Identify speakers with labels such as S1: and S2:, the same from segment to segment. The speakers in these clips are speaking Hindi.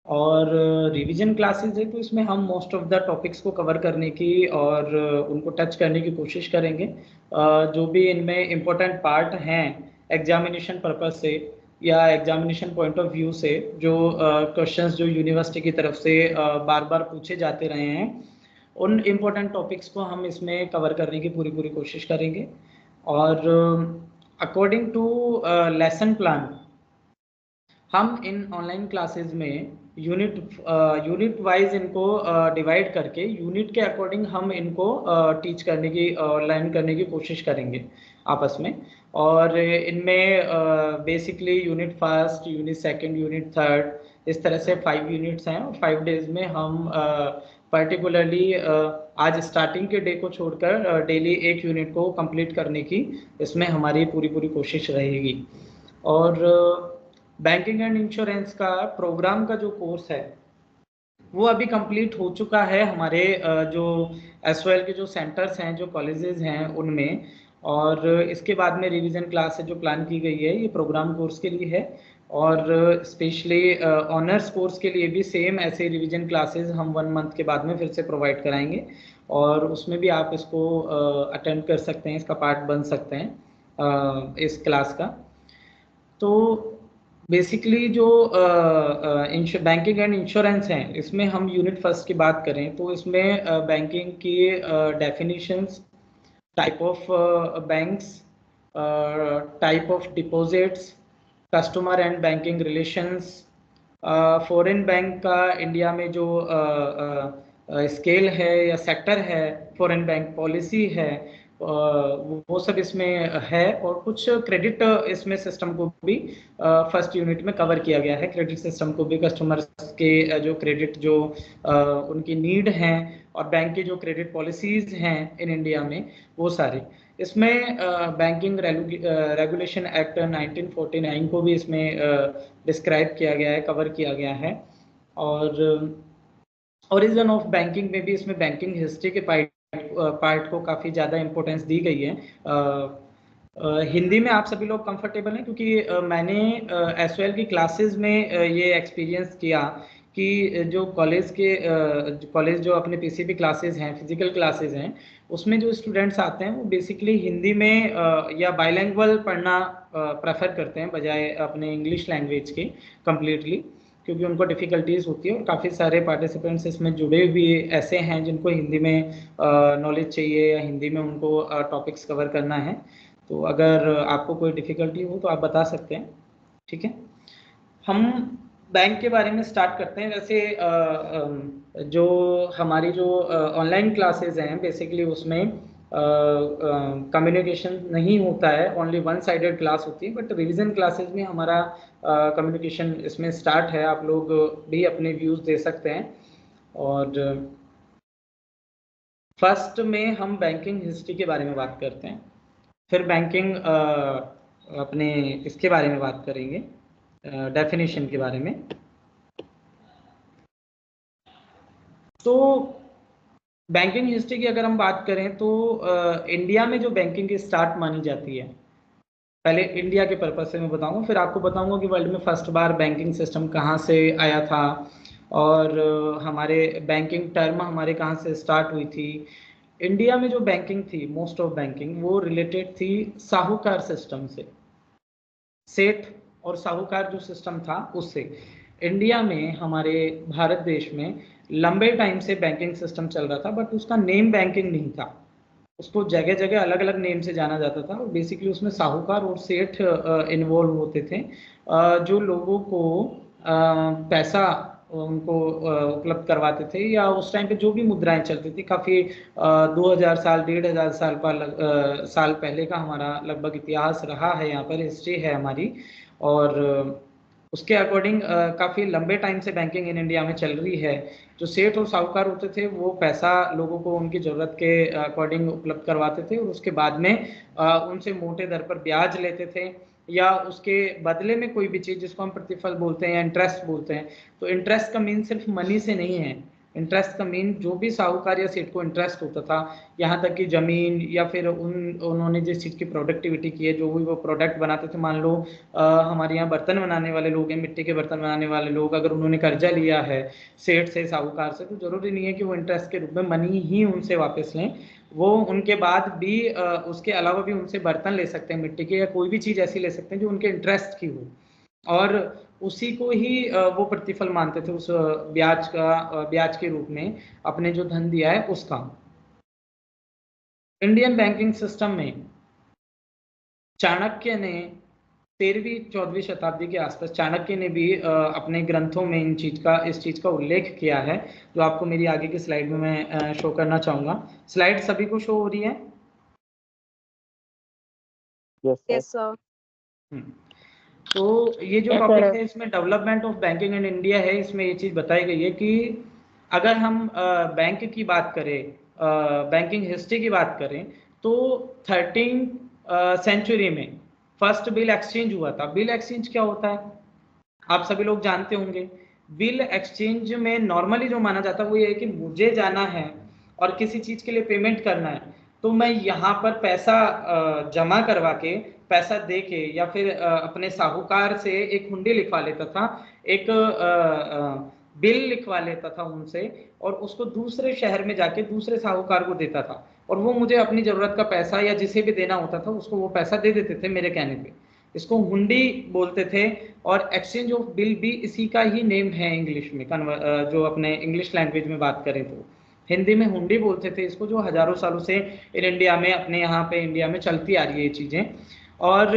S1: और रिवीजन क्लासेस है तो इसमें हम मोस्ट ऑफ द टॉपिक्स को कवर करने की और उनको टच करने की कोशिश करेंगे। जो भी इनमें इम्पोर्टेंट पार्ट हैं एग्जामिनेशन पर्पज से या एग्जामिनेशन पॉइंट ऑफ व्यू से, जो क्वेश्चंस जो यूनिवर्सिटी की तरफ से बार बार पूछे जाते रहे हैं, उन इम्पोर्टेंट टॉपिक्स को हम इसमें कवर करने की पूरी पूरी कोशिश करेंगे। और अकॉर्डिंग टू लेसन प्लान हम इन ऑनलाइन क्लासेस में यूनिट वाइज इनको डिवाइड करके यूनिट के अकॉर्डिंग हम इनको टीच करने की लर्न करने की कोशिश करेंगे आपस में। और इनमें basically unit first, unit second, unit third, इस तरह से 5 यूनिट्स हैं और 5 डेज में हम पर्टिकुलरली आज स्टार्टिंग के डे को छोड़कर डेली एक यूनिट को कंप्लीट करने की इसमें हमारी पूरी पूरी कोशिश रहेगी। और बैंकिंग एंड इंश्योरेंस का प्रोग्राम का जो कोर्स है वो अभी कंप्लीट हो चुका है हमारे जो एसओएल के जो सेंटर्स हैं, जो कॉलेजेस हैं उनमें। और इसके बाद में रिवीजन क्लास जो प्लान की गई है ये प्रोग्राम कोर्स के लिए है। और स्पेशली ऑनर्स कोर्स के लिए भी सेम ऐसे रिवीजन क्लासेस हम 1 मंथ के बाद में फिर से प्रोवाइड कराएंगे और उसमें भी आप इसको अटेंड कर सकते हैं, इसका पार्ट बन सकते हैं इस क्लास का। तो बेसिकली जो बैंकिंग एंड इंश्योरेंस है इसमें हम यूनिट फर्स्ट की बात करें तो इसमें बैंकिंग की definitions, type of banks, type of deposits, customer and banking relations, foreign bank का इंडिया में जो स्केल है या सेक्टर है, फॉरेन बैंक पॉलिसी है, वो सब इसमें है। और कुछ क्रेडिट इसमें सिस्टम को भी फर्स्ट यूनिट में कवर किया गया है। क्रेडिट सिस्टम को भी, कस्टमर्स के जो क्रेडिट जो उनकी नीड हैं और बैंक की जो क्रेडिट पॉलिसीज हैं इन इंडिया में वो सारे इसमें बैंकिंग रेगुलेशन एक्ट 1949 को भी इसमें डिस्क्राइब किया गया है, कवर किया गया है। और ओरिजिन ऑफ बैंकिंग में भी इसमें बैंकिंग हिस्ट्री के पार्ट को काफ़ी ज़्यादा इम्पोर्टेंस दी गई है। हिंदी में आप सभी लोग कंफर्टेबल हैं क्योंकि मैंने एसओएल की क्लासेस में ये एक्सपीरियंस किया कि जो कॉलेज जो अपने पीसीबी क्लासेस हैं, फिजिकल क्लासेस हैं, उसमें जो स्टूडेंट्स आते हैं वो बेसिकली हिंदी में या बाइलिंगुअल पढ़ना प्रेफर करते हैं बजाय अपने इंग्लिश लैंग्वेज के कम्प्लीटली, क्योंकि उनको डिफ़िकल्टीज़ होती है। और काफ़ी सारे पार्टिसिपेंट्स इसमें जुड़े भी ऐसे हैं जिनको हिंदी में नॉलेज चाहिए या हिंदी में उनको टॉपिक्स कवर करना है। तो अगर आपको कोई डिफ़िकल्टी हो तो आप बता सकते हैं, ठीक है। हम बैंक के बारे में स्टार्ट करते हैं। वैसे जो हमारी जो ऑनलाइन क्लासेस हैं बेसिकली उसमें कम्युनिकेशन नहीं होता है, ओनली वन साइडेड क्लास होती है। बट रिवीजन क्लासेस में हमारा कम्युनिकेशन इसमें स्टार्ट है, आप लोग भी अपने व्यूज़ दे सकते हैं। और फर्स्ट में हम बैंकिंग हिस्ट्री के बारे में बात करते हैं, फिर बैंकिंग अपने इसके बारे में बात करेंगे, डेफिनेशन के बारे में। तो बैंकिंग हिस्ट्री की अगर हम बात करें तो इंडिया में जो बैंकिंग की स्टार्ट मानी जाती है, पहले इंडिया के पर्पज से मैं बताऊंगा, फिर आपको बताऊंगा कि वर्ल्ड में फर्स्ट बार बैंकिंग सिस्टम कहाँ से आया था और हमारे बैंकिंग टर्म हमारे कहाँ से स्टार्ट हुई थी। इंडिया में जो बैंकिंग थी, मोस्ट ऑफ बैंकिंग वो रिलेटेड थी साहूकार सिस्टम से, सेठ और साहूकार जो सिस्टम था उससे। इंडिया में, हमारे भारत देश में लंबे टाइम से बैंकिंग सिस्टम चल रहा था, बट उसका नेम बैंकिंग नहीं था, उसको जगह जगह अलग अलग नेम से जाना जाता था। और बेसिकली उसमें साहूकार और सेठ इन्वॉल्व होते थे, जो लोगों को पैसा उनको उपलब्ध करवाते थे, या उस टाइम पे जो भी मुद्राएं चलती थी, काफ़ी 2000 साल 1500 साल पहले का हमारा लगभग इतिहास रहा है, यहाँ पर हिस्ट्री है हमारी। और उसके अकॉर्डिंग काफ़ी लंबे टाइम से बैंकिंग इन इंडिया में चल रही है। जो सेठ और साहूकार होते थे वो पैसा लोगों को उनकी ज़रूरत के अकॉर्डिंग उपलब्ध करवाते थे और उसके बाद में उनसे मोटे दर पर ब्याज लेते थे, या उसके बदले में कोई भी चीज़ जिसको हम प्रतिफल बोलते हैं या इंटरेस्ट बोलते हैं। तो इंटरेस्ट का मीन सिर्फ मनी से नहीं है, इंटरेस्ट का मीन जो भी साहूकार या सेठ को इंटरेस्ट होता था, यहाँ तक कि जमीन या फिर उन्होंने जिस चीज़ की प्रोडक्टिविटी की है, जो भी वो प्रोडक्ट बनाते थे, मान लो हमारे यहाँ बर्तन बनाने वाले लोग हैं, मिट्टी के बर्तन बनाने वाले लोग, अगर उन्होंने कर्जा लिया है सेठ से, साहूकार से, तो जरूरी नहीं है कि वो इंटरेस्ट के रूप में मनी ही उनसे वापस लें, वो उनके बाद भी उसके अलावा भी उनसे बर्तन ले सकते हैं मिट्टी के, या कोई भी चीज़ ऐसी ले सकते हैं जो उनके इंटरेस्ट की हो, और उसी को ही वो प्रतिफल मानते थे, उस ब्याज के रूप में अपने जो धन दिया है उसका। इंडियन बैंकिंग सिस्टम में चाणक्य ने 13वीं-14वीं शताब्दी के आसपास चाणक्य ने भी अपने ग्रंथों में इस चीज का उल्लेख किया है, जो आपको मेरी आगे की स्लाइड में मैं शो करना चाहूंगा। स्लाइड सभी को शो हो रही है?
S2: Yes sir.
S1: तो ये जो टॉपिक है इसमें development of banking in India है, इसमें ये चीज बताई गई है कि अगर हम बैंक की बात करें, बैंकिंग हिस्ट्री की बात करें, तो 13 सेंचुरी में फर्स्ट बिल एक्सचेंज हुआ था। बिल एक्सचेंज क्या होता है आप सभी लोग जानते होंगे। बिल एक्सचेंज में नॉर्मली जो माना जाता है वो ये है कि मुझे जाना है और किसी चीज के लिए पेमेंट करना है, तो मैं यहाँ पर पैसा जमा करवा के, पैसा दे के, या फिर अपने साहूकार से एक हुंडी लिखवा लेता था, एक बिल लिखवा लेता था उनसे, और उसको दूसरे शहर में जाके दूसरे साहूकार को देता था, और वो मुझे अपनी जरूरत का पैसा या जिसे भी देना होता था उसको वो पैसा दे देते थे मेरे कहने पे। इसको हुंडी बोलते थे, और एक्सचेंज ऑफ बिल भी इसी का ही नेम है इंग्लिश में, जो अपने इंग्लिश लैंग्वेज में बात करें तो हिंदी में हुंडी बोलते थे इसको, जो हजारों सालों से इन इंडिया में, अपने यहाँ पे इंडिया में चलती आ रही है ये चीजें। और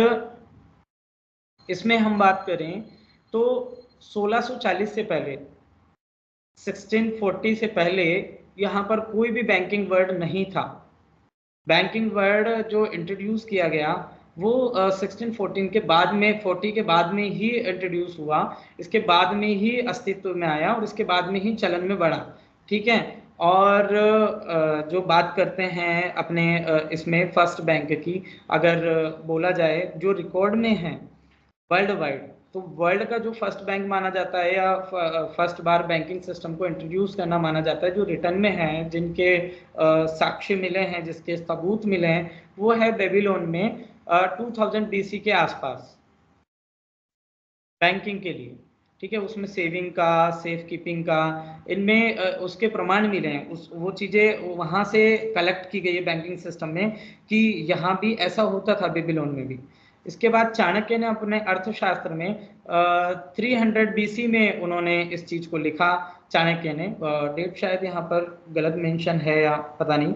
S1: इसमें हम बात करें तो 1640 से पहले, 1640 से पहले यहाँ पर कोई भी बैंकिंग वर्ड नहीं था। बैंकिंग वर्ड जो इंट्रोड्यूस किया गया वो 1614 के बाद में, 40 के बाद में ही इंट्रोड्यूस हुआ, इसके बाद में ही अस्तित्व में आया, और इसके बाद में ही चलन में बढ़ा, ठीक है। और जो बात करते हैं अपने इसमें फर्स्ट बैंक की, अगर बोला जाए जो रिकॉर्ड में है वर्ल्ड वाइड, तो वर्ल्ड का जो फर्स्ट बैंक माना जाता है, या फर्स्ट बार बैंकिंग सिस्टम को इंट्रोड्यूस करना माना जाता है, जो रिटर्न में है, जिनके साक्ष्य मिले हैं, जिसके सबूत मिले हैं, वो है बेबीलोन में 2000 BC के आसपास बैंकिंग के लिए, ठीक है। उसमें सेविंग का, सेफ कीपिंग का, इनमें उसके प्रमाण मिले हैं, वो चीजें वहां से कलेक्ट की गई है बैंकिंग सिस्टम में, कि यहाँ भी ऐसा होता था बेबीलोन में भी। इसके बाद चाणक्य ने अपने अर्थशास्त्र में 300 BC में उन्होंने इस चीज को लिखा। चाणक्य ने डेट शायद यहाँ पर गलत मेंशन है या पता नहीं,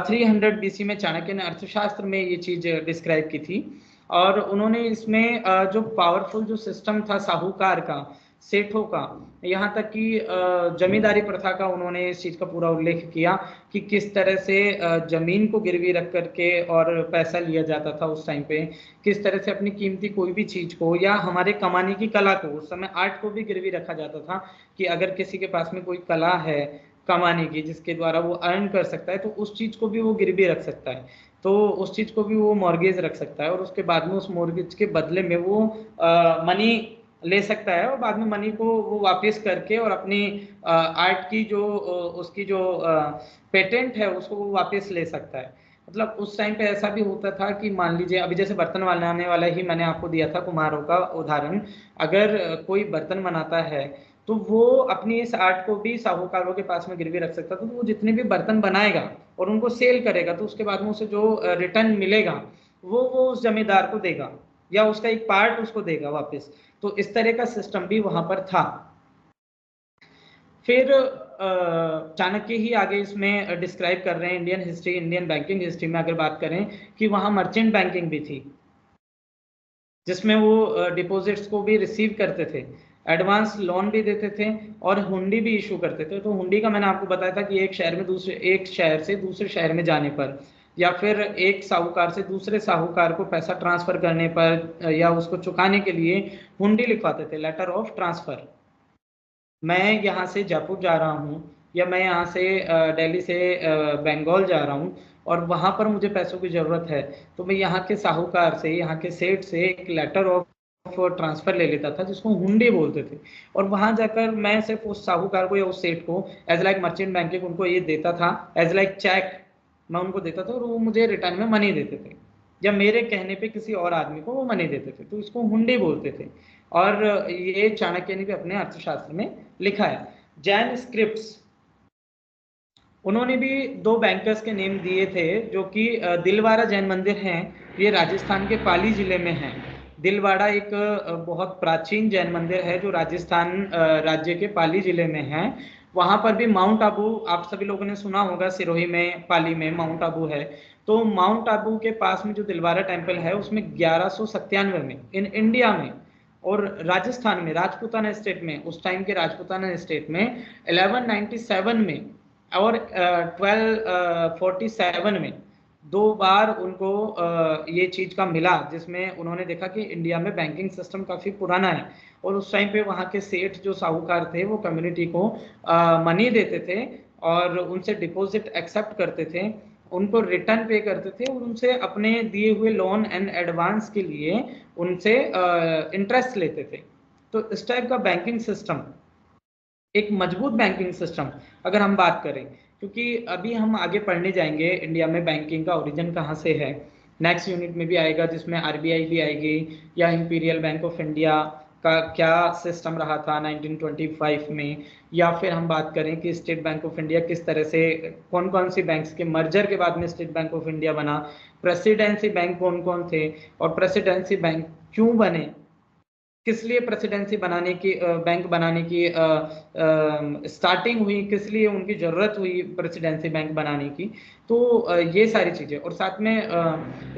S1: 300 BC में चाणक्य ने अर्थशास्त्र में ये चीज डिस्क्राइब की थी, और उन्होंने इसमें जो पावरफुल जो सिस्टम था साहूकार का, सेठों का, यहाँ तक कि जमींदारी प्रथा का, उन्होंने इस चीज का पूरा उल्लेख किया कि किस तरह से जमीन को गिरवी रख करके और पैसा लिया जाता था उस टाइम पे, किस तरह से अपनी कीमती कोई भी चीज को, या हमारे कमाने की कला को, उस समय आर्ट को भी गिरवी रखा जाता था, कि अगर किसी के पास में कोई कला है कमाने की जिसके द्वारा वो अर्न कर सकता है, तो उस चीज को भी वो गिरवी रख सकता है, तो उस चीज को भी वो मॉर्गेज रख सकता है, और उसके बाद में उस मॉर्गेज के बदले में वो मनी ले सकता है, और बाद में मनी को वो वापस करके और अपनी आर्ट की जो उसकी जो पेटेंट है उसको वो वापस ले सकता है। मतलब उस टाइम पे ऐसा भी होता था कि मान लीजिए अभी जैसे बर्तन बनाने वाला ही मैंने आपको दिया था कुम्हारों का उदाहरण, अगर कोई बर्तन बनाता है तो वो अपनी इस आर्ट को भी साहूकारों के पास में गिरवी रख सकता था, तो वो जितने भी बर्तन बनाएगा और उनको सेल करेगा, तो उसके बाद में उसे जो रिटर्न मिलेगा वो उस जमींदार को देगा, या उसका एक पार्ट उसको देगा वापस। तो इस तरह का सिस्टम भी वहां पर था। फिर चाणक्य ही आगे इसमें डिस्क्राइब कर रहे हैं Indian history, Indian banking history में अगर बात करें, कि वहां मर्चेंट बैंकिंग भी थी, जिसमें वो डिपॉजिट्स को भी रिसीव करते थे, एडवांस लोन भी देते थे, और हुंडी भी इशू करते थे। तो हुंडी का मैंने आपको बताया था कि एक शहर से दूसरे शहर में जाने पर, या फिर एक साहूकार से दूसरे साहूकार को पैसा ट्रांसफर करने पर, या उसको चुकाने के लिए हुंडी लिखवाते थे, लेटर ऑफ ट्रांसफर। मैं यहाँ से जयपुर जा रहा हूँ, या मैं यहाँ से दिल्ली से बंगाल जा रहा हूँ, और वहां पर मुझे पैसों की जरूरत है, तो मैं यहाँ के साहूकार से, यहाँ के सेठ से एक लेटर ऑफ ट्रांसफर ले लेता था, जिसको हुंडी बोलते थे। और वहां जाकर मैं सिर्फ उस साहूकार को या उस सेठ को एज लाइक मर्चेंट बैंकिंग उनको ये देता था, एज लाइक चेक मैं उनको देता था, और वो मुझे रिटर्न में मनी देते थे, या मेरे कहने पे किसी और आदमी को वो मनी देते थे, तो इसको हुंडी बोलते थे। और ये चाणक्य ने भी अपने अर्थशास्त्र में लिखा है। जैन स्क्रिप्ट्स, उन्होंने भी दो बैंकर्स के नेम दिए थे, जो कि दिलवाड़ा जैन मंदिर हैं, ये राजस्थान के पाली जिले में है। दिलवाड़ा एक बहुत प्राचीन जैन मंदिर है जो राजस्थान राज्य के पाली जिले में है। वहां पर भी माउंट आबू, आप सभी लोगों ने सुना होगा, सिरोही में, पाली में माउंट आबू है। तो माउंट आबू के पास में जो दिलवाड़ा टेम्पल है, उसमें 1197 में इन इंडिया में, और राजस्थान में राजपूताना स्टेट में, उस टाइम के राजपूताना स्टेट में 1197 में और 1247 में दो बार उनको ये चीज का मिला, जिसमें उन्होंने देखा कि इंडिया में बैंकिंग सिस्टम काफी पुराना है। और उस टाइम पे वहाँ के सेठ जो साहूकार थे, वो कम्युनिटी को मनी देते थे और उनसे डिपॉजिट एक्सेप्ट करते थे, उनको रिटर्न पे करते थे, और उनसे अपने दिए हुए लोन एंड एडवांस के लिए उनसे इंटरेस्ट लेते थे। तो इस टाइप का बैंकिंग सिस्टम, एक मजबूत बैंकिंग सिस्टम अगर हम बात करें, क्योंकि अभी हम आगे पढ़ने जाएंगे इंडिया में बैंकिंग का ओरिजिन कहाँ से है, नेक्स्ट यूनिट में भी आएगा, जिसमें आरबीआई भी आएगी, या इंपीरियल बैंक ऑफ इंडिया का क्या सिस्टम रहा था 1925 में, या फिर हम बात करें कि स्टेट बैंक ऑफ इंडिया किस तरह से, कौन कौन सी बैंक्स के मर्जर के बाद में स्टेट बैंक ऑफ इंडिया बना, प्रेसिडेंसी बैंक कौन कौन थे, और प्रेसिडेंसी बैंक क्यों बने, किस लिए प्रेसिडेंसी बनाने की, बैंक बनाने की स्टार्टिंग हुई, किस लिए उनकी जरूरत हुई प्रेसिडेंसी बैंक बनाने की। तो ये सारी चीजें, और साथ में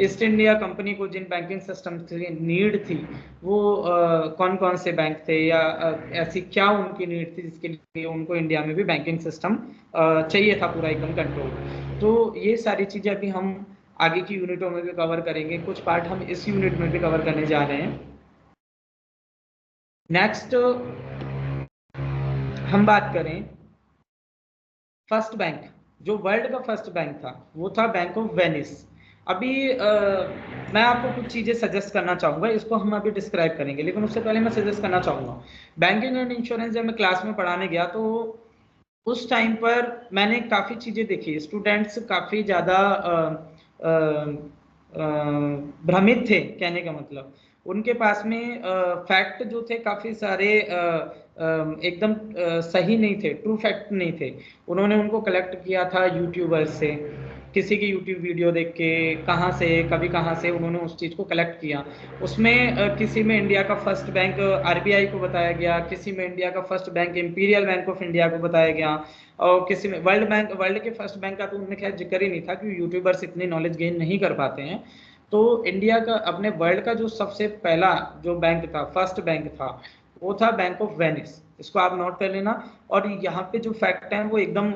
S1: ईस्ट इंडिया कंपनी को जिन बैंकिंग सिस्टम की नीड थी, वो कौन कौन से बैंक थे, या ऐसी क्या उनकी नीड थी जिसके लिए उनको इंडिया में भी बैंकिंग सिस्टम चाहिए था पूरा एकदम कंट्रोल। तो ये सारी चीजें अभी हम आगे की यूनिटों में भी कवर करेंगे, कुछ पार्ट हम इस यूनिट में भी कवर करने जा रहे हैं। नेक्स्ट हम बात करें फर्स्ट बैंक, जो वर्ल्ड का फर्स्ट बैंक था, वो था बैंक ऑफ वेनिस। अभी मैं आपको कुछ चीजें सजेस्ट करना चाहूंगा, इसको हम अभी डिस्क्राइब करेंगे, लेकिन उससे पहले मैं सजेस्ट करना चाहूंगा, बैंकिंग एंड इंश्योरेंस जब मैं क्लास में पढ़ाने गया, तो उस टाइम पर मैंने काफी चीजें देखी, स्टूडेंट्स काफी ज्यादा भ्रमित थे, कहने का मतलब उनके पास में फैक्ट जो थे काफी सारे एकदम सही नहीं थे, ट्रू फैक्ट नहीं थे। उन्होंने उनको कलेक्ट किया था यूट्यूबर्स से, किसी की यूट्यूब वीडियो देख के, कहाँ से कभी कहाँ से उन्होंने उस चीज को कलेक्ट किया। उसमें किसी में इंडिया का फर्स्ट बैंक आरबीआई को बताया गया, किसी में इंडिया का first bank imperial bank of India को बताया गया, और किसी में वर्ल्ड के फर्स्ट बैंक का तो उनमें खैर जिक्र ही नहीं था, क्योंकि यूट्यूबर्स इतनी नॉलेज गेन नहीं कर पाते हैं। तो इंडिया का, अपने वर्ल्ड का जो सबसे पहला जो बैंक था, फर्स्ट बैंक था, वो था बैंक ऑफ वेनिस। इसको आप नोट कर लेना। और यहाँ पे जो फैक्ट हैं वो एकदम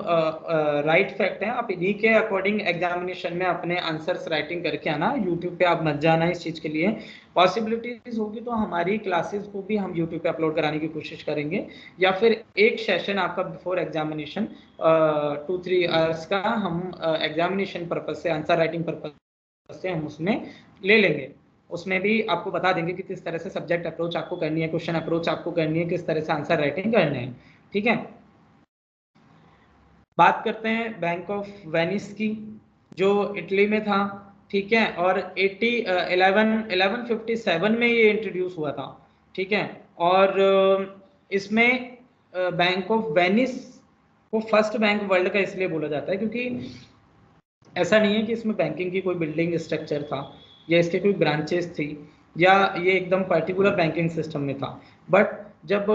S1: राइट फैक्ट हैं, आप इन्हीं के अकॉर्डिंग एग्जामिनेशन में अपने आंसर्स राइटिंग करके आना, यूट्यूब पे आप मत जाना इस चीज के लिए। पॉसिबिलिटीज होगी तो हमारी क्लासेस को भी हम यूट्यूब पे अपलोड कराने की कोशिश करेंगे, या फिर एक सेशन आपका बिफोर एग्जामिनेशन 2-3 आवर्स का हम एग्जामिनेशन पर्पज से, आंसर राइटिंग पर्पज से हम उसमें ले लेंगे। उसमें भी आपको बता देंगे कि किस तरह से सब्जेक्ट अप्रोच आपको करनी है, क्वेश्चन अप्रोच आपको करनी है, किस तरह से आंसर राइटिंग करने हैं। ठीक है, बात करते हैं बैंक ऑफ वेनिस की, जो इटली में था। ठीक है, और 1157 में ये इंट्रोड्यूस हुआ था। ठीक है, और इसमें बैंक ऑफ वेनिस को फर्स्ट बैंक वर्ल्ड का इसलिए बोला जाता है क्योंकि ऐसा नहीं है कि इसमें बैंकिंग की कोई बिल्डिंग स्ट्रक्चर था, या इसके कोई ब्रांचेस थी, या ये एकदम पर्टिकुलर बैंकिंग सिस्टम में था। बट जब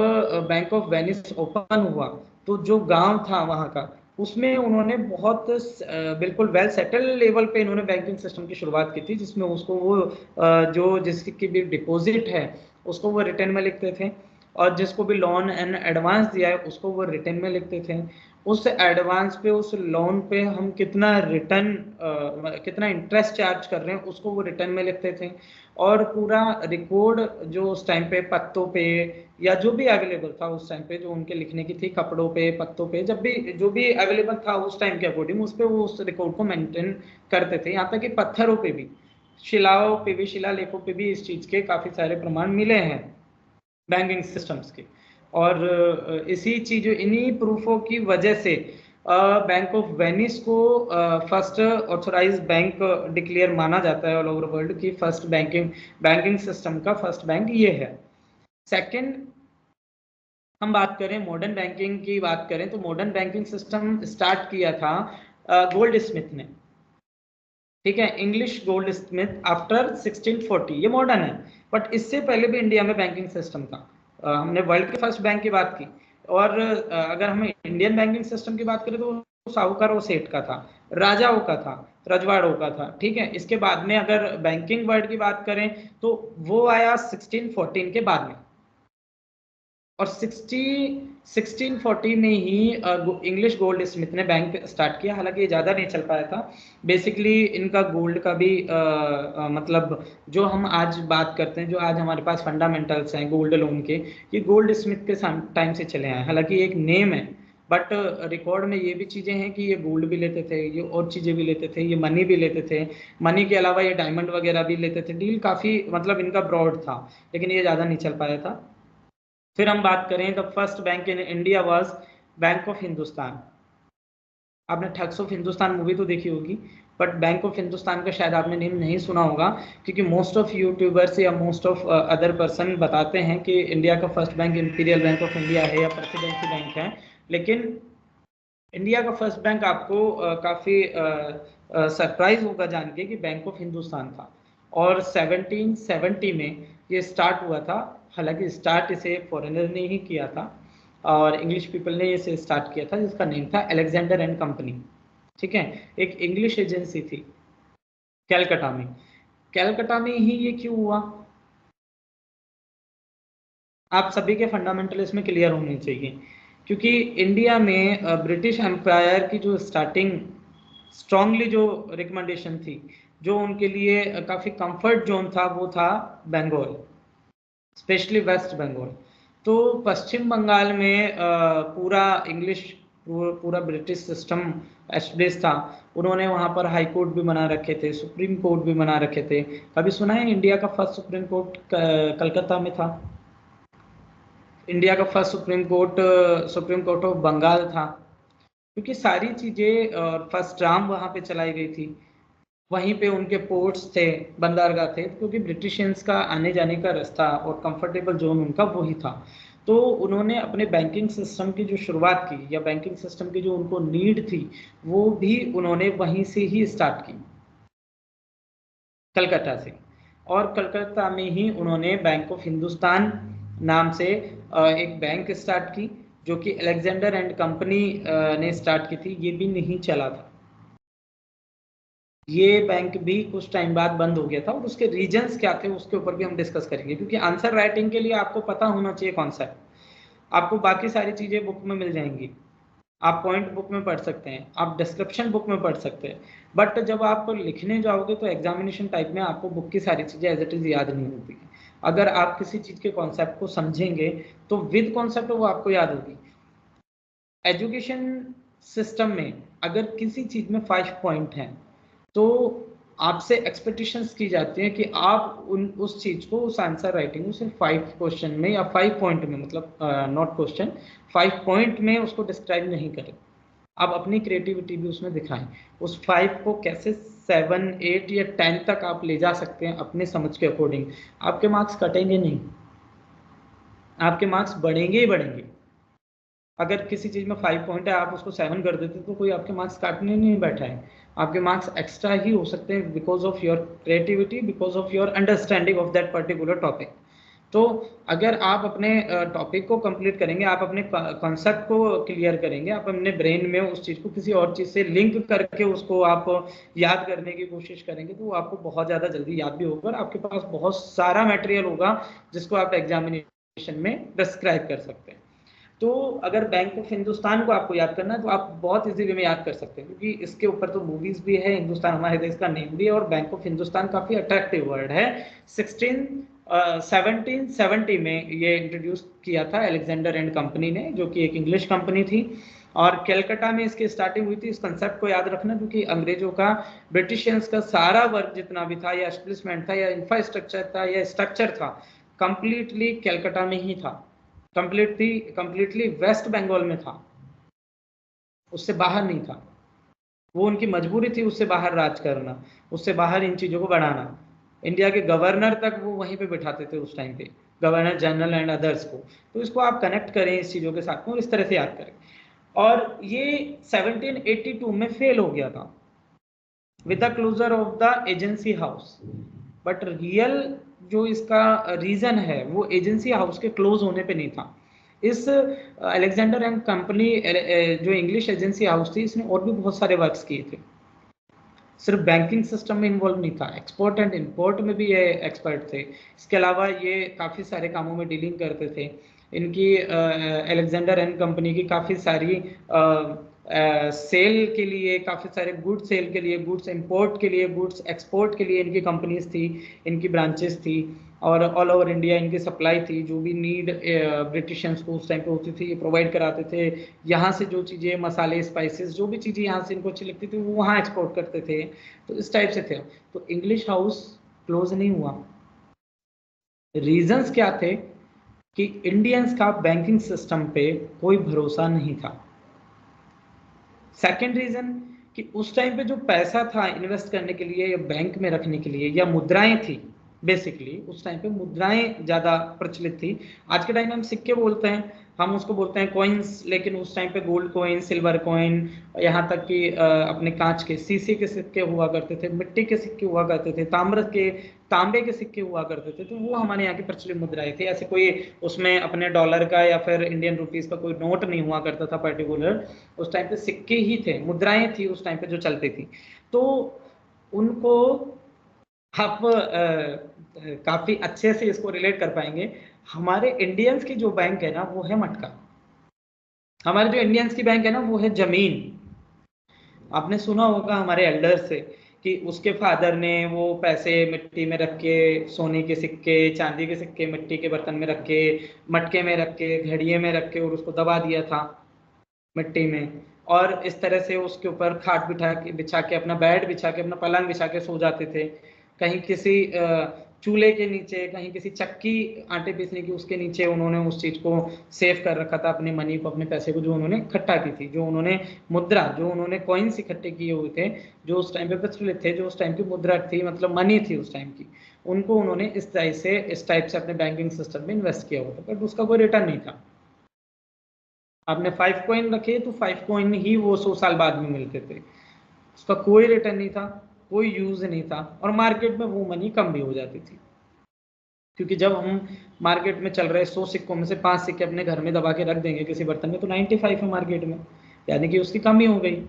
S1: बैंक ऑफ वेनिस ओपन हुआ, तो जो गांव था वहाँ का, उसमें उन्होंने बहुत बिल्कुल वेल सेटल लेवल पे इन्होंने बैंकिंग सिस्टम की शुरुआत की थी, जिसमें उसको वो जो जिसकी भी डिपॉजिट है उसको वो रिटर्न में लिखते थे, और जिसको भी लोन एंड एडवांस दिया है उसको वो रिटर्न में लिखते थे। उस एडवांस पे, उस लोन पे हम कितना रिटर्न, कितना इंटरेस्ट चार्ज कर रहे हैं उसको वो रिटर्न में लिखते थे। और पूरा रिकॉर्ड जो उस टाइम पे पत्तों पे, या जो भी अवेलेबल था उस टाइम पे, जो उनके लिखने की थी, कपड़ों पे, पत्तों पे, जब भी जो भी अवेलेबल था उस टाइम के अकॉर्डिंग, उस पे वो उस रिकॉर्ड को मेंटेन करते थे, यहाँ तक कि पत्थरों पे भी। शिलालेखों पे भी इस चीज के काफी सारे प्रमाण मिले हैं बैंकिंग सिस्टम्स के। और इसी चीज इन्हीं प्रूफों की वजह से बैंक ऑफ वेनिस को फर्स्ट ऑथोराइज्ड बैंक डिक्लेयर माना जाता है ऑल ओवर वर्ल्ड की फर्स्ट बैंकिंग सिस्टम का फर्स्ट बैंक ये है। सेकंड, हम बात करें मॉडर्न बैंकिंग की बात करें तो मॉडर्न बैंकिंग सिस्टम स्टार्ट किया था गोल्ड स्मिथ ने, ठीक है, इंग्लिश गोल्ड स्मिथ आफ्टर 1640। ये मॉडर्न है, बट इससे पहले भी इंडिया में बैंकिंग सिस्टम था। हमने वर्ल्ड के फर्स्ट बैंक की बात की, और अगर हम इंडियन बैंकिंग सिस्टम की बात करें तो साहूकारों सेठ का था, राजाओं का था, रजवाड़ों का था, ठीक है। इसके बाद में अगर बैंकिंग वर्ल्ड की बात करें तो वो आया 1614 के बाद में, और 1640 में ही इंग्लिश गोल्ड स्मिथ ने बैंक स्टार्ट किया। हालांकि ये ज़्यादा नहीं चल पाया था, बेसिकली इनका गोल्ड का भी मतलब जो हम आज बात करते हैं, जो आज हमारे पास फंडामेंटल्स हैं गोल्ड लोन के, ये गोल्ड स्मिथ के टाइम से चले आए। हालांकि एक नेम है, बट रिकॉर्ड में ये भी चीज़ें हैं कि ये गोल्ड भी लेते थे, ये और चीज़ें भी लेते थे, ये मनी भी लेते थे, मनी के अलावा ये डायमंड वगैरह भी लेते थे। डील काफ़ी मतलब इनका ब्रॉड था, लेकिन ये ज़्यादा नहीं चल पाया था। फिर हम बात करें the first bank in India was bank of Hindustan. आपने ठग्स ऑफ हिंदुस्तान मूवी तो देखी होगी, बट बैंक ऑफ हिंदुस्तान का शायद आपने नेम नहीं सुना होगा, क्योंकि मोस्ट ऑफ यूट्यूबर्स या मोस्ट ऑफ अदर पर्सन बताते हैं कि इंडिया का first bank imperial bank of India है या प्रेसिडेंसी बैंक है, लेकिन इंडिया का फर्स्ट बैंक आपको काफ़ी सरप्राइज होगा जान के कि बैंक ऑफ हिंदुस्तान था। और 1770 में ये स्टार्ट हुआ था। हालांकि स्टार्ट इसे फॉरेनर ने ही किया था, और इंग्लिश पीपल ने इसे स्टार्ट किया था, जिसका नेम था अलेक्जेंडर एंड कंपनी, ठीक है। एक इंग्लिश एजेंसी थी कैलकाटा में। कैलकाटा में ही ये क्यों हुआ, आप सभी के फंडामेंटल इसमें क्लियर होने चाहिए, क्योंकि इंडिया में ब्रिटिश एम्पायर की जो स्टार्टिंग स्ट्रांगली जो रिकमेंडेशन थी, जो उनके लिए काफ़ी कंफर्ट जोन था, वो था बंगाल, स्पेशली वेस्ट बंगाल। तो पश्चिम बंगाल में पूरा इंग्लिश पूरा ब्रिटिश सिस्टम एस्टेब्लिश था। उन्होंने वहाँ पर हाई कोर्ट भी बना रखे थे, सुप्रीम कोर्ट भी बना रखे थे। कभी सुना है इंडिया का फर्स्ट सुप्रीम कोर्ट कलकत्ता में था? इंडिया का first supreme court of Bengal था, क्योंकि सारी चीज़ें फर्स्ट ट्राम वहाँ पे चलाई गई थी। वहीं पे उनके पोर्ट्स थे, बंदरगाह थे, क्योंकि ब्रिटिशियंस का आने जाने का रास्ता और कंफर्टेबल जोन उनका वही था। तो उन्होंने अपने बैंकिंग सिस्टम की जो शुरुआत की, या बैंकिंग सिस्टम की जो उनको नीड थी, वो भी उन्होंने वहीं से ही स्टार्ट की, कलकत्ता से। और कलकत्ता में ही उन्होंने बैंक ऑफ हिंदुस्तान नाम से एक बैंक स्टार्ट की, जो कि अलेक्जेंडर एंड कंपनी ने स्टार्ट की थी। ये भी नहीं चला था, ये बैंक भी कुछ टाइम बाद बंद हो गया था, और उसके रीजंस क्या थे उसके ऊपर भी हम डिस्कस करेंगे, क्योंकि आंसर राइटिंग के लिए आपको पता होना चाहिए कॉन्सेप्ट। आपको बाकी सारी चीज़ें बुक में मिल जाएंगी, आप पॉइंट बुक में पढ़ सकते हैं, आप डिस्क्रिप्शन बुक में पढ़ सकते हैं, बट जब आप लिखने जाओगे तो एग्जामिनेशन टाइप में आपको बुक की सारी चीज़ें एज इट इज़ याद नहीं होती। अगर आप किसी चीज़ के कॉन्सेप्ट को समझेंगे तो विद कॉन्सेप्ट वो आपको याद होगी। एजुकेशन सिस्टम में अगर किसी चीज़ में 5 पॉइंट हैं, तो आपसे एक्सपेक्टेशंस की जाती है कि आप उस चीज़ को, उस आंसर राइटिंग को सिर्फ 5 क्वेश्चन में या 5 पॉइंट में, मतलब नॉट क्वेश्चन, 5 पॉइंट में उसको डिस्क्राइब नहीं करें। आप अपनी क्रिएटिविटी भी उसमें दिखाएं। उस 5 को कैसे 7, 8 या 10 तक आप ले जा सकते हैं अपने समझ के अकॉर्डिंग। आपके मार्क्स कटेंगे नहीं, आपके मार्क्स बढ़ेंगे ही बढ़ेंगे। अगर किसी चीज़ में 5 पॉइंट है, आप उसको 7 कर देते तो कोई आपके मार्क्स काटने नहीं बैठा है। आपके मार्क्स एक्स्ट्रा ही हो सकते हैं because of your creativity, because of your understanding of that particular topic. तो अगर आप अपने टॉपिक को कंप्लीट करेंगे, आप अपने कॉन्सेप्ट को क्लियर करेंगे, आप अपने ब्रेन में उस चीज़ को किसी और चीज़ से लिंक करके उसको आप याद करने की कोशिश करेंगे, तो वो आपको बहुत ज़्यादा जल्दी याद भी होगा, और आपके पास बहुत सारा मटेरियल होगा जिसको आप एग्जामिनेशन में डिस्क्राइब कर सकते हैं। तो अगर बैंक ऑफ हिंदुस्तान को आपको याद करना है तो आप बहुत इजी वे में याद कर सकते हैं, क्योंकि इसके ऊपर तो मूवीज भी है, हिंदुस्तान हमारे देश का नेम भी है, और बैंक ऑफ हिंदुस्तान काफ़ी अट्रैक्टिव वर्ड है। 1770 में ये इंट्रोड्यूस किया था अलेक्जेंडर एंड कंपनी ने, जो कि एक इंग्लिश कंपनी थी, और कलकत्ता में इसकी स्टार्टिंग हुई थी। इस कंसेप्ट को याद रखना, क्योंकि अंग्रेजों का, ब्रिटिशियंस का सारा वर्क जितना भी था, या एस्टेब्लिशमेंट था, या इंफ्रास्ट्रक्चर था, या स्ट्रक्चर था, कंप्लीटली कलकत्ता में ही था, कंप्लीटली वेस्ट बंगाल में था, उससे बाहर नहीं था। वो उनकी मजबूरी थी उससे बाहर राज करना, उससे बाहर इन चीजों को बढ़ाना। इंडिया के गवर्नर तक वो वहीं पे बिठाते थे उस टाइम पे, गवर्नर जनरल एंड अदर्स को। तो इसको आप कनेक्ट करें इस चीजों के साथ में और इस तरह से याद करें। और ये 1782 में फेल हो गया था with the closure of the agency house. But real जो इसका रीजन है वो एजेंसी हाउस के क्लोज होने पे नहीं था। इस अलेक्जेंडर एंड कंपनी जो इंग्लिश एजेंसी हाउस थी, इसने और भी बहुत सारे वर्क्स किए थे, सिर्फ बैंकिंग सिस्टम में इन्वॉल्व नहीं था, एक्सपोर्ट एंड इंपोर्ट में भी ये एक्सपर्ट थे। इसके अलावा ये काफ़ी सारे कामों में डीलिंग करते थे। इनकी अलेक्जेंडर एंड कंपनी की काफ़ी सारी सेल के लिए, काफ़ी सारे गुड्स सेल के लिए, गुड्स इंपोर्ट के लिए, गुड्स एक्सपोर्ट के लिए इनकी कंपनीज थी, इनकी ब्रांचेस थी, और ऑल ओवर इंडिया इनकी सप्लाई थी। जो भी नीड ब्रिटिशियंस को उस टाइम पे होती थी ये प्रोवाइड कराते थे। यहाँ से जो चीज़ें, मसाले, स्पाइसेस, जो भी चीज़ें यहाँ से इनको अच्छी लगती थी वो वहाँ एक्सपोर्ट करते थे। तो इस टाइप से थे। तो इंग्लिश हाउस क्लोज नहीं हुआ। रीजंस क्या थे कि इंडियंस का बैंकिंग सिस्टम पे कोई भरोसा नहीं था। सेकेंड रीजन कि उस टाइम पे जो पैसा था इन्वेस्ट करने के लिए या बैंक में रखने के लिए, या मुद्राएं थी, बेसिकली उस टाइम पे मुद्राएं ज्यादा प्रचलित थी। आज के टाइम में हम सिक्के बोलते हैं, हम उसको बोलते हैं कॉइन्स, लेकिन उस टाइम पे गोल्ड कॉइन, सिल्वर कॉइन, यहाँ तक कि अपने कांच के, शीशे के सिक्के हुआ करते थे, मिट्टी के सिक्के हुआ करते थे, तांबे के सिक्के हुआ करते थे। तो वो हमारे यहाँ की प्रचलित मुद्राएं थी। ऐसे कोई उसमें अपने डॉलर का या फिर इंडियन रुपीज का कोई नोट नहीं हुआ करता था पर्टिकुलर। उस टाइम पे सिक्के ही थे, मुद्राएं थी उस टाइम पे जो चलती थी। तो उनको आप काफी अच्छे से इसको रिलेट कर पाएंगे। हमारे इंडियंस की जो बैंक है ना वो है मटका। हमारे जो इंडियंस की बैंक है ना वो है जमीन। आपने सुना होगा हमारे एल्डर से कि उसके फादर ने वो पैसे मिट्टी में रख के, सोने के सिक्के, चांदी के सिक्के मिट्टी के बर्तन में रख के, मटके में रख के, घड़िए में रख के, और उसको दबा दिया था मिट्टी में। और इस तरह से उसके ऊपर खाट बिछा के, अपना बेड बिछा के, अपना पलंग बिछा के सो जाते थे। कहीं किसी चूल्हे के नीचे, कहीं किसी चक्की आटे पीसने की उसके नीचे उन्होंने उस चीज को सेव कर रखा था, अपने मनी को, अपने पैसे को, जो उन्होंने इकट्ठा की थी, जो उन्होंने मुद्रा, जो उन्होंने कॉइन्स इकट्ठे किए हुए थे, जो उस टाइम पे प्रचलित थे, जो उस टाइम की मुद्रा थी, मतलब मनी थी उस टाइम की, उनको उन्होंने इस टाइप से अपने बैंकिंग सिस्टम में इन्वेस्ट किया हुआ था। बट उसका कोई रिटर्न नहीं था। आपने 5 कॉइन रखे तो 5 कॉइन ही वो 100 साल बाद में मिलते थे। उसका कोई रिटर्न नहीं था, कोई यूज नहीं था, और मार्केट में वो मनी कम भी हो जाती थी। क्योंकि जब हम मार्केट में चल रहे 100 सिक्कों में से 5 सिक्के अपने घर में दबा के रख देंगे किसी बर्तन में, तो 95 है मार्केट में, यानी कि उसकी कमी हो गई,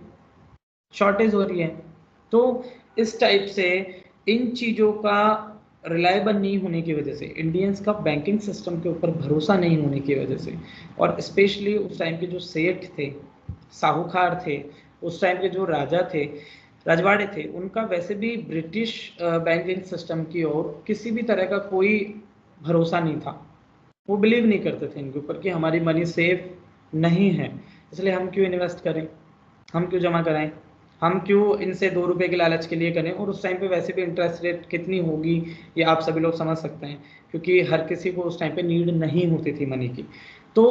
S1: शॉर्टेज हो रही है। तो इस टाइप से इन चीजों का रिलायबल नहीं होने की वजह से, इंडियंस का बैंकिंग सिस्टम के ऊपर भरोसा नहीं होने की वजह से, और स्पेशली उस टाइम के जो सेठ थे, साहूकार थे, उस टाइम के जो राजा थे, रजवाड़े थे, उनका वैसे भी ब्रिटिश बैंकिंग सिस्टम की ओर किसी भी तरह का कोई भरोसा नहीं था। वो बिलीव नहीं करते थे इनके ऊपर कि हमारी मनी सेफ नहीं है, इसलिए हम क्यों इन्वेस्ट करें, हम क्यों जमा कराएं, हम क्यों इनसे 2 रुपए के लालच के लिए करें। और उस टाइम पे वैसे भी इंटरेस्ट रेट कितनी होगी ये आप सभी लोग समझ सकते हैं, क्योंकि हर किसी को उस टाइम पे नीड नहीं होती थी मनी की। तो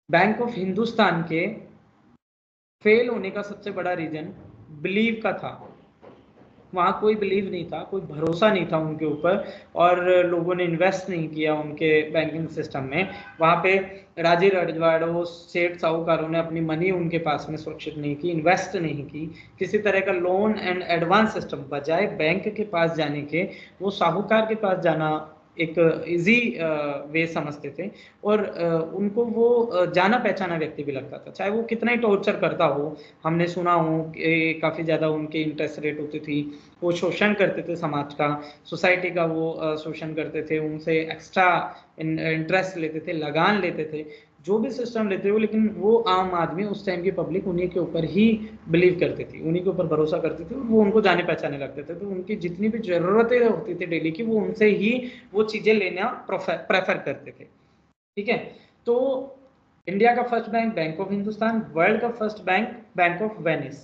S1: बैंक ऑफ हिंदुस्तान के फेल होने का सबसे बड़ा रीजन बिलीव का था। वहाँ कोई बिलीव नहीं था, कोई भरोसा नहीं था उनके ऊपर, और लोगों ने इन्वेस्ट नहीं किया उनके बैंकिंग सिस्टम में। वहाँ पे राजे रजवाड़ों, सेठ साहूकारों ने अपनी मनी उनके पास में सुरक्षित नहीं की, इन्वेस्ट नहीं की। किसी तरह का लोन एंड एडवांस सिस्टम, बजाय बैंक के पास जाने के वो साहूकार के पास जाना एक इजी वे समझते थे, और उनको वो जाना पहचाना व्यक्ति भी लगता था, चाहे वो कितना ही टॉर्चर करता हो। हमने सुना हो कि काफ़ी ज़्यादा उनकी इंटरेस्ट रेट होती थी, वो शोषण करते थे समाज का, सोसाइटी का वो शोषण करते थे, उनसे एक्स्ट्रा इंटरेस्ट लेते थे, लगान लेते थे, जो भी सिस्टम लेते हो। लेकिन वो आम आदमी, उस टाइम की पब्लिक उन्हीं के ऊपर ही बिलीव करती थी, उन्हीं के ऊपर भरोसा करती थी, वो उनको जाने पहचाने लगते थे। तो उनकी जितनी भी ज़रूरतें होती थी डेली की, वो उनसे ही वो चीज़ें लेना प्रेफर करते थे। ठीक है। तो इंडिया का first bank bank of Hindustan, world का first bank bank of Venice.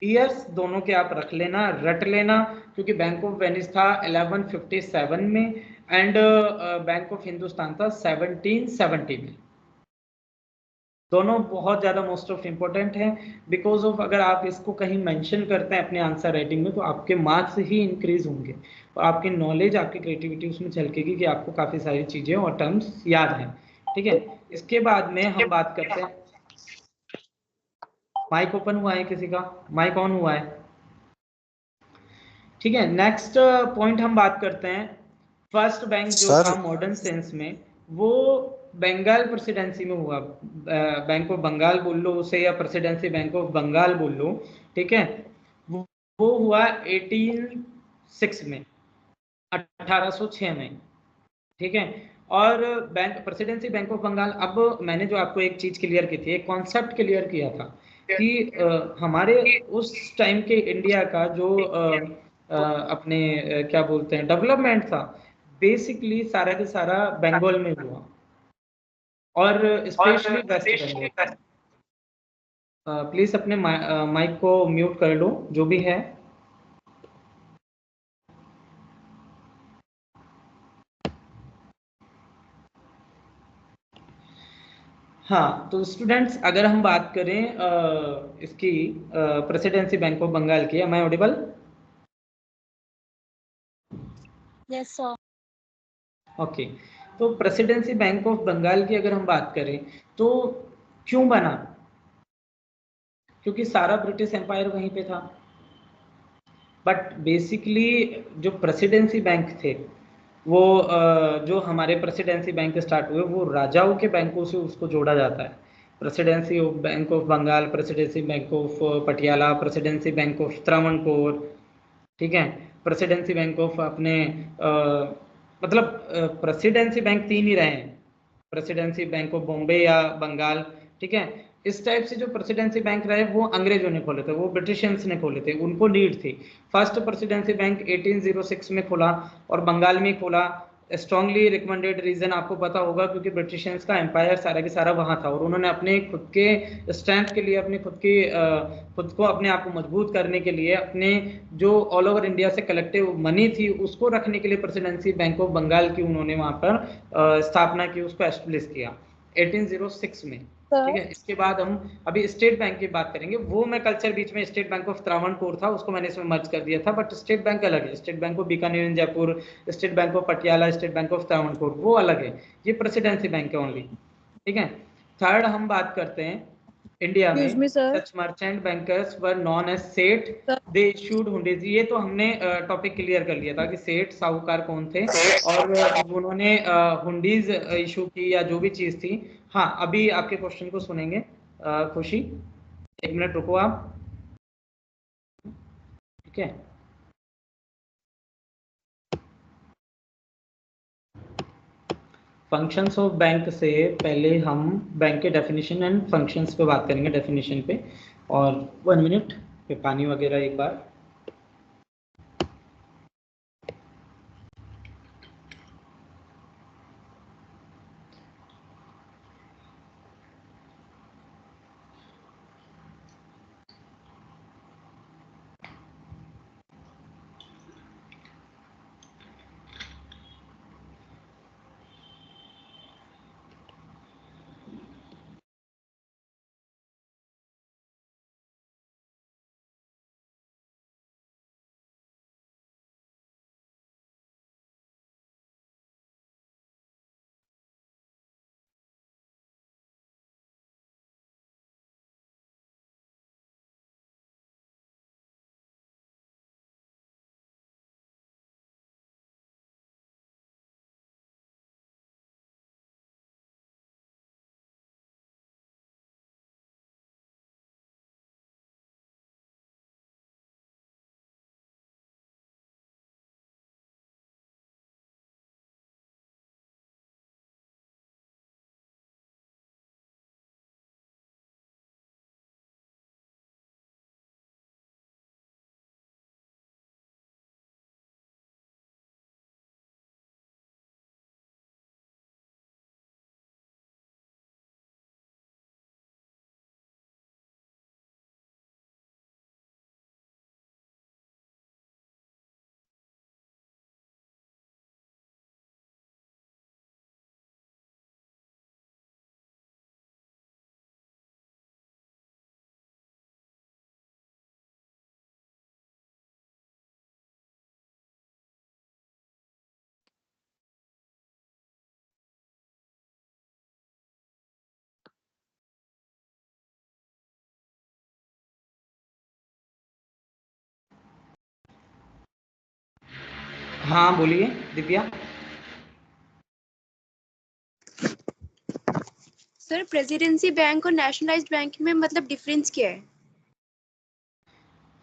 S1: Years दोनों के आप रख लेना, रट लेना, क्योंकि बैंक ऑफ वेनिस था 1157 में एंड बैंक ऑफ हिंदुस्तान था 1770 में। दोनों बहुत ज़्यादा मोस्ट ऑफ इम्पोर्टेंट है, बिकॉज ऑफ अगर आप इसको कहीं मेंशन करते हैं अपने आंसर राइटिंग में तो आपके मार्क्स ही इंक्रीज होंगे और आपकी नॉलेज, आपकी क्रिएटिविटी उसमें झलकेगी कि आपको काफ़ी सारी चीज़ें और टर्म्स याद हैं। ठीक है, इसके बाद में हम बात करते हैं, माइक ओपन हुआ है किसी का? माइक ऑन हुआ है? ठीक है, नेक्स्ट पॉइंट हम बात करते हैं, फर्स्ट बैंक जो
S3: सर
S1: था मॉडर्न सेंस में वो बंगाल प्रेसिडेंसी में हुआ। बैंक ऑफ बंगाल बोल लो उसे या प्रेसिडेंसी बैंक ऑफ बंगाल बोल लो। ठीक है, वो हुआ 1806 में, 1806 में। ठीक है, और bank presidency bank of Bengal, अब मैंने जो आपको एक चीज क्लियर की थी, एक कॉन्सेप्ट क्लियर किया था कि हमारे उस टाइम के इंडिया का जो अपने क्या बोलते हैं डेवलपमेंट था, बेसिकली सारा के सारा बंगाल में हुआ और स्पेशली वेस्ट बंगाल। प्लीज अपने माइक को म्यूट कर लो जो भी है। हाँ, तो स्टूडेंट्स अगर हम बात करें इसकी प्रेसिडेंसी बैंक ऑफ बंगाल की, am I audible?
S2: Yes, sir.
S1: Okay, तो प्रेसिडेंसी बैंक ऑफ बंगाल की अगर हम बात करें तो क्यों बना? क्योंकि सारा ब्रिटिश एम्पायर वहीं पे था, बट बेसिकली जो प्रेसिडेंसी बैंक थे वो जो हमारे प्रेसिडेंसी बैंक स्टार्ट हुए वो राजाओं के बैंकों से उसको जोड़ा जाता है। Presidency of bank of Bengal, presidency bank of Patiala, presidency bank of Travancore. ठीक है, प्रेसिडेंसी बैंक ऑफ अपने मतलब प्रेसिडेंसी बैंक तीन ही रहे हैं, प्रेसिडेंसी बैंक ऑफ बॉम्बे या बंगाल। ठीक है, इस टाइप से जो प्रेसिडेंसी बैंक रहे वो अंग्रेजों ने खोले थे, वो ब्रिटिशियंस ने खोले थे, उनको नीड थी। फर्स्ट प्रेसिडेंसी बैंक 1806 में खोला और बंगाल में खोला। स्ट्रांगली रिकमेंडेड रीजन आपको पता होगा, क्योंकि ब्रिटिशियंस का एम्पायर सारा के सारा वहां था और उन्होंने अपने खुद के स्ट्रेंथ के लिए, अपने खुद को अपने आप को मजबूत करने के लिए, अपने जो ऑल ओवर इंडिया से कलेक्टिव मनी थी उसको रखने के लिए प्रेसिडेंसी बैंक ऑफ बंगाल की उन्होंने वहां पर स्थापना की, उसको एस्टेब्लिश किया 1806 में। ठीक है, इसके बाद हम अभी स्टेट बैंक की बात करेंगे। वो मैं कल्चर बीच में स्टेट बैंक ऑफ त्रावणकोर था उसको मैंने इसमें मर्ज कर दिया था, बट स्टेट बैंक अलग है। State bank of Bikaner in Jaipur, state bank of Patiala, state bank of Travancore, वो अलग है। ये प्रेसिडेंसी बैंक है ओनली। ठीक है, थर्ड हम बात करते हैं, इंडिया
S2: Excuse
S1: में
S2: me, sir.
S1: Such merchant bankers were known as सेठ,
S2: Sir.
S1: दे इशूड हुंडीज। ये तो हमने टॉपिक क्लियर कर लिया था कि सेठ साहूकार कौन थे और उन्होंने हुंडीज इशू की या जो भी चीज थी। हाँ, अभी आपके क्वेश्चन को सुनेंगे। खुशी, एक मिनट रुको आप। ठीक है, फंक्शंस ऑफ बैंक से पहले हम बैंक के डेफिनेशन एंड फंक्शंस पे बात करेंगे, डेफिनेशन पे। और 1 मिनट पे पानी वगैरह एक बार। हाँ बोलिए दिव्या।
S3: सर प्रेसिडेंसी बैंक और नेशनलाइज्ड बैंक में मतलब डिफरेंस क्या है?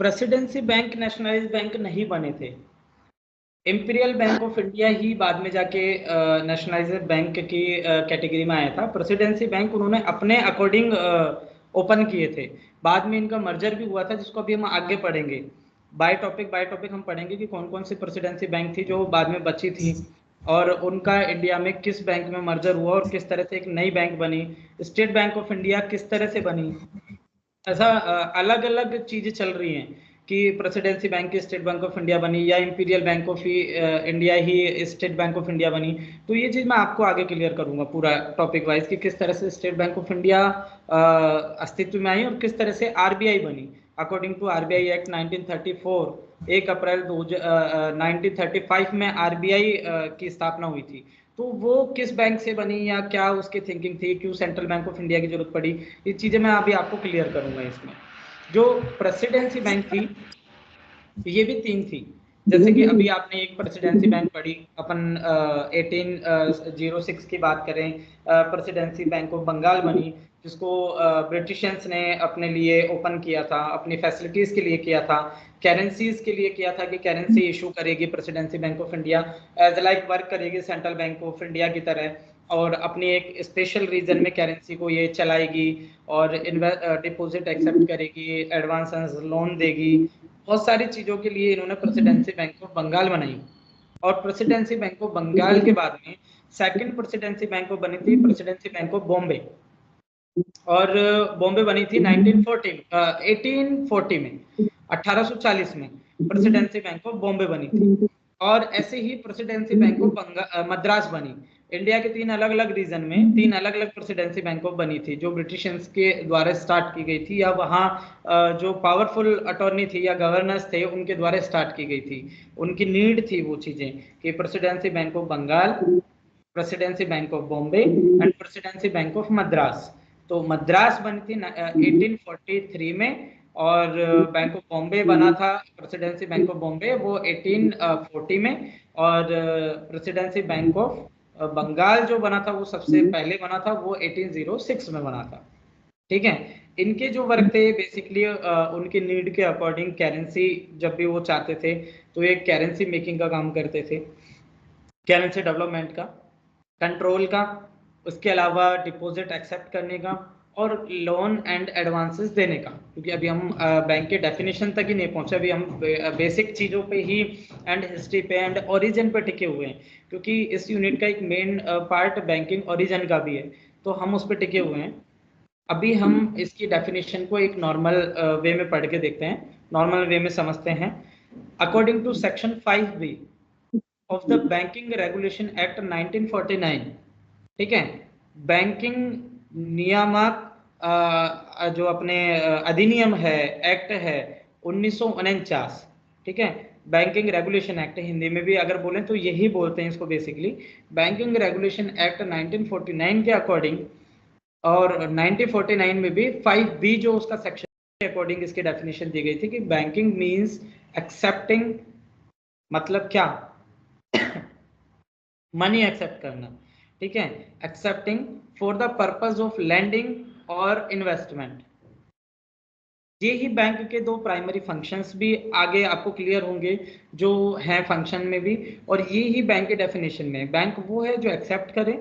S1: प्रेसिडेंसी बैंक नेशनलाइज्ड बैंक नहीं बने थे। इंपीरियल बैंक ऑफ इंडिया ही बाद में जाके नेशनलाइज्ड बैंक की कैटेगरी में आया था। प्रेसिडेंसी बैंक उन्होंने अपने अकॉर्डिंग ओपन किए थे। बाद में इनका मर्जर भी हुआ था, जिसको अभी हम आगे पढ़ेंगे। बाय टॉपिक हम पढ़ेंगे कि कौन कौन सी प्रेसिडेंसी बैंक थी जो बाद में बची थी, और उनका इंडिया में किस बैंक में मर्जर हुआ और किस तरह से एक नई बैंक बनी। स्टेट बैंक ऑफ इंडिया किस तरह से बनी। ऐसा अलग अलग चीजें चल रही हैं कि प्रेसिडेंसी बैंक की स्टेट बैंक ऑफ इंडिया बनी या imperial bank of India he state bank of India बनी। तो ये चीज मैं आपको आगे क्लियर करूंगा पूरा टॉपिक वाइज कि किस तरह से स्टेट बैंक ऑफ इंडिया अस्तित्व में आई और किस तरह से आरबीआई बनी। अकॉर्डिंग टू आरबीआई एक्ट 1934, 1 अप्रैल 1935 में आरबीआई की स्थापना हुई थी। तो वो किस बैंक से बनी या क्या उसकी थिंकिंग थी, क्यों सेंट्रल बैंक ऑफ इंडिया की जरूरत पड़ी, ये चीजें मैं अभी आपको क्लियर करूंगा इसमें। जो प्रेसिडेंसी बैंक थी ये भी 3 थी। जैसे कि अभी आपने एक प्रेसिडेंसी बैंक पढ़ी अपन 1806 की बात करें, प्रेसिडेंसी बैंक ऑफ बंगाल बनी, जिसको ब्रिटिशर्स ने अपने लिए ओपन किया था, अपनी फैसिलिटीज के लिए किया था, करेंसीज के लिए किया था कि करेंसी इशू करेगी presidency bank of India, as like work करेगी सेंट्रल बैंक ऑफ इंडिया की तरह, और अपनी एक स्पेशल रीजन में करेंसी को ये चलाएगी और डिपॉजिट एक्सेप्ट करेगी, एडवांस लोन देगी। बहुत सारी चीजों के लिए इन्होंने प्रेसिडेंसी बैंक ऑफ बंगाल बनाई। और प्रेसिडेंसी बैंक ऑफ बंगाल के बाद में सेकंड प्रेसिडेंसी बैंक ऑफ बनी थी प्रेसिडेंसी बैंक ऑफ बॉम्बे। और बॉम्बे बनी थी 1840 में, 1840 में प्रेसिडेंसी बैंक ऑफ बॉम्बे बनी थी। और ऐसे ही प्रेसिडेंसी बैंक ऑफ मद्रास बनी। इंडिया के 3 अलग अलग रीजन में 3 अलग अलग प्रेसिडेंसी बैंक ऑफ बनी थी, जो ब्रिटिशर्स के द्वारा स्टार्ट की गई थी, या वहाँ जो पावरफुल अटॉर्नी थी या गवर्नर्स थे उनके द्वारा स्टार्ट की गई थी। उनकी नीड थी वो चीजें कि presidency bank of Bengal, presidency bank of Bombay and presidency bank of Madras. तो मद्रास बनी थी 1843 में, और बैंक ऑफ बॉम्बे बना था प्रेसिडेंसी बैंक ऑफ बॉम्बे वो 1840 में, और प्रेसिडेंसी बैंक ऑफ बंगाल जो बना था वो सबसे पहले बना था, वो 1806 में बना था। ठीक है। इनके जो वर्क थे बेसिकली उनकी नीड के अकॉर्डिंग करेंसी जब भी वो चाहते थे तो एक करेंसी मेकिंग का काम करते थे, करेंसी डेवलपमेंट का, कंट्रोल का, उसके अलावा डिपॉजिट एक्सेप्ट करने का, और लोन एंड एडवांसेस देने का। क्योंकि अभी हम बैंक के डेफिनेशन तक ही नहीं पहुंचे, अभी हम बेसिक चीज़ों पे ही एंड हिस्ट्री पे एंड ओरिजिन पे टिके हुए हैं, क्योंकि इस यूनिट का एक मेन पार्ट बैंकिंग ओरिजिन का भी है, तो हम उस पर टिके हुए हैं। अभी हम इसकी डेफिनेशन को एक नॉर्मल वे में पढ़ के देखते हैं, नॉर्मल वे में समझते हैं। According to section 5B of the banking regulation act 1949, ठीक है, बैंकिंग नियामक जो अपने अधिनियम है, एक्ट है 1949, ठीक है, बैंकिंग रेगुलेशन एक्ट, हिंदी में भी अगर बोलें तो यही बोलते हैं इसको बेसिकली, बैंकिंग रेगुलेशन एक्ट 1949 के अकॉर्डिंग, और 1949 में भी 5B जो उसका सेक्शन के अकॉर्डिंग इसकी डेफिनेशन दी गई थी कि बैंकिंग मींस एक्सेप्टिंग, मतलब क्या, मनी एक्सेप्ट करना, ठीक है, accepting for the purpose of lending और इन्वेस्टमेंट। ये ही बैंक के 2 प्राइमरी फंक्शंस भी आगे आपको क्लियर होंगे जो हैं फंक्शन में भी, और ये ही बैंक के डेफिनेशन में बैंक वो है जो एक्सेप्ट करे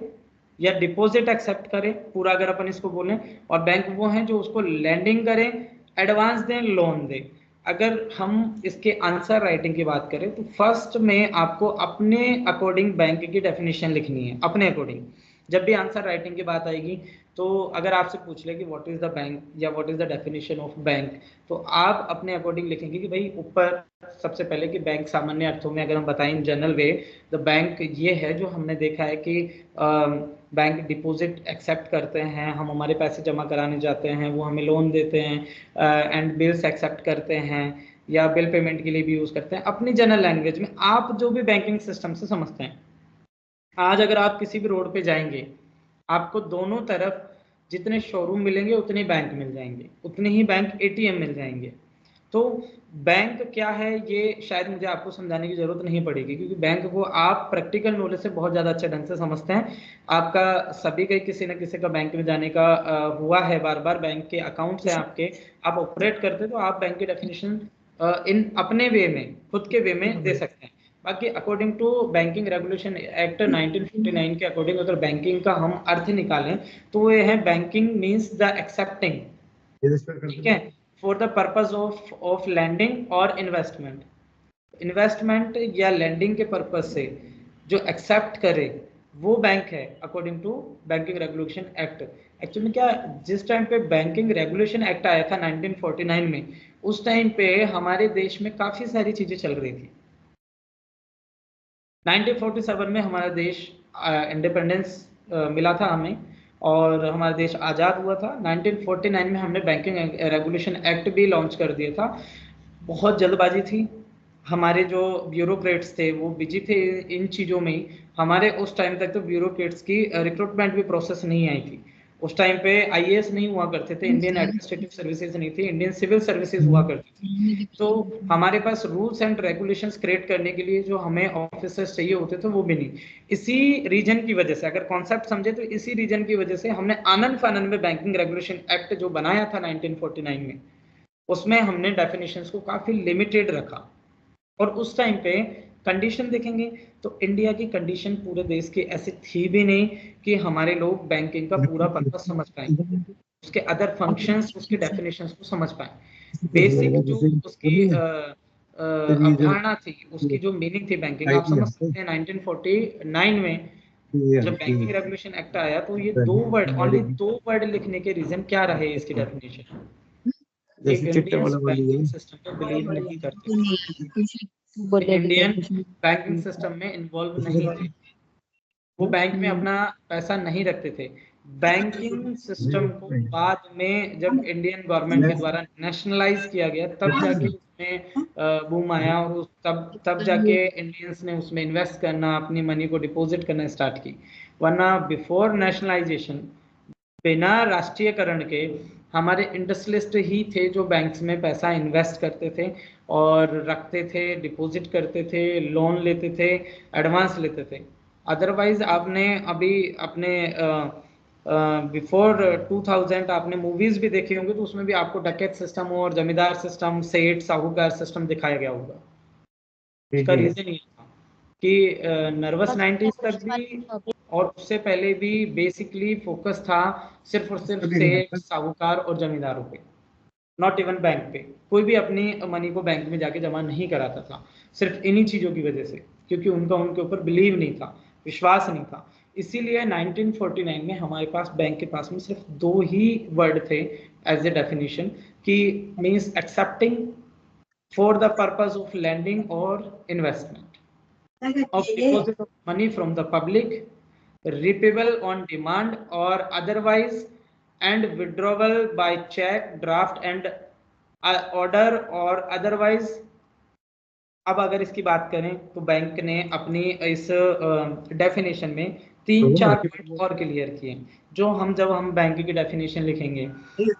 S1: या डिपॉजिट एक्सेप्ट करे पूरा, अगर अपन इसको बोलें, और बैंक वो है जो उसको लैंडिंग करें, एडवांस दें, लोन दें। अगर हम इसके आंसर राइटिंग की बात करें तो फर्स्ट में आपको अपने अकॉर्डिंग बैंक की डेफिनेशन लिखनी है, अपने अकॉर्डिंग। जब भी आंसर राइटिंग की बात आएगी तो अगर आपसे पूछ ले कि व्हाट इज द बैंक या what is the definition of bank, तो आप अपने अकॉर्डिंग लिखेंगे कि भाई ऊपर सबसे पहले कि बैंक सामान्य अर्थों में अगर हम बताएं in general way, the bank ये है जो हमने देखा है कि बैंक डिपॉजिट एक्सेप्ट करते हैं, हम हमारे पैसे जमा कराने जाते हैं, वो हमें लोन देते हैं, एंड बिल्स एक्सेप्ट करते हैं या बिल पेमेंट के लिए भी यूज करते हैं अपनी जनरल लैंग्वेज में, आप जो भी बैंकिंग सिस्टम से समझते हैं। आज अगर आप किसी भी रोड पे जाएंगे आपको दोनों तरफ जितने शोरूम मिलेंगे उतने बैंक मिल जाएंगे, उतने ही बैंक एटीएम मिल जाएंगे। तो बैंक क्या है ये शायद मुझे आपको समझाने की जरूरत नहीं पड़ेगी, क्योंकि बैंक को आप प्रैक्टिकल नॉलेज से बहुत ज्यादा अच्छे ढंग से समझते हैं। आपका सभी का किसी न किसी का बैंक में जाने का हुआ है, बार बार बैंक के अकाउंट्स हैं आपके, आप ऑपरेट करते हैं, तो आप बैंक की डेफिनेशन इन अपने वे में, खुद के वे में दे सकते हैं। बाकी according to banking regulation act 1959 के अकॉर्डिंग अगर बैंकिंग का हम अर्थ निकालें तो वो है बैंकिंग मींस द एक्सेप्टिंग, ठीक है, for the purpose of lending और इन्वेस्टमेंट। इन्वेस्टमेंट या लैंडिंग के पर्पस से जो एक्सेप्ट करे वो बैंक है according to banking regulation act. Actually क्या, जिस टाइम पे बैंकिंग रेगुलेशन एक्ट आया था 1949 में, उस टाइम पे हमारे देश में काफी सारी चीजें चल रही थी। 1947 में हमारा देश इंडिपेंडेंस मिला था हमें, और हमारा देश आज़ाद हुआ था। 1949 में हमने बैंकिंग रेगुलेशन एक्ट भी लॉन्च कर दिया था। बहुत जल्दबाजी थी, हमारे जो ब्यूरोक्रेट्स थे वो बिजी थे इन चीज़ों में ही। हमारे उस टाइम तक तो ब्यूरोक्रेट्स की रिक्रूटमेंट भी प्रोसेस नहीं आई थी। उस टाइम पे आईएएस नहीं हुआ करते थे, इंडियन एडमिनिस्ट्रेटिव सर्विसेज नहीं थी, इंडियन सिविल सर्विसेज हुआ करती थी। तो हमारे पास रूल्स एंड रेगुलेशंस क्रिएट करने के लिए जो हमें ऑफिसर्स चाहिए होते थे वो भी नहीं। इसी रीजन की वजह से, अगर कॉन्सेप्ट समझे तो इसी रीजन की वजह से हमने आनंद फानंद में बैंकिंग रेगुलेशन एक्ट जो बनाया था 1949 में, उसमें हमने डेफिनेशंस को काफी लिमिटेड रखा। और उस टाइम पे कंडीशन देखेंगे तो इंडिया की कंडीशन पूरे देश की ऐसी थी भी नहीं कि हमारे लोग बैंकिंग का पूरा पर्पस समझ पाएंगे, उसके अदर फंक्शंस, उसके डेफिनेशंस को समझ पाए। बेसिक जो उसकी अवधारणा थी, उसकी जो मीनिंग थी बैंकिंग, आप समझ सकते हैं 1949 में जब बैंकिंग रेगुलेशन एक्ट आया तो ये दो वर्ड, ओनली दो वर्ड लिखने के रीजन क्या रहे इसकी डेफिनेशन, इंडियंस बैंकिंग सिस्टम में बिलीव नहीं करते थे, इंडियन बैंकिंग सिस्टम में इन्वॉल्व नहीं थे, वो बैंक में अपना पैसा नहीं रखते थे। बैंकिंग सिस्टम को बाद में जब इंडियन गवर्नमेंट के द्वारा नेशनलाइज किया गया तब जाके उसमें बूम आया, और तब जाके इंडियंस ने उसमें इन्वेस्ट करना, अपनी मनी को डिपॉजिट करना स्टार्ट की। वरना बिफोर नेशनलाइजेशन, बिना राष्ट्रीयकरण के, हमारे इंडस्ट्रियलिस्ट ही थे जो बैंक्स में पैसा इन्वेस्ट करते थे और रखते थे, डिपॉजिट करते थे, लोन लेते थे, एडवांस लेते थे। अदरवाइज आपने अभी अपने बिफोर 2000 आपने मूवीज भी देखी होंगी, तो उसमें भी आपको डकैत सिस्टम और जमींदार सिस्टम, सेठ साहूकार सिस्टम दिखाया गया होगा। इसका रीजन ये था कि नर्वस 90s तक भी और उससे पहले भी बेसिकली फोकस था सिर्फ और सिर्फ सेठ, साहूकार और जमींदारों पे, नॉट इवन बैंक पे। कोई भी अपनी मनी को बैंक में जाके जमा नहीं कराता था, सिर्फ इन्हीं चीजों की वजह से, क्योंकि उनका उनके ऊपर बिलीव नहीं था, विश्वास नहीं था। इसीलिए 1949 में हमारे पास बैंक के पास में सिर्फ दो ही वर्ड थे एज ए डेफिनेशन, कि means accepting for the purpose of lending और investment of deposit of money from the public, repayable on demand or otherwise, and withdrawal by check, draft and order or otherwise। अब अगर इसकी बात करें तो बैंक ने अपनी इस डेफिनेशन में 3-4 पॉइंट और क्लियर किए, जो जब हम बैंक की डेफिनेशन लिखेंगे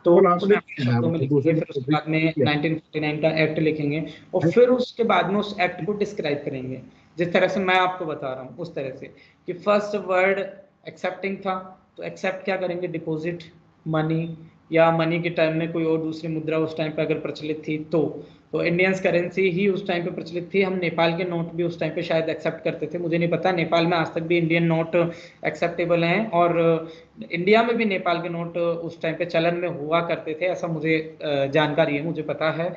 S1: तो उसमें अपने शब्दों में लिखेंगे, फिर उसके बाद में 1949 का एक्ट लिखेंगे, और फिर उसके बाद में उस एक्ट को डिस्क्राइब करेंगे जिस तरह से मैं आपको बता रहा हूँ उस तरह से। कि फर्स्ट वर्ड एक्सेप्टिंग था, तो एक्सेप्ट क्या करेंगे, डिपॉजिट मनी, या मनी के टर्म में कोई और दूसरी मुद्रा उस टाइम पे अगर प्रचलित थी तो इंडियंस करेंसी ही उस टाइम पे प्रचलित थी। हम नेपाल के नोट भी उस टाइम पे शायद एक्सेप्ट करते थे, मुझे नहीं पता, नेपाल में आज तक भी इंडियन नोट एक्सेप्टेबल हैं, और इंडिया में भी नेपाल के नोट उस टाइम पे चलन में हुआ करते थे, ऐसा मुझे जानकारी है, मुझे पता है।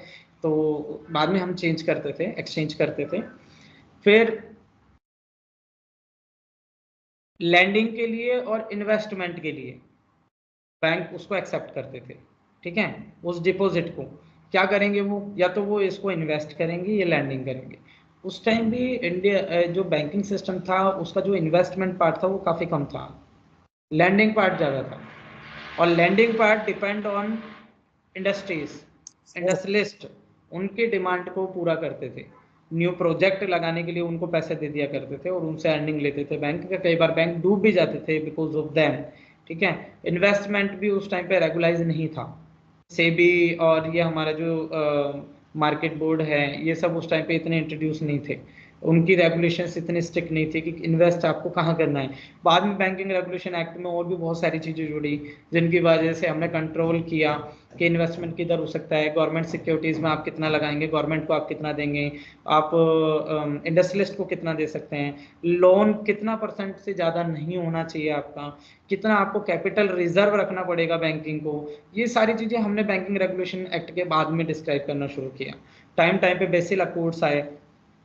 S1: तो बाद में हम चेंज करते थे, एक्सचेंज करते थे। फिर लैंडिंग के लिए और इन्वेस्टमेंट के लिए बैंक उसको एक्सेप्ट करते थे, ठीक है। उस डिपॉजिट को क्या करेंगे, वो या तो वो इसको इन्वेस्ट करेंगे या लैंडिंग करेंगे। उस टाइम भी इंडिया जो बैंकिंग सिस्टम था उसका जो इन्वेस्टमेंट पार्ट था वो काफ़ी कम था, लैंडिंग पार्ट ज़्यादा था, और lending part depend on industries, industrialist उनकी डिमांड को पूरा करते थे, न्यू प्रोजेक्ट लगाने के लिए उनको पैसे दे दिया करते थे और उनसे अर्निंग लेते थे बैंक का। कई बार बैंक डूब भी जाते थे बिकॉज ऑफ देम, ठीक है। इन्वेस्टमेंट भी उस टाइम पे रेगुलाइज नहीं था, सेबी और ये हमारा जो मार्केट बोर्ड है, ये सब उस टाइम पे इतने इंट्रोड्यूस नहीं थे, उनकी रेगुलेशंस इतनी स्ट्रिक्ट नहीं थी कि इन्वेस्ट आपको कहाँ करना है। बाद में बैंकिंग रेगुलेशन एक्ट में और भी बहुत सारी चीज़ें जुड़ी, जिनकी वजह से हमने कंट्रोल किया कि इन्वेस्टमेंट किधर हो सकता है, गवर्नमेंट सिक्योरिटीज़ में आप कितना लगाएंगे, गवर्नमेंट को आप कितना देंगे, आप इंडस्ट्रियलिस्ट को कितना दे सकते हैं, लोन कितना % से ज़्यादा नहीं होना चाहिए आपका, कितना आपको कैपिटल रिजर्व रखना पड़ेगा बैंकिंग को। ये सारी चीज़ें हमने बैंकिंग रेगुलेशन एक्ट के बाद में डिस्क्राइब करना शुरू किया। टाइम टाइम पे बेसिल अकॉर्ड्स आए।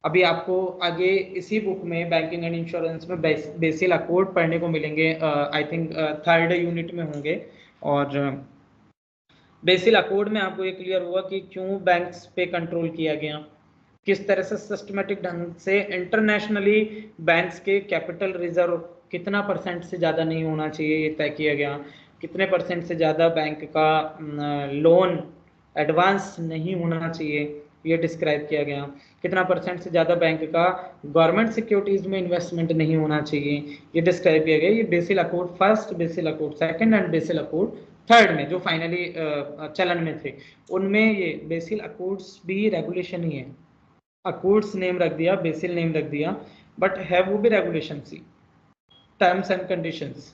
S1: अभी आपको आगे इसी बुक में बैंकिंग एंड इंश्योरेंस में बेसिल अकॉर्ड पढ़ने को मिलेंगे, आई थिंक 3rd यूनिट में होंगे। और बेसिल अकॉर्ड में आपको ये क्लियर हुआ कि क्यों बैंक्स पे कंट्रोल किया गया, किस तरह से सिस्टमेटिक ढंग से इंटरनेशनली बैंक्स के कैपिटल रिजर्व कितना % से ज़्यादा नहीं होना चाहिए ये तय किया गया, कितने % से ज़्यादा बैंक का लोन एडवांस नहीं होना चाहिए ये डिस्क्राइब किया गया, कितना % से ज़्यादा बैंक का गवर्नमेंट सिक्योरिटीज़ में इन्वेस्टमेंट नहीं होना चाहिए ये डिस्क्राइब किया गया। ये BECIL accord first, BECIL accord second and BECIL accord third में जो फाइनली चलन में थे, उनमें ये बेसिल अकॉर्ड्स भी रेगुलेशन ही है। अकॉर्ड्स नेम रख दिया, बेसिल नेम रख दिया, बट है वो भी रेगुलेशन सी, terms and conditions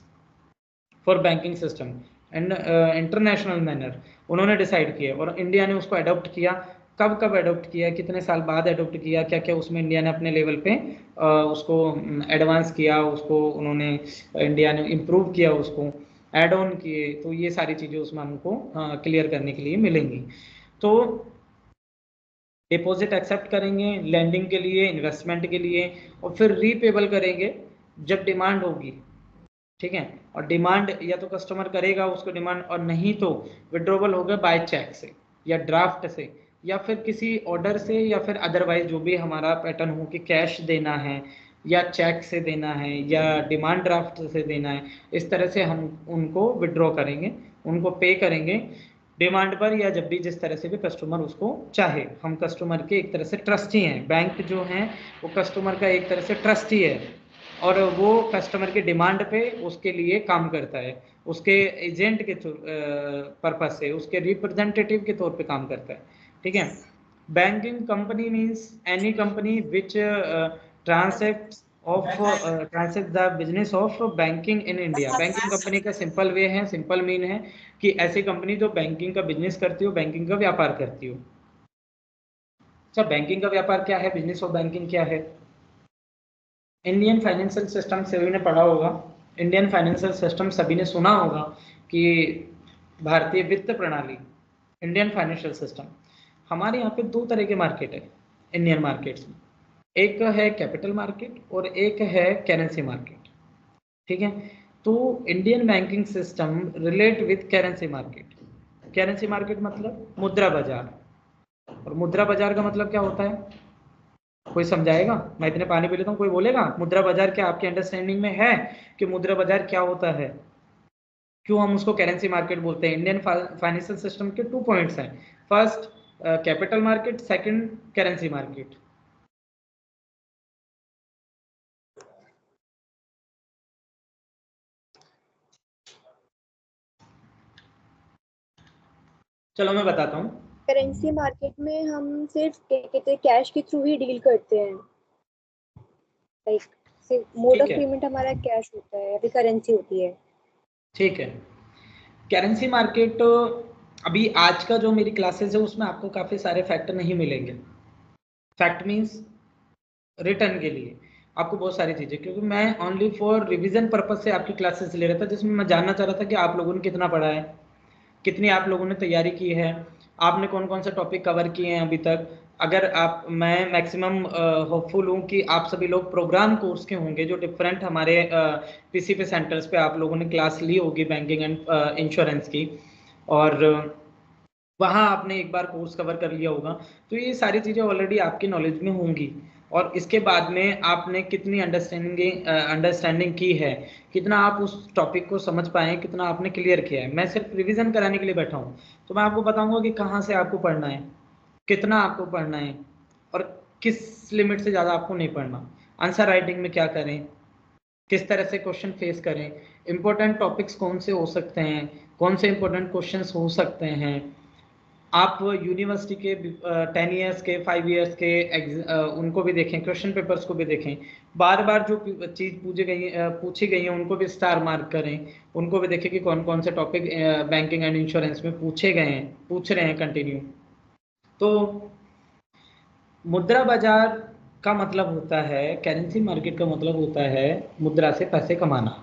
S1: for banking system and international manner उन्होंने डिसाइड किया और इंडिया ने उसको अडॉप्ट किया। कब कब अडॉप्ट किया, कितने साल बाद अडॉप्ट किया, क्या क्या उसमें इंडिया ने अपने लेवल पे उसको एडवांस किया, उसको उन्होंने इंडिया ने इम्प्रूव किया, उसको एड ऑन किए, तो ये सारी चीज़ें उसमें हमको क्लियर करने के लिए मिलेंगी। तो डिपॉजिट एक्सेप्ट करेंगे लैंडिंग के लिए, इन्वेस्टमेंट के लिए, और फिर रीपेबल करेंगे जब डिमांड होगी, ठीक है। और डिमांड या तो कस्टमर करेगा उसको डिमांड, और नहीं तो विड्रॉवल होगा बाय चेक से या ड्राफ्ट से या फिर किसी ऑर्डर से या फिर अदरवाइज जो भी हमारा पैटर्न हो कि कैश देना है या चेक से देना है या डिमांड ड्राफ्ट से देना है, इस तरह से हम उनको विड्रॉ करेंगे, उनको पे करेंगे डिमांड पर या जब भी जिस तरह से भी कस्टमर उसको चाहे। हम कस्टमर के एक तरह से ट्रस्टी हैं, बैंक जो हैं वो कस्टमर का एक तरह से ट्रस्टी है और वो कस्टमर के डिमांड पे उसके लिए काम करता है, उसके एजेंट के पर्पज से, उसके रिप्रेजेंटेटिव के तौर पे काम करता है, ठीक है। Banking company means any company which transacts the business of banking in India. Banking company का सिंपल वे है, सिंपल मीन है कि ऐसी कंपनी जो बैंकिंग का बिजनेस करती हो, बैंकिंग का व्यापार करती हो। अच्छा, बैंकिंग का व्यापार क्या है, बिजनेस ऑफ बैंकिंग क्या है? इंडियन फाइनेंशियल सिस्टम सभी ने पढ़ा होगा, इंडियन फाइनेंशियल सिस्टम सभी ने सुना होगा कि भारतीय वित्त प्रणाली, इंडियन फाइनेंशियल सिस्टम। हमारे यहाँ पे दो तरह के मार्केट है इंडियन मार्केट्स में, एक है कैपिटल मार्केट और एक है करेंसी मार्केट, ठीक है। तो Indian banking system relate with currency market. Currency market मतलब मुद्रा बाजार, और मुद्रा बाजार का मतलब क्या होता है, कोई समझाएगा? मैं इतने पानी पी लेता हूँ, कोई बोलेगा मुद्रा बाजार क्या आपके अंडरस्टैंडिंग में है कि मुद्रा बाजार क्या होता है, क्यों हम उसको करेंसी मार्केट बोलते हैं? इंडियन फाइनेंशियल सिस्टम के 2 पॉइंट्स हैं, first capital market, second currency market. चलो मैं बताता हूँ।
S3: करेंसी मार्केट में हम सिर्फ क्या कहते हैं कैश के थ्रू ही डील करते हैं, लाइक सिर्फ मोड ऑफ पेमेंट हमारा कैश होता है या फिर करेंसी होती है,
S1: ठीक है। करेंसी मार्केट अभी आज का जो मेरी क्लासेस है उसमें आपको काफ़ी सारे फैक्ट नहीं मिलेंगे। फैक्ट मीन्स रिटर्न के लिए आपको बहुत सारी चीज़ें, क्योंकि मैं ओनली फॉर रिवीजन पर्पज से आपकी क्लासेस ले रहा था, जिसमें मैं जानना चाह रहा था कि आप लोगों ने कितना पढ़ा है, कितनी आप लोगों ने तैयारी की है, आपने कौन कौन से टॉपिक कवर किए हैं अभी तक। अगर आप, मैं मैक्सिमम होपफुल हूँ कि आप सभी लोग प्रोग्राम कोर्स के होंगे जो डिफरेंट हमारे पीसीपी सेंटर्स पे आप लोगों ने क्लास ली होगी बैंकिंग एंड इंश्योरेंस की, और वहाँ आपने एक बार कोर्स कवर कर लिया होगा, तो ये सारी चीज़ें ऑलरेडी आपकी नॉलेज में होंगी। और इसके बाद में आपने कितनी अंडरस्टैंडिंग की है, कितना आप उस टॉपिक को समझ पाए, कितना आपने क्लियर किया है। मैं सिर्फ रिवीजन कराने के लिए बैठा हूँ, तो मैं आपको बताऊंगा कि कहाँ से आपको पढ़ना है, कितना आपको पढ़ना है और किस लिमिट से ज़्यादा आपको नहीं पढ़ना, आंसर राइटिंग में क्या करें, किस तरह से क्वेश्चन फेस करें, इंपॉर्टेंट टॉपिक्स कौन से हो सकते हैं, कौन से इंपॉर्टेंट क्वेश्चंस हो सकते हैं, आप यूनिवर्सिटी के 10 इयर्स के 5 इयर्स के उनको भी देखें, क्वेश्चन पेपर्स को भी देखें, बार बार जो चीज़ पूछी गई है उनको भी स्टार मार्क करें, उनको भी देखें कि कौन कौन से टॉपिक बैंकिंग एंड इंश्योरेंस में पूछ रहे हैं कंटिन्यू। तो मुद्रा बाजार का मतलब होता है, करेंसी मार्केट का मतलब होता है मुद्रा से पैसे कमाना।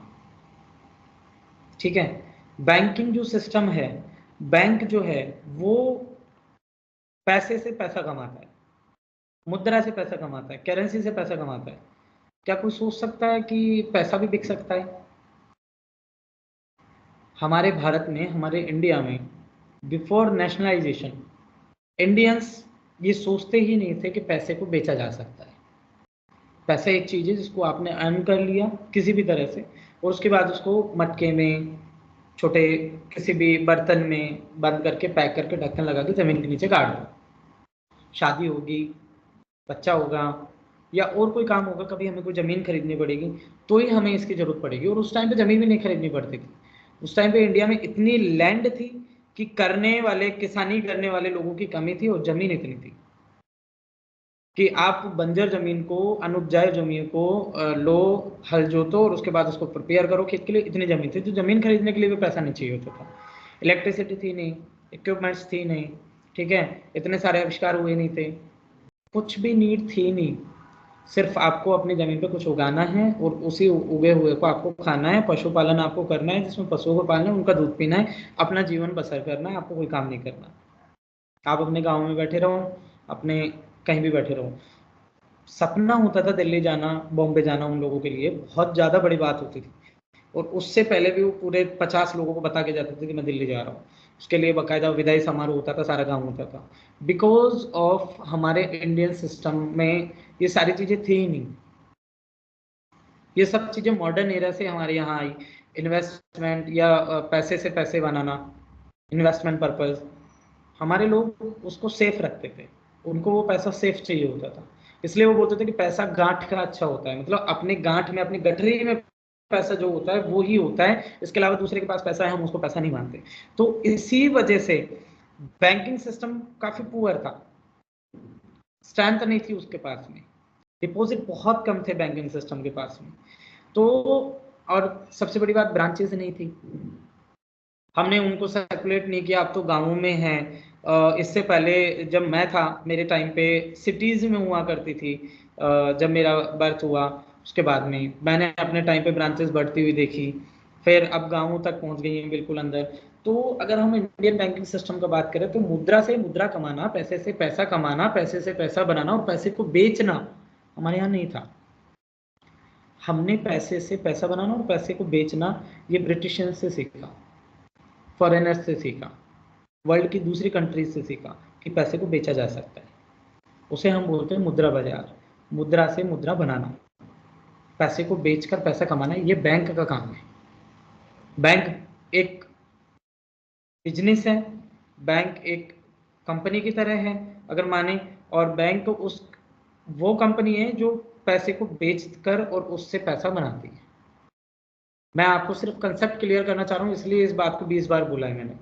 S1: ठीक है, बैंकिंग जो सिस्टम है, बैंक जो है वो पैसे से पैसा कमाता है, मुद्रा से पैसा कमाता है, करेंसी से पैसा कमाता है। क्या कोई सोच सकता है कि पैसा भी बिक सकता है? हमारे भारत में, हमारे इंडिया में बिफोर नेशनलाइजेशन इंडियंस ये सोचते ही नहीं थे कि पैसे को बेचा जा सकता है। पैसा एक चीज़ है जिसको आपने अर्न कर लिया किसी भी तरह से, और उसके बाद उसको मटके में, छोटे किसी भी बर्तन में बंद करके, पैक करके, ढक्कन लगा के ज़मीन के नीचे गाड़ दो। शादी होगी, बच्चा होगा या और कोई काम होगा, कभी हमें कोई ज़मीन खरीदनी पड़ेगी तो ही हमें इसकी ज़रूरत पड़ेगी। और उस टाइम पे ज़मीन भी नहीं खरीदनी पड़ती थी। उस टाइम पे इंडिया में इतनी लैंड थी कि किसानी करने वाले लोगों की कमी थी, और ज़मीन इतनी थी कि आप बंजर ज़मीन को, अनुपजाऊ ज़मीन को लो, हल जोतो और उसके बाद उसको प्रिपेयर करो खेत के लिए। इतनी ज़मीन थी, तो ज़मीन खरीदने के लिए भी पैसा नहीं चाहिए होता था। इलेक्ट्रिसिटी थी नहीं, इक्विपमेंट्स थी नहीं, ठीक है, इतने सारे आविष्कार हुए नहीं थे, कुछ भी नीड थी नहीं। सिर्फ आपको अपनी ज़मीन पे कुछ उगाना है और उसी उगे हुए को आपको खाना है। पशुपालन आपको करना है, जिसमें पशुओं को पालना है, उनका दूध पीना है, अपना जीवन बसर करना है, आपको कोई काम नहीं करना। आप अपने गाँव में बैठे रहो, अपने कहीं भी बैठे रहो। सपना होता था दिल्ली जाना, बॉम्बे जाना, उन लोगों के लिए बहुत ज़्यादा बड़ी बात होती थी। और उससे पहले भी वो पूरे 50 लोगों को बता के जाते थे कि मैं दिल्ली जा रहा हूँ। उसके लिए बाकायदा विदाई समारोह होता था, सारा काम होता था। बिकॉज ऑफ हमारे इंडियन सिस्टम में ये सारी चीज़ें थी ही नहीं। ये सब चीज़ें मॉडर्न एरा से हमारे यहाँ आई। इन्वेस्टमेंट या पैसे से पैसे बनाना, इन्वेस्टमेंट पर्पज़, हमारे लोग उसको सेफ रखते थे, उनको वो पैसा सेफ चाहिए होता था। इसलिए वो बोलते थे कि पैसा गांठ का अच्छा होता है, मतलब अपने गांठ में, अपनी गठरी में पैसा जो होता है वो ही होता है, इसके अलावा दूसरे के पास पैसा है हम उसको पैसा नहीं मानते। तो इसी वजह से बैंकिंग सिस्टम काफी पुअर था, स्ट्रेंथ नहीं थी उसके पास में, डिपॉजिट बहुत कम थे बैंकिंग सिस्टम के पास में। तो और सबसे बड़ी बात, ब्रांचेस नहीं थी, हमने उनको सर्कुलेट नहीं किया। अब तो गाँवों में हैं। इससे पहले जब मैं था, मेरे टाइम पे सिटीज़ में हुआ करती थी। जब मेरा बर्थ हुआ उसके बाद में मैंने अपने टाइम पे ब्रांचेस बढ़ती हुई देखी, फिर अब गाँवों तक पहुंच गई हैं बिल्कुल अंदर। तो अगर हम इंडियन बैंकिंग सिस्टम का बात करें तो मुद्रा से मुद्रा कमाना, पैसे से पैसा कमाना, पैसे से पैसा बनाना और पैसे को बेचना हमारे यहाँ नहीं था। हमने पैसे से पैसा बनाना और पैसे को बेचना ये ब्रिटिशियंस से सीखा, फॉरेनर्स से सीखा, वर्ल्ड की दूसरी कंट्रीज से सीखा कि पैसे को बेचा जा सकता है। उसे हम बोलते हैं मुद्रा बाजार। मुद्रा से मुद्रा बनाना, पैसे को बेचकर पैसा कमाना, ये बैंक का काम है। बैंक एक बिजनेस है, बैंक एक कंपनी की तरह है अगर माने, और बैंक वो कंपनी है जो पैसे को बेचकर और उससे पैसा बनाती है। मैं आपको सिर्फ कंसेप्ट क्लियर करना चाह रहा हूँ, इसलिए इस बात को 20 बार बोला है मैंने,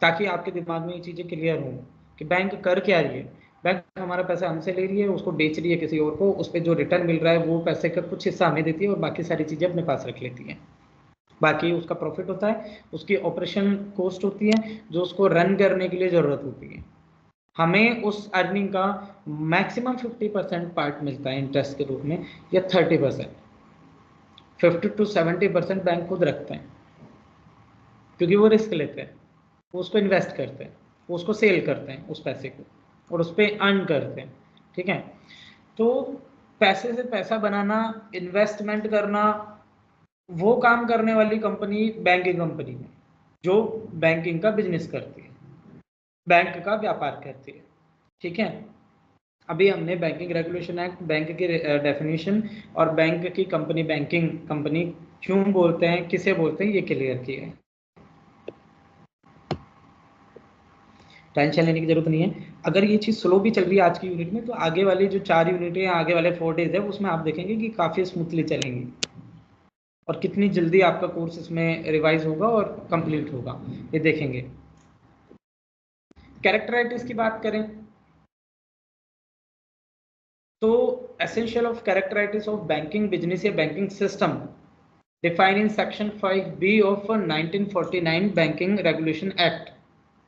S1: ताकि आपके दिमाग में ये चीज़ें क्लियर हों कि बैंक कर क्या रही है। बैंक हमारा पैसा हमसे ले रही है, उसको बेच रही है किसी और को, उस पर जो रिटर्न मिल रहा है वो पैसे का कुछ हिस्सा हमें देती है और बाकी सारी चीज़ें अपने पास रख लेती है। बाकी उसका प्रॉफिट होता है, उसकी ऑपरेशन कॉस्ट होती है जो उसको रन करने के लिए ज़रूरत होती है। हमें उस अर्निंग का मैक्सिमम 50% पार्ट मिलता है इंटरेस्ट के रूप में, या 30%। 50 to 70% बैंक खुद रखते हैं, क्योंकि वो रिस्क लेते हैं, वो उसको इन्वेस्ट करते हैं, वो उसको सेल करते हैं उस पैसे को, और उस पर अर्न करते हैं। ठीक है, तो पैसे से पैसा बनाना, इन्वेस्टमेंट करना, वो काम करने वाली कंपनी बैंकिंग कंपनी है, जो बैंकिंग का बिजनेस करती है, बैंक का व्यापार करती है। ठीक है, अभी हमने बैंकिंग रेगुलेशन एक्ट, बैंक की डेफिनेशन और बैंक की कंपनी, बैंकिंग कंपनी क्यों बोलते हैं, किसे बोलते हैं, ये क्लियर किया है। टेंशन लेने की जरूरत नहीं है। अगर ये चीज़ स्लो भी चल रही है आज की यूनिट में, तो आगे वाली जो 4 यूनिट है, आगे वाले 4 डेज है, उसमें आप देखेंगे कि काफ़ी स्मूथली चलेंगी और कितनी जल्दी आपका कोर्स इसमें रिवाइज होगा और कंप्लीट होगा, ये देखेंगे। कैरेक्टराइटिस की बात करें तो essential of characteristics of banking business या banking system define in section 5B of 1949 banking regulation act.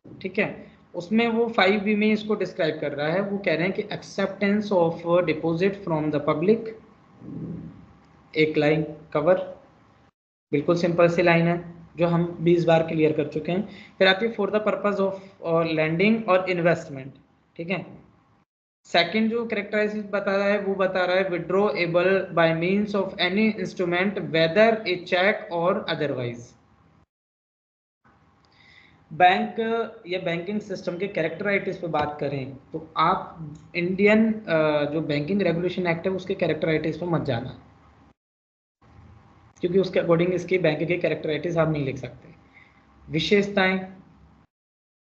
S1: ठीक है, उसमें वो 5B में इसको डिस्क्राइब कर रहा है। वो कह रहे हैं कि acceptance of deposit from the public, एक लाइन कवर, बिल्कुल सिंपल सी लाइन है जो हम 20 बार क्लियर कर चुके हैं। फिर आती है for the purpose of lending और इन्वेस्टमेंट। ठीक है, सेकंड जो कैरेक्टराइजेस बता रहा है वो बता रहा है withdrawable by means of any instrument whether a cheque और अदरवाइज। बैंक या बैंकिंग सिस्टम के कैरेक्टराइटिस पे बात करें तो आप इंडियन जो बैंकिंग रेगुलेशन एक्ट है उसके कैरेक्टराइटिस पे मत जाना, क्योंकि उसके अकॉर्डिंग इसके बैंक के कैरेक्टराइटिस आप नहीं लिख सकते। विशेषताएं,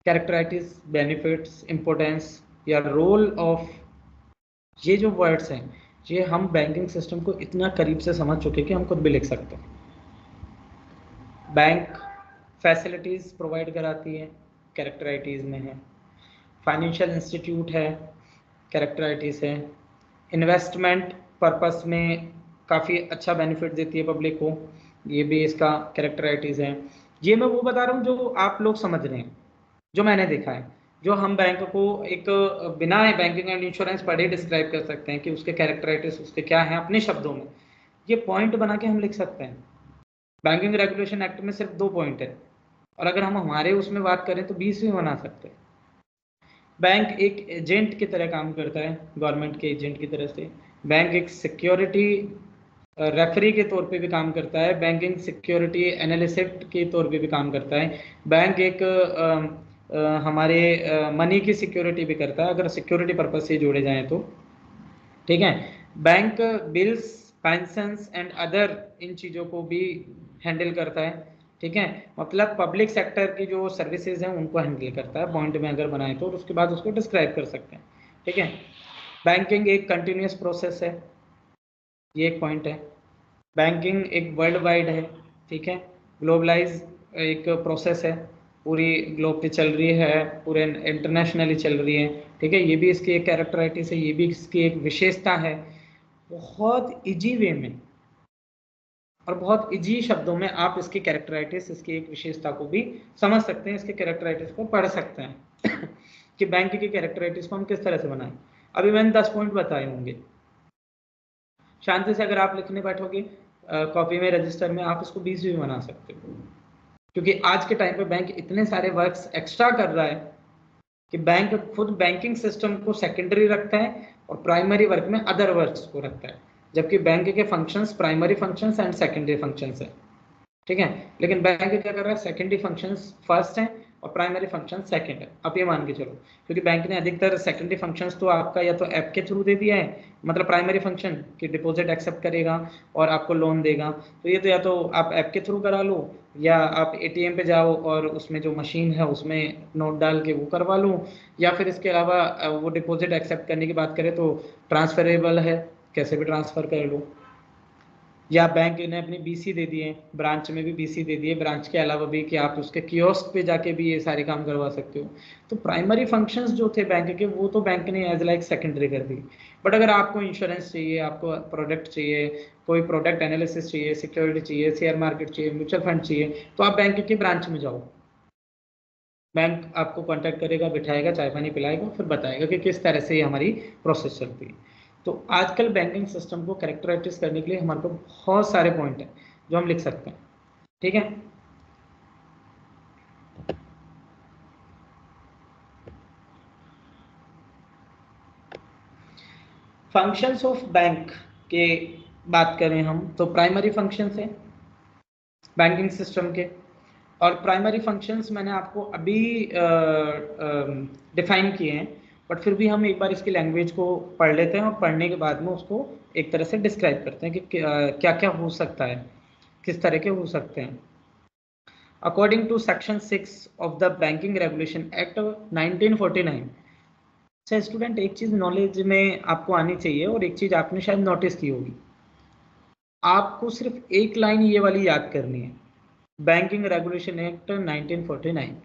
S1: कैरेक्टराइटिस, बेनिफिट्स, इंपॉर्टेंस या रोल ऑफ, ये जो वर्ड्स हैं ये हम बैंकिंग सिस्टम को इतना करीब से समझ चुके कि हम खुद भी लिख सकते हैं। बैंक फैसिलिटीज प्रोवाइड कराती है, कैरेक्टराइटिस में है। फाइनेंशियल इंस्टीट्यूट है, कैरेक्टराइटिस है। इन्वेस्टमेंट पर्पस में काफ़ी अच्छा बेनिफिट देती है पब्लिक को, ये भी इसका कैरेक्टराइटिस है। ये मैं वो बता रहा हूँ जो आप लोग समझ रहे हैं, जो मैंने देखा है, जो हम बैंक को एक बिना बैंकिंग एंड इंश्योरेंस पढ़े डिस्क्राइब कर सकते हैं कि उसके कैरेक्टराइटिस उसके क्या हैं अपने शब्दों में। ये पॉइंट बना के हम लिख सकते हैं। बैंकिंग रेगुलेशन एक्ट में सिर्फ 2 पॉइंट है, और अगर हम हमारे उसमें बात करें तो 20 भी बना सकते हैं। बैंक एक एजेंट की तरह काम करता है, गवर्नमेंट के एजेंट की तरह से। बैंक एक सिक्योरिटी रेफरी के तौर पे भी काम करता है, बैंकिंग सिक्योरिटी एनालिस्ट के तौर पे भी काम करता है। बैंक एक हमारे मनी की सिक्योरिटी भी करता है, अगर सिक्योरिटी पर्पज से जोड़े जाएं तो। ठीक है, bank bills, pensions and other in चीज़ों को भी हैंडल करता है। ठीक है, मतलब पब्लिक सेक्टर की जो सर्विसेज हैं उनको हैंडल करता है, पॉइंट में अगर बनाए तो, और उसके बाद उसको डिस्क्राइब कर सकते हैं। ठीक है, बैंकिंग एक कंटिन्यूस प्रोसेस है, ये एक पॉइंट है। बैंकिंग एक वर्ल्ड वाइड है। ठीक है, ग्लोबलाइज एक प्रोसेस है, पूरी ग्लोब पे चल रही है, पूरे इंटरनेशनली चल रही है। ठीक है, ये भी इसकी एक कैरेक्टराइटिस है, ये भी इसकी एक विशेषता है। बहुत इजी वे में और बहुत इजी शब्दों में आप इसकी कैरेक्टराइटिस, इसकी एक विशेषता को भी समझ सकते हैं, इसके कैरेक्टराइटिस को पढ़ सकते हैं कि बैंक की कैरेक्टराइटिस को हम किस तरह से बनाएं। अभी मैंने 10 पॉइंट बताए होंगे, शांति से अगर आप लिखने बैठोगे कॉपी में, रजिस्टर में, आप इसको 20 भी बना सकते हो, क्योंकि आज के टाइम पे बैंक इतने सारे वर्क्स एक्स्ट्रा कर रहा है कि बैंक खुद बैंकिंग सिस्टम को सेकेंडरी रखता है और प्राइमरी वर्क में अदर वर्क्स को रखता है, जबकि बैंक के functions primary functions and secondary functions है। ठीक है, लेकिन बैंक क्या कर रहा है, सेकेंडरी फंक्शंस फर्स्ट है और प्राइमरी फंक्शन सेकंड है। आप ये मान के चलो, क्योंकि बैंक ने अधिकतर सेकेंडरी फंक्शंस तो आपका या तो ऐप के थ्रू दे दिया है, मतलब प्राइमरी फंक्शन कि डिपॉजिट एक्सेप्ट करेगा और आपको लोन देगा, तो ये तो या तो आप ऐप के थ्रू करा लो, या आप एटीएम पे जाओ और उसमें जो मशीन है उसमें नोट डाल के वो करवा लो, या फिर इसके अलावा वो डिपॉजिट एक्सेप्ट करने की बात करें तो ट्रांसफरेबल है, कैसे भी ट्रांसफ़र कर लो। या बैंक ने अपनी बीसी दे दिए, ब्रांच में भी बीसी दे दिए, ब्रांच के अलावा भी कि आप उसके कियोस्क पे जाके भी ये सारे काम करवा सकते हो। तो प्राइमरी फंक्शंस जो थे बैंक के वो तो बैंक ने एज लाइक सेकेंडरी कर दी। बट अगर आपको इंश्योरेंस चाहिए, आपको प्रोडक्ट चाहिए, कोई प्रोडक्ट एनालिसिस चाहिए, सिक्योरिटी चाहिए, शेयर मार्केट चाहिए, म्यूचुअल फंड चाहिए, तो आप बैंक के ब्रांच में जाओ, बैंक आपको कॉन्टैक्ट करेगा, बिठाएगा, चाय पानी पिलाएगा, फिर बताएगा कि किस तरह से हमारी प्रोसेस चलती है। तो आजकल बैंकिंग सिस्टम को कैरेक्टराइज करने के लिए हमारे पास बहुत सारे पॉइंट हैं जो हम लिख सकते हैं। ठीक है, फंक्शंस ऑफ बैंक के बात करें हम तो प्राइमरी फंक्शंस हैं बैंकिंग सिस्टम के, और प्राइमरी फंक्शंस मैंने आपको अभी डिफाइन किए हैं, बट फिर भी हम एक बार इसकी लैंग्वेज को पढ़ लेते हैं और पढ़ने के बाद में उसको एक तरह से डिस्क्राइब करते हैं कि क्या क्या हो सकता है, किस तरह के हो सकते हैं। According to section 6 of the banking regulation act 1949। अच्छा स्टूडेंट, एक चीज़ नॉलेज में आपको आनी चाहिए और एक चीज़ आपने शायद नोटिस की होगी, आपको सिर्फ एक लाइन ये वाली याद करनी है, बैंकिंग रेगुलेशन एक्ट 1949।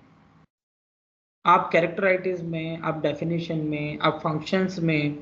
S1: आप कैरेक्टराइटिस में, आप डेफिनेशन में, आप फंक्शंस में,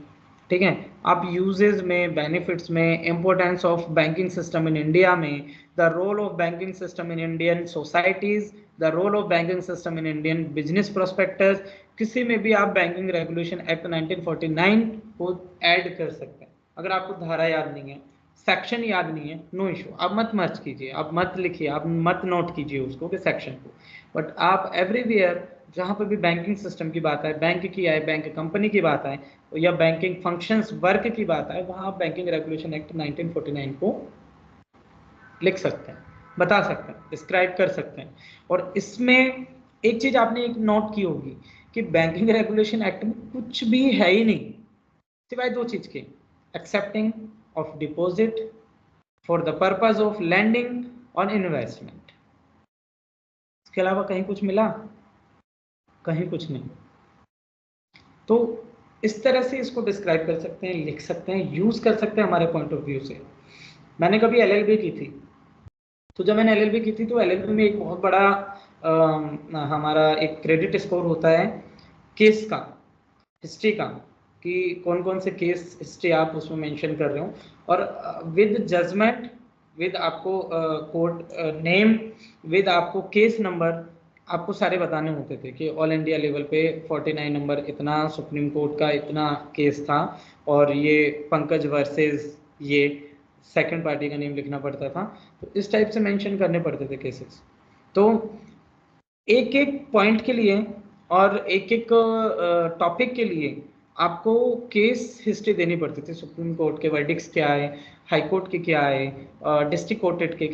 S1: ठीक है, आप यूजेस में, बेनिफिट्स में, importance of banking system in India में, the role of banking system in Indian societies, the role of banking system in Indian business prospects, किसी में भी आप बैंकिंग रेगुलेशन एक्ट 1949 को ऐड कर सकते हैं। अगर आपको धारा याद नहीं है, सेक्शन याद नहीं है, नो इशू, आप मत मर्ज कीजिए, आप मत लिखिए, आप मत नोट कीजिए उसको कि सेक्शन को, बट आप एवरीवेयर जहाँ पर भी बैंकिंग सिस्टम की बात है, बैंक की आए, बैंक कंपनी की बात आए, या बैंकिंग फंक्शंस वर्क की बात आए, वहाँ आप बैंकिंग रेगुलेशन एक्ट 1949 को लिख सकते हैं, बता सकते हैं, डिस्क्राइब कर सकते हैं। और इसमें एक चीज आपने एक नोट की होगी कि बैंकिंग रेगुलेशन एक्ट में कुछ भी है ही नहीं सिवाय दो चीज के, accepting of deposit for the purpose of lending on investment. इसके अलावा कहीं कुछ मिला? कहीं कुछ नहीं। तो इस तरह से इसको डिस्क्राइब कर सकते हैं, लिख सकते हैं, यूज कर सकते हैं हमारे पॉइंट ऑफ व्यू से। मैंने कभी एलएलबी की थी, तो जब मैंने एलएलबी की थी तो एलएलबी में एक बहुत बड़ा हमारा एक क्रेडिट स्कोर होता है केस का, हिस्ट्री का, कि कौन कौन से केस हिस्ट्री आप उसमें मेंशन कर रहे हो, और विद जजमेंट, विद आपको कोर्ट नेम, विद आपको केस नंबर, आपको सारे बताने होते थे कि ऑल इंडिया लेवल पे 49 नंबर इतना, सुप्रीम कोर्ट का इतना केस था, और ये पंकज वर्सेस ये, सेकंड पार्टी का नेम लिखना पड़ता था। तो इस टाइप से मेंशन करने पड़ते थे केसेस। तो एक एक पॉइंट के लिए और एक एक टॉपिक के लिए आपको केस हिस्ट्री देनी पड़ती थी। सुप्रीम कोर्ट के वर्डिक्स क्या है, हाई कोर्ट के क्या है, डिस्ट्रिक्ट कोर्ट के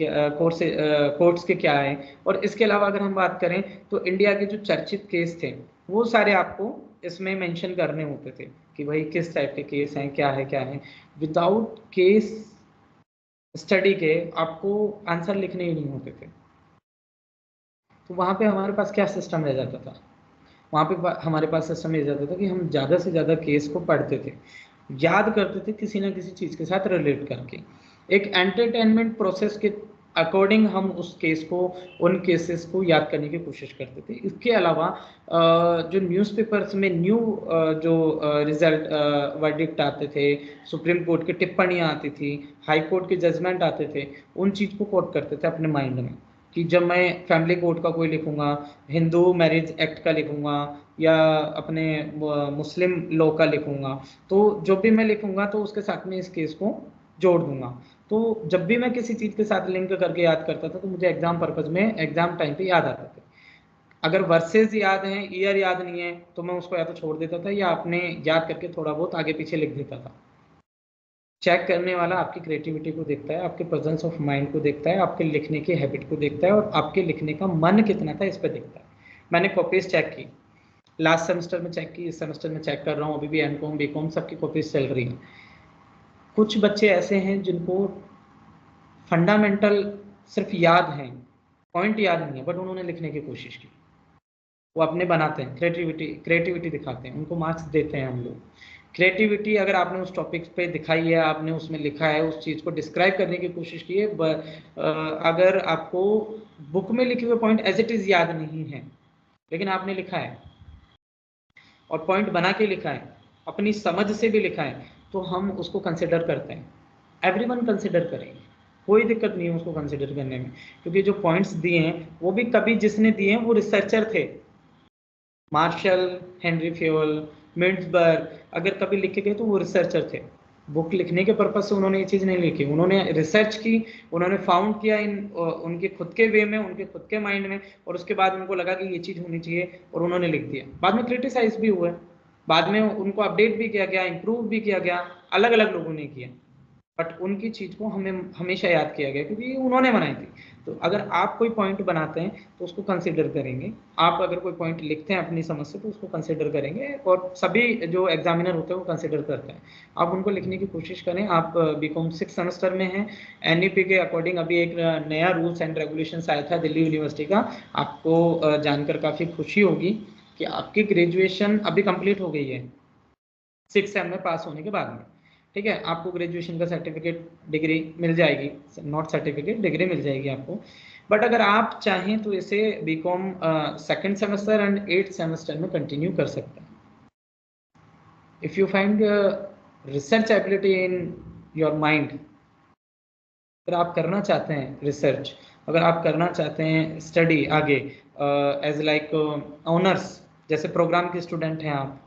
S1: कोर्ट्स के क्या है, और इसके अलावा अगर हम बात करें तो इंडिया के जो चर्चित केस थे वो सारे आपको इसमें मेंशन करने होते थे कि भाई किस टाइप के केस हैं, क्या है। विदाउट केस स्टडी के आपको आंसर लिखने ही नहीं होते थे। तो वहाँ पे हमारे पास क्या सिस्टम रह जाता था, वहाँ पे हमारे पास सिस्टम रह जाता था कि हम ज़्यादा से ज़्यादा केस को पढ़ते थे, याद करते थे किसी ना किसी चीज़ के साथ रिलेट करके, एक एंटरटेनमेंट प्रोसेस के अकॉर्डिंग हम उस केस को, उन केसेस को याद करने की कोशिश करते थे। इसके अलावा जो न्यूज़पेपर्स में न्यू जो रिजल्ट वर्डिक्ट आते थे, सुप्रीम कोर्ट की टिप्पणियाँ आती थी, हाई कोर्ट के जजमेंट आते थे, उन चीज़ को कोट करते थे अपने माइंड में कि जब मैं फैमिली कोड का कोई लिखूंगा, हिंदू मैरिज एक्ट का लिखूंगा, या अपने मुस्लिम लॉ का लिखूंगा, तो जो भी मैं लिखूंगा तो उसके साथ में इस केस को जोड़ दूंगा। तो जब भी मैं किसी चीज़ के साथ लिंक करके याद करता था तो मुझे एग्जाम पर्पज में एग्जाम टाइम पे याद आता था। अगर वर्सेस याद हैं, ईयर याद नहीं है, तो मैं उसको या तो छोड़ देता था या अपने याद करके थोड़ा बहुत आगे पीछे लिख देता था। चेक करने वाला आपकी क्रिएटिविटी को देखता है, आपके प्रेजेंस ऑफ माइंड को देखता है, आपके लिखने की हैबिट को देखता है, और आपके लिखने का मन कितना था इस पर देखता है। मैंने कॉपीज चेक की, लास्ट सेमेस्टर में चेक की, इस सेमेस्टर में चेक कर रहा हूँ, अभी भी एमकॉम बीकॉम सबकी कॉपीज चल रही हैं। कुछ बच्चे ऐसे हैं जिनको फंडामेंटल सिर्फ याद हैं, पॉइंट याद नहीं है, बट उन्होंने लिखने की कोशिश की, वो अपने बनाते हैं, क्रिएटिविटी दिखाते हैं, उनको मार्क्स देते हैं हम लोग। क्रिएटिविटी अगर आपने उस टॉपिक पे दिखाई है, आपने उसमें लिखा है, उस चीज़ को डिस्क्राइब करने की कोशिश की है, अगर आपको बुक में लिखे हुए पॉइंट एज इट इज़ याद नहीं है, लेकिन आपने लिखा है और पॉइंट बना के लिखा है, अपनी समझ से भी लिखा है, तो हम उसको कंसिडर करते हैं। एवरीवन कंसिडर करेंगे, कोई दिक्कत नहीं है उसको कंसिडर करने में, क्योंकि जो पॉइंट्स दिए हैं वो भी कभी जिसने दिए हैं वो रिसर्चर थे, मार्शल, हेनरी फ्योल, मिंट्सबर्ग, अगर कभी लिखे गए तो वो रिसर्चर थे। बुक लिखने के पर्पज से उन्होंने ये चीज़ नहीं लिखी, उन्होंने रिसर्च की, उन्होंने फाउंड किया इन उनके खुद के वे में, उनके खुद के माइंड में, और उसके बाद उनको लगा कि ये चीज़ होनी चाहिए और उन्होंने लिख दिया। बाद में क्रिटिसाइज भी हुए, बाद में उनको अपडेट भी किया गया, इम्प्रूव भी किया गया, अलग अलग लोगों ने किया, बट उनकी चीज़ को हमें हमेशा याद किया गया क्योंकि उन्होंने बनाई थी। तो अगर आप कोई पॉइंट बनाते हैं तो उसको कंसिडर करेंगे, आप अगर कोई पॉइंट लिखते हैं अपनी समझ से तो उसको कंसिडर करेंगे, और सभी जो एग्जामिनर होते हैं वो कंसिडर करते हैं। आप उनको लिखने की कोशिश करें। आप बीकॉम 6 सेमेस्टर में हैं, एनईपी के अकॉर्डिंग अभी एक नया रूल्स एंड रेगुलेशंस आया था दिल्ली यूनिवर्सिटी का, आपको जानकर काफ़ी खुशी होगी कि आपकी ग्रेजुएशन अभी कंप्लीट हो गई है 6 सेम में पास होने के बाद में। ठीक है, आपको ग्रेजुएशन का सर्टिफिकेट डिग्री मिल जाएगी, नॉट सर्टिफिकेट, डिग्री मिल जाएगी आपको। बट अगर आप चाहें तो इसे BCom second semester and 8th semester में कंटिन्यू कर सकते हैं। If you find research ability in your mind, अगर आप करना चाहते हैं रिसर्च, अगर आप करना चाहते हैं स्टडी आगे एज लाइक ऑनर्स, जैसे प्रोग्राम के स्टूडेंट हैं आप,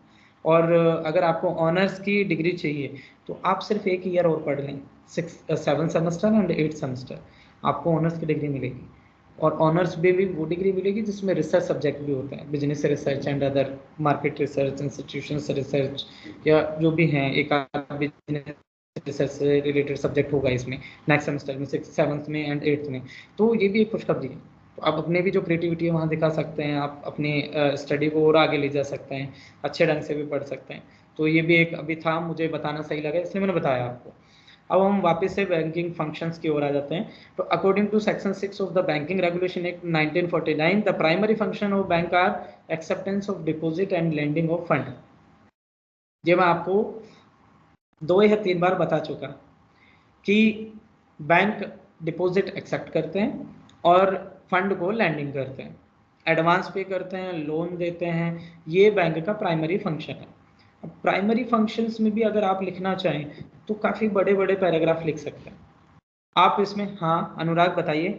S1: और अगर आपको ऑनर्स की डिग्री चाहिए तो आप सिर्फ 1 ईयर और पढ़ लें, 7th semester and 8th semester, आपको ऑनर्स की डिग्री मिलेगी। और ऑनर्स में भी वो डिग्री मिलेगी जिसमें रिसर्च सब्जेक्ट भी होता है, business research and other market research, institution research, या जो भी हैं, एक बिजनेस रिसर्च से रिलेटेड सब्जेक्ट होगा इसमें नेक्स्ट सेमेस्टर में, 6th 7th में एंड 8th में। तो ये भी एक खुशखबरी है। तो आप अपने भी जो क्रिएटिविटी है वहाँ दिखा सकते हैं, आप अपने स्टडी को और आगे ले जा सकते हैं, अच्छे ढंग से भी पढ़ सकते हैं। तो ये भी एक अभी था, मुझे बताना सही लगा इसलिए मैंने बताया आपको। अब हम वापस से बैंकिंग फंक्शंस की ओर आ जाते हैं। तो according to section 6 of the banking regulation act 1949, the primary function of bank are acceptance of deposit and lending of fund. ये मैं आपको 2 या 3 बार बता चुका कि बैंक डिपॉजिट एक्सेप्ट करते हैं और फंड को लैंडिंग करते हैं, एडवांस पे करते हैं, लोन देते हैं। ये बैंक का प्राइमरी फंक्शन है। अब प्राइमरी फंक्शंस में भी अगर आप लिखना चाहें तो काफ़ी बड़े बड़े पैराग्राफ लिख सकते हैं आप इसमें। हाँ अनुराग बताइए।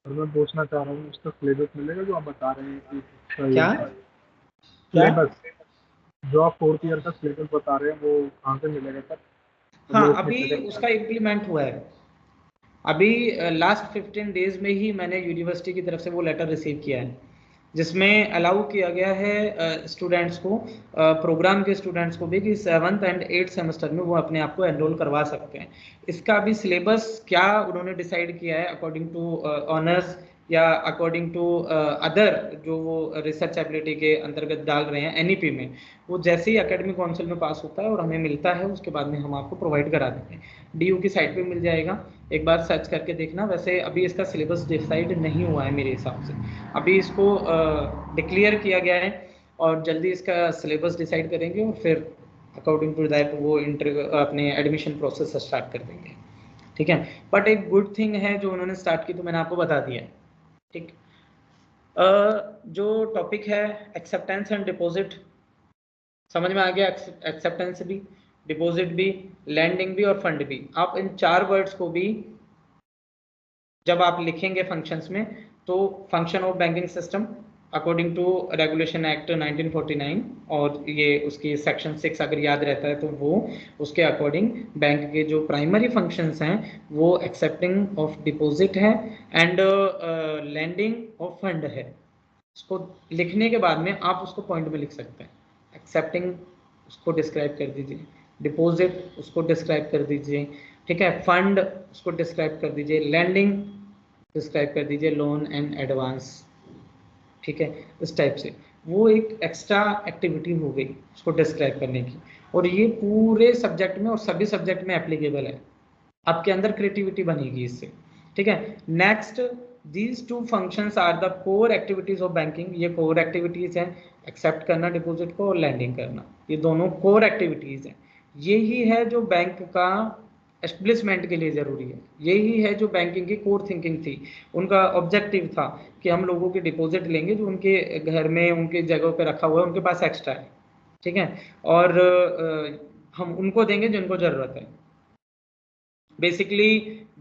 S4: और मैं पूछना चाह रहा हूँ, उसका सिलेबस मिलेगा जो आप बता रहे हैं कि इसका
S1: क्या
S4: सिलेबस जो आप 4th ईयर का सिलेबस बता रहे हैं वो कहाँ से मिलेगा सर?
S1: हाँ अभी उसका इम्प्लीमेंट हुआ है। अभी लास्ट 15 डेज में ही मैंने यूनिवर्सिटी की तरफ से वो लेटर रिसीव किया है, जिसमें अलाउ किया गया है स्टूडेंट्स को, प्रोग्राम के स्टूडेंट्स को भी, कि 7th एंड 8th सेमेस्टर में वो अपने आप को एनरोल करवा सकते हैं। इसका अभी सिलेबस क्या उन्होंने डिसाइड किया है अकॉर्डिंग टू ऑनर्स या अकॉर्डिंग टू अदर जो वो रिसर्च एबिलिटी के अंतर्गत डाल रहे हैं एनईपी में, वो जैसे ही एकेडमिक काउंसिल में पास होता है और हमें मिलता है उसके बाद में हम आपको प्रोवाइड करा देंगे। डीयू की साइट पे मिल जाएगा, एक बार सर्च करके देखना। वैसे अभी इसका सिलेबस डिसाइड नहीं हुआ है मेरे हिसाब से, अभी इसको डिक्लेयर किया गया है और जल्दी इसका सिलेबस डिसाइड करेंगे और फिर अकॉर्डिंग टू दैट वो अपने एडमिशन प्रोसेस स्टार्ट कर देंगे। ठीक है, बट एक गुड थिंग है जो उन्होंने स्टार्ट की तो मैंने आपको बता दिया है। ठीक, जो टॉपिक है एक्सेप्टेंस एंड डिपॉजिट, समझ में आ गया? एक्सेप्टेंस भी, डिपॉजिट भी, लैंडिंग भी और फंड भी। आप इन 4 वर्ड्स को भी जब आप लिखेंगे फंक्शंस में, तो function of banking system according to regulation act 1949 और ये उसकी सेक्शन 6 अगर याद रहता है तो वो उसके अकॉर्डिंग बैंक के जो प्राइमरी फंक्शंस हैं वो एक्सेप्टिंग ऑफ डिपॉजिट है एंड लैंडिंग ऑफ फंड है। उसको लिखने के बाद में आप उसको पॉइंट में लिख सकते हैं। एक्सेप्टिंग उसको डिस्क्राइब कर दीजिए, डिपॉजिट उसको डिस्क्राइब कर दीजिए, ठीक है, फंड उसको डिस्क्राइब कर दीजिए, लैंडिंग डिस्क्राइब कर दीजिए, लोन एंड एडवांस। ठीक है, इस टाइप से वो एक एक्स्ट्रा एक्टिविटी हो गई उसको डिस्क्राइब करने की, और ये पूरे सब्जेक्ट में और सभी सब्जेक्ट में एप्लीकेबल है। आपके अंदर क्रिएटिविटी बनेगी इससे। ठीक है, next, these 2 functions are the core activities of banking. ये कोर एक्टिविटीज हैं, एक्सेप्ट करना डिपॉजिट को और लैंडिंग करना, ये दोनों कोर एक्टिविटीज हैं। यही है जो बैंक का एस्टेब्लिशमेंट के लिए जरूरी है, यही है जो बैंकिंग की कोर थिंकिंग थी। उनका ऑब्जेक्टिव था कि हम लोगों के डिपॉजिट लेंगे जो उनके घर में उनके जगह पे रखा हुआ है, उनके पास एक्स्ट्रा है, ठीक है, और हम उनको देंगे जिनको जरूरत है। बेसिकली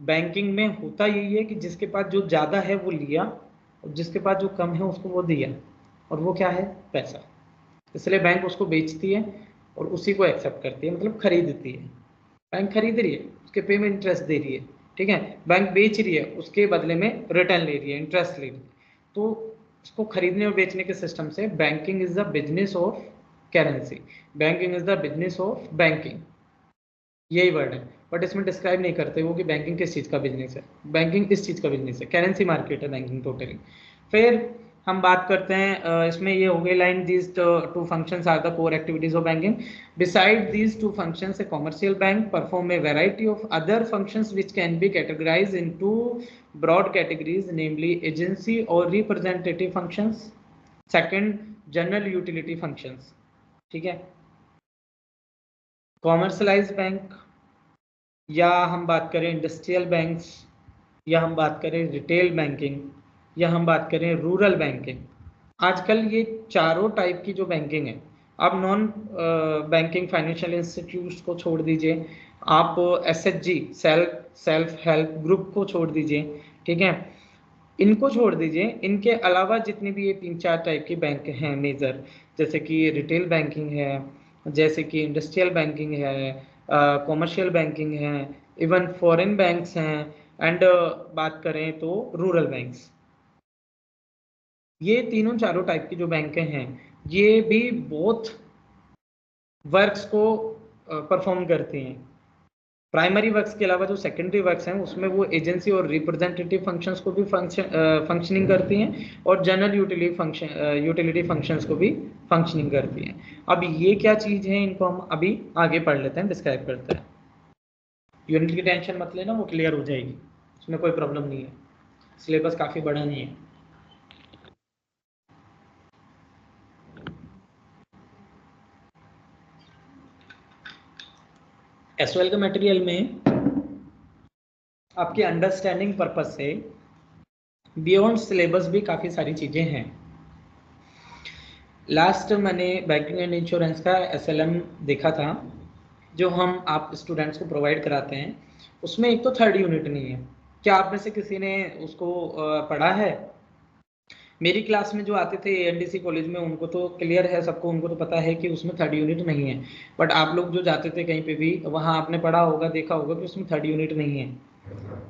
S1: बैंकिंग में होता यही है कि जिसके पास जो ज़्यादा है वो लिया और जिसके पास जो कम है उसको वो दिया, और वो क्या है? पैसा। इसलिए बैंक उसको बेचती है और उसी को एक्सेप्ट करती है, मतलब खरीदती है। बैंक खरीद रही है, उसके पे में इंटरेस्ट दे रही है, ठीक है, बैंक बेच रही है, उसके बदले में रिटर्न ले रही है, इंटरेस्ट ले रही है। तो उसको खरीदने और बेचने के सिस्टम से banking is the business of currency, banking is the business of banking, यही वर्ड है। बट इसमें डिस्क्राइब नहीं करते वो कि बैंकिंग किस चीज़ का बिजनेस है। बैंकिंग इस चीज़ का बिजनेस है, करेंसी मार्केट है बैंकिंग टोटली। फिर हम बात करते हैं इसमें ये हो गई line, these 2 functions are the core activities of banking. Beside these 2 functions, a commercial bank perform a variety of other functions which can be categorised into broad categories, namely agency और representative functions, second general utility functions. ठीक है, कॉमर्शलाइज्ड बैंक, या हम बात करें इंडस्ट्रियल बैंक्स, या हम बात करें रिटेल बैंकिंग, या हम बात करें रूरल बैंकिंग, आजकल ये चारों टाइप की जो बैंकिंग है, आप नॉन बैंकिंग फाइनेंशियल इंस्टीट्यूट्स को छोड़ दीजिए, आप SHG सेल्फ हेल्प ग्रुप को छोड़ दीजिए, ठीक है, इनको छोड़ दीजिए, इनके अलावा जितनी भी ये 3-4 टाइप की बैंक हैं मेजर, जैसे कि रिटेल बैंकिंग है, जैसे कि इंडस्ट्रियल बैंकिंग है, कॉमर्शियल बैंकिंग है, इवन फॉरेन बैंक्स हैं, एंड बात करें तो रूरल बैंक्स, ये तीनों चारों टाइप की जो बैंकें हैं ये भी बोथ वर्क्स को परफॉर्म करती हैं। प्राइमरी वर्क्स के अलावा जो सेकेंडरी वर्क्स हैं उसमें वो एजेंसी और रिप्रेजेंटेटिव फंक्शंस को भी फंक्शनिंग करती हैं, और जनरल यूटिलिटी फंक्शंस को भी फंक्शनिंग करती हैं। अब ये क्या चीज़ है, इनको हम अभी आगे पढ़ लेते हैं, डिस्क्राइब करते हैं। यूनिट की टेंशन मत लेना, वो क्लियर हो जाएगी, उसमें कोई प्रॉब्लम नहीं है, सिलेबस काफ़ी बड़ा नहीं है। SOL के मटेरियल में आपके अंडरस्टैंडिंग पर्पस से बियॉन्ड सिलेबस भी काफ़ी सारी चीज़ें हैं। लास्ट मैंने बैंकिंग एंड इंश्योरेंस का SLM देखा था, जो हम आप स्टूडेंट्स को प्रोवाइड कराते हैं, उसमें एक तो 3rd यूनिट नहीं है। क्या आप में से किसी ने उसको पढ़ा है? मेरी क्लास में जो आते थे ANDC कॉलेज में, उनको तो क्लियर है सबको, उनको तो पता है कि उसमें 3rd यूनिट नहीं है, बट आप लोग जो जाते थे कहीं पे भी, वहाँ आपने पढ़ा होगा, देखा होगा कि उसमें 3rd यूनिट नहीं है।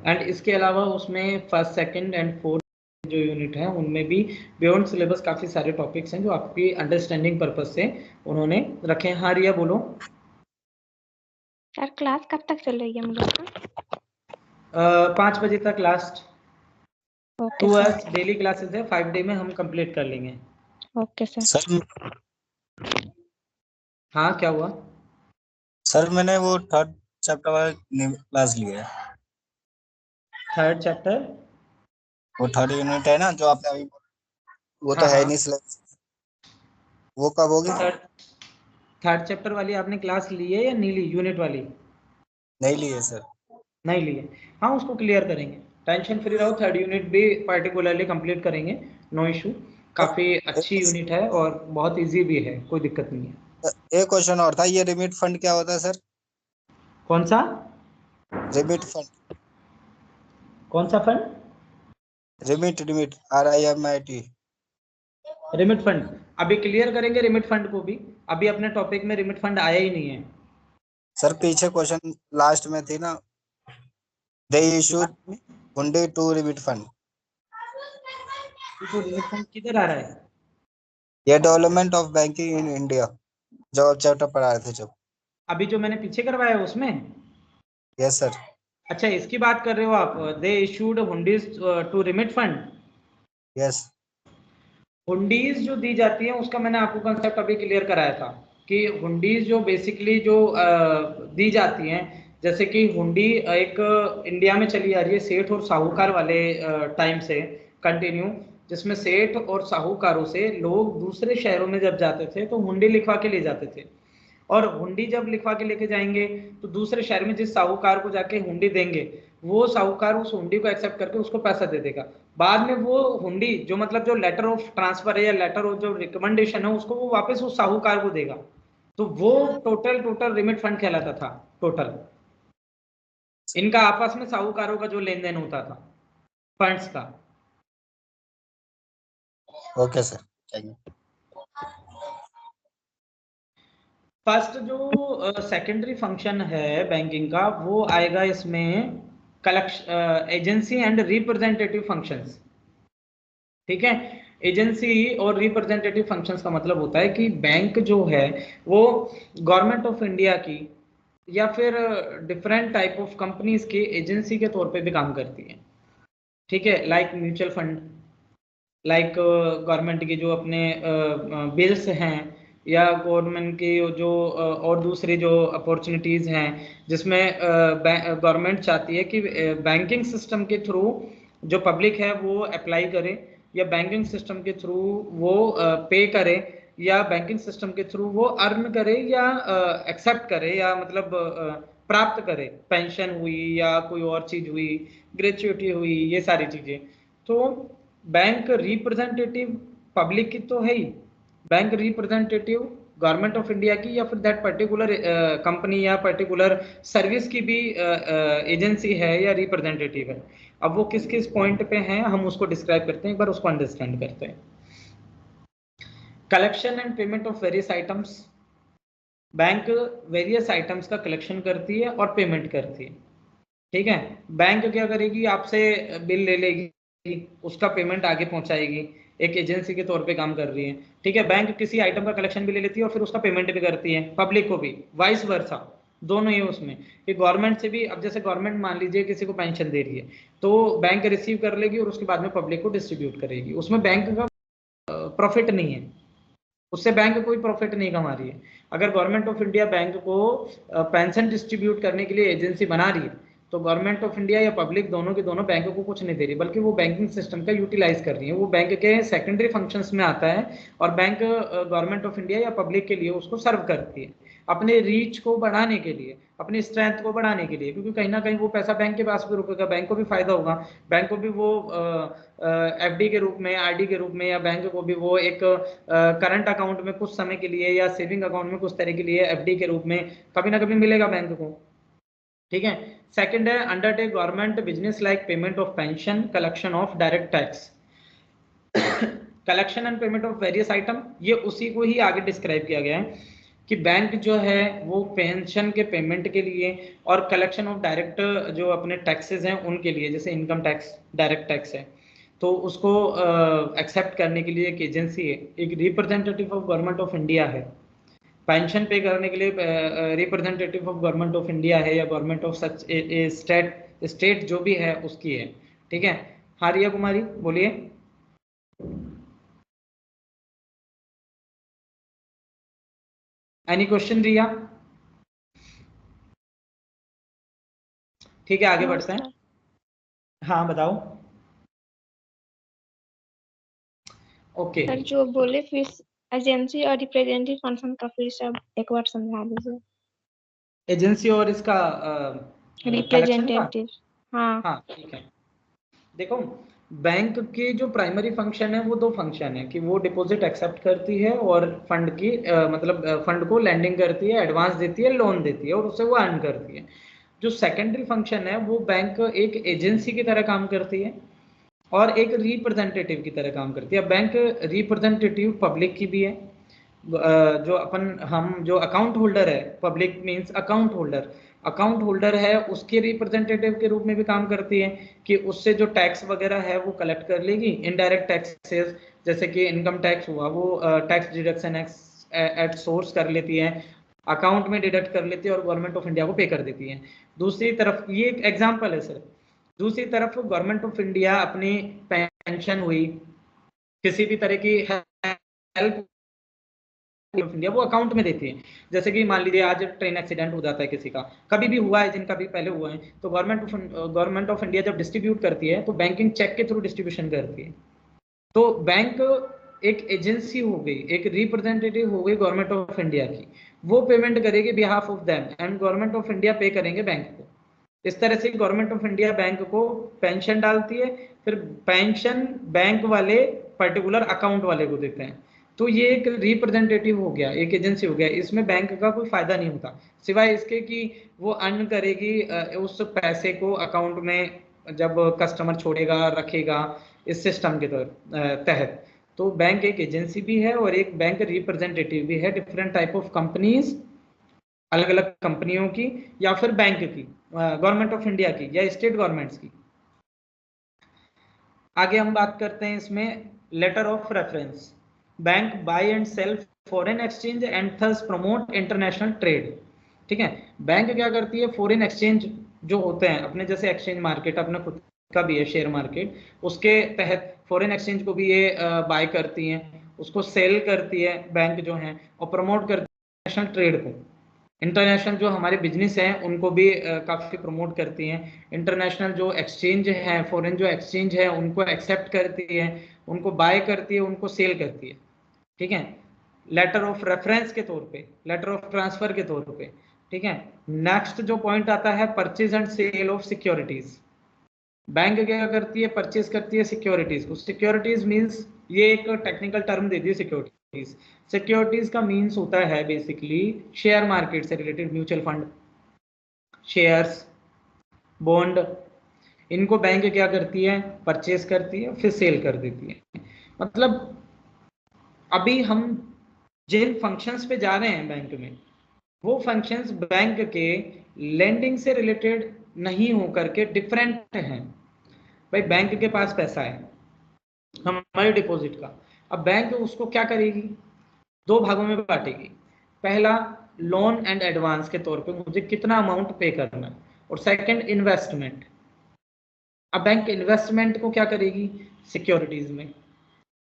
S1: एंड इसके अलावा उसमें 1st, 2nd एंड 4th जो यूनिट है उनमें भी बियॉन्ड सिलेबस काफ़ी सारे टॉपिक्स हैं जो आपकी अंडरस्टैंडिंग पर्पज से उन्होंने रखे हैं। हाँ रिया बोलो।
S2: सर क्लास कब तक चल रही है हम लोग का?
S1: 5 बजे तक last.
S2: Okay
S1: 2
S2: sir.
S1: Hours daily classes है, 5 डे में हम कंप्लीट कर लेंगे।
S2: Okay sir.
S5: सर
S1: हाँ क्या हुआ?
S5: सर मैंने वो 3rd चैप्टर वाला क्लास लिया है।
S1: 3rd चैप्टर
S5: वो 3rd यूनिट है ना जो आपने अभी, वो तो
S1: हाँ
S5: है
S1: हाँ,
S5: नहीं सिलेबस, वो कब होगी?
S1: 3rd चैप्टर वाली आपने क्लास ली है या नहीं ली? यूनिट वाली
S5: नहीं ली है सर।
S1: नहीं ली है? हाँ उसको क्लियर करेंगे, टेंशन फ्री रहो, 3rd यूनिट भी पर्टिकुलरली कंप्लीट करेंगे, नो इशू। काफ़ी अच्छी यूनिट है और बहुत इजी भी है, कोई दिक्कत नहीं है।
S5: एक क्वेश्चन और था, ये रिमिट फंड क्या होता है सर?
S1: कौन सा
S5: रिमिट फंड?
S1: कौन सा fund?
S5: Remit RIMIT।
S1: Remit fund अभी क्लियर करेंगे, रिमिट फंड को भी, अभी अपने टॉपिक में रिमिट फंड आया ही नहीं है।
S5: सर पीछे क्वेश्चन लास्ट में थी ना, दे इशूड हुंडी टू रिमिट फंड।
S1: तो रिमिट फंड किधर आ रहा है?
S5: ये development of banking in India जो चैप्टर पढ़ा रहे थे जब।
S1: अभी जो मैंने पीछे करवाया है उसमें?
S5: Yes sir.
S1: अच्छा इसकी बात कर रहे हो आप, they issued hundis to remit fund.
S5: Yes.
S1: Hundis जो दी जाती है उसका मैंने आपको कंसेप्ट अभी क्लियर कराया था कि हुंडीज जो बेसिकली जो दी जाती हैं, जैसे कि हुंडी एक इंडिया में चली आ रही है सेठ और साहूकार वाले टाइम से कंटिन्यू, जिसमें सेठ और साहूकारों से लोग दूसरे शहरों में जब जाते थे तो हुंडी लिखवा के ले जाते थे, और हुंडी जब लिखवा के लेके जाएंगे तो दूसरे शहर में जिस साहूकार को जाके हुंडी देंगे, वो साहूकार उस हुंडी को एक्सेप्ट करके उसको पैसा दे देगा। बाद में वो हुंडी जो मतलब जो लेटर ऑफ ट्रांसफर है या लेटर ऑफ जो रिकमेंडेशन है उसको वो वापस उस साहूकार को देगा, तो वो टोटल रिमिट फंड कहलाता था। टोटल इनका आपस में साहूकारों का जो लेन देन होता था फंड्स का।
S5: Okay sir, thank you.
S1: First जो सेकेंडरी फंक्शन है बैंकिंग का वो आएगा इसमें collection agency and representative functions, ठीक है। एजेंसी और रिप्रेजेंटेटिव फंक्शंस का मतलब होता है कि बैंक जो है वो गवर्नमेंट ऑफ इंडिया की या फिर डिफरेंट टाइप ऑफ कंपनीज की एजेंसी के तौर पे भी काम करती है, ठीक है। Like mutual fund, like government के जो अपने बिल्स हैं, या गवर्नमेंट की जो और दूसरी जो अपॉर्चुनिटीज़ हैं जिसमें गवर्नमेंट चाहती है कि बैंकिंग सिस्टम के थ्रू जो पब्लिक है वो अप्लाई करे, या बैंकिंग सिस्टम के थ्रू वो पे करे, या बैंकिंग सिस्टम के थ्रू वो अर्न करे, या एक्सेप्ट करे, या मतलब प्राप्त करे, पेंशन हुई या कोई और चीज हुई, ग्रेचुइटी हुई, ये सारी चीजें। तो बैंक रिप्रेजेंटेटिव पब्लिक की तो है ही, bank representative government of India की या फिर दैट पर्टिकुलर कंपनी या पर्टिकुलर सर्विस की भी एजेंसी है या रिप्रेजेंटेटिव है। अब वो किस किस पॉइंट पे हैं हम उसको डिस्क्राइब करते हैं, एक बार उसको अंडरस्टैंड करते हैं। Collection and payment of various items, bank various items का कलेक्शन करती है और पेमेंट करती है। ठीक है, बैंक क्या करेगी, आपसे बिल ले लेगी, उसका पेमेंट आगे पहुंचाएगी, एक एजेंसी के तौर पे काम कर रही है। ठीक है, बैंक किसी आइटम का कलेक्शन भी ले लेती है और फिर उसका पेमेंट भी करती है पब्लिक को भी, वाइस वर्सा, दोनों ही उसमें कि गवर्नमेंट से भी। अब जैसे गवर्नमेंट मान लीजिए किसी को पेंशन दे रही है तो बैंक रिसीव कर लेगी और उसके बाद में पब्लिक को डिस्ट्रीब्यूट करेगी, उसमें बैंक का प्रॉफिट नहीं है, उससे बैंक कोई प्रॉफिट नहीं कमा रही है। अगर गवर्नमेंट ऑफ इंडिया बैंक को पेंशन डिस्ट्रीब्यूट करने के लिए एजेंसी बना रही है तो गवर्नमेंट ऑफ इंडिया या पब्लिक दोनों के दोनों बैंक को कुछ नहीं दे रही, बल्कि वो बैंकिंग सिस्टम का यूटिलाइज कर रही है, वो बैंक के सेकेंडरी फंक्शंस में आता है और बैंक गवर्नमेंट ऑफ इंडिया या पब्लिक के लिए उसको सर्व करती है अपने रीच को बढ़ाने के लिए, अपनी स्ट्रेंथ को बढ़ाने के लिए, क्योंकि कहीं ना कहीं वो पैसा बैंक के पास भी रुकेगा, बैंक को भी फायदा होगा, बैंक को भी वो एफडी के रूप में, आरडी के रूप में, या बैंक को भी वो एक करंट अकाउंट में कुछ समय के लिए या सेविंग अकाउंट में कुछ तरह के लिए एफडी के रूप में कभी ना कभी मिलेगा बैंक को। ठीक है, सेकंड है undertake government business like payment of pension, collection of direct tax, collection and payment of various item, ये उसी को ही आगे डिस्क्राइब किया गया है कि बैंक जो है वो पेंशन के पेमेंट के लिए और कलेक्शन ऑफ डायरेक्ट जो अपने टैक्सेस हैं उनके लिए, जैसे इनकम टैक्स डायरेक्ट टैक्स है तो उसको एक्सेप्ट करने के लिए एक एजेंसी है, एक representative of government of India है, पेंशन पे करने के लिए representative of government of India है या गवर्नमेंट ऑफ सच स्टेट जो भी है उसकी है। ठीक है, हाँ रिया कुमारी बोलिए। एनी क्वेश्चन रिया? ठीक है, आगे बढ़ते हैं। हाँ बताओ। ओके
S2: सर जो बोले फिर एजेंसी और रिप्रेजेंटेटिव फंक्शन का फिर से एक बार समझा दीजिए।
S1: एजेंसी और इसका
S2: रिप्रेजेंटेटिव। हाँ
S1: हाँ ठीक है, देखो बैंक के जो प्राइमरी फंक्शन है वो दो फंक्शन है कि वो डिपॉजिट एक्सेप्ट करती है और फंड की मतलब फंड को लैंडिंग करती है, एडवांस देती है, लोन देती है और उससे वो अर्न करती है। जो सेकेंडरी फंक्शन है वो बैंक एक एजेंसी की तरह काम करती है और एक रिप्रेजेंटेटिव की तरह काम करती है। बैंक रिप्रेजेंटेटिव पब्लिक की भी है, जो हम जो अकाउंट होल्डर है, public means account holder, account holder है उसके रिप्रेजेंटेटिव के रूप में भी काम करती है कि उससे जो टैक्स वगैरह है वो कलेक्ट कर लेगी, इनडायरेक्ट टैक्सेस जैसे कि इनकम टैक्स हुआ वो टैक्स डिडक्शन एट सोर्स कर लेती है, अकाउंट में डिडक्ट कर लेती है और गवर्नमेंट ऑफ इंडिया को पे कर देती है। दूसरी तरफ ये एक एग्जाम्पल है सर, दूसरी तरफ गवर्नमेंट ऑफ इंडिया अपनी पेंशन हुई, किसी भी तरह की हेल्प ऑफ इंडिया वो अकाउंट में देती है। जैसे कि मान लीजिए आज ट्रेन एक्सीडेंट हो जाता है किसी का, कभी भी हुआ है, जिनका भी पहले हुआ है, तो गवर्नमेंट ऑफ इंडिया जब डिस्ट्रीब्यूट करती है तो बैंकिंग चेक के थ्रू डिस्ट्रीब्यूशन करती है। तो बैंक एक एजेंसी हो गई, एक रिप्रेजेंटेटिव हो गई गवर्नमेंट ऑफ इंडिया की, वो पेमेंट करेगी behalf of them and government of India पे करेंगे बैंक को। इस तरह से गवर्नमेंट ऑफ इंडिया बैंक को पेंशन डालती है, फिर पेंशन बैंक वाले पर्टिकुलर अकाउंट वाले को देते हैं। तो ये एक रिप्रेजेंटेटिव हो गया, एक एजेंसी हो गया, इसमें बैंक का कोई फायदा नहीं होता सिवाय इसके कि वो अर्न करेगी उस पैसे को अकाउंट में जब कस्टमर छोड़ेगा रखेगा इस सिस्टम के तहत। तो बैंक एक एजेंसी भी है और एक बैंक रिप्रेजेंटेटिव भी है, डिफरेंट टाइप ऑफ कंपनीज, अलग अलग कंपनियों की या फिर बैंक की, गवर्नमेंट ऑफ इंडिया की या स्टेट गवर्नमेंट्स की। आगे हम बात करते हैं इसमें letter of reference, bank buy and sell foreign exchange and thus promote international trade. ठीक है, बैंक क्या करती है, फॉरेन एक्सचेंज जो होते हैं अपने जैसे एक्सचेंज मार्केट अपना खुद का भी है शेयर मार्केट, उसके तहत फॉरेन एक्सचेंज को भी ये बाय करती हैं, उसको सेल करती है बैंक जो है, और प्रमोट करती है इंटरनेशनल ट्रेड को। इंटरनेशनल जो हमारे बिजनेस हैं उनको भी काफ़ी प्रमोट करती हैं, इंटरनेशनल जो एक्सचेंज है, फॉरेन जो एक्सचेंज है उनको एक्सेप्ट करती है, उनको बाय करती है, उनको सेल करती है। ठीक है, लेटर ऑफ रेफरेंस के तौर पे, लेटर ऑफ ट्रांसफर के तौर पे ठीक है। नेक्स्ट जो पॉइंट आता है purchase and sale of securities. Bank क्या करती है, परचेज करती है सिक्योरिटीज को। सिक्योरिटीज मींस, ये एक टेक्निकल टर्म देती है सिक्योरिटीज। सिक्योरिटीज का मींस होता है बेसिकली शेयर मार्केट से related, mutual fund, shares, bond, इनको बैंक क्या करती है, परचेज करती है, फिर सेल कर देती है। मतलब अभी हम जिन फंक्शंस पे जा रहे हैं बैंक में, वो फंक्शंस बैंक के लेंडिंग से रिलेटेड नहीं होकर के डिफरेंट हैं। भाई बैंक के पास पैसा है हमारे डिपॉजिट का, अब बैंक उसको क्या करेगी, दो भागों में बांटेगी। पहला, लोन एंड एडवांस के तौर पे मुझे कितना अमाउंट पे करना है, और सेकंड, इन्वेस्टमेंट। अब बैंक इन्वेस्टमेंट को क्या करेगी, सिक्योरिटीज में,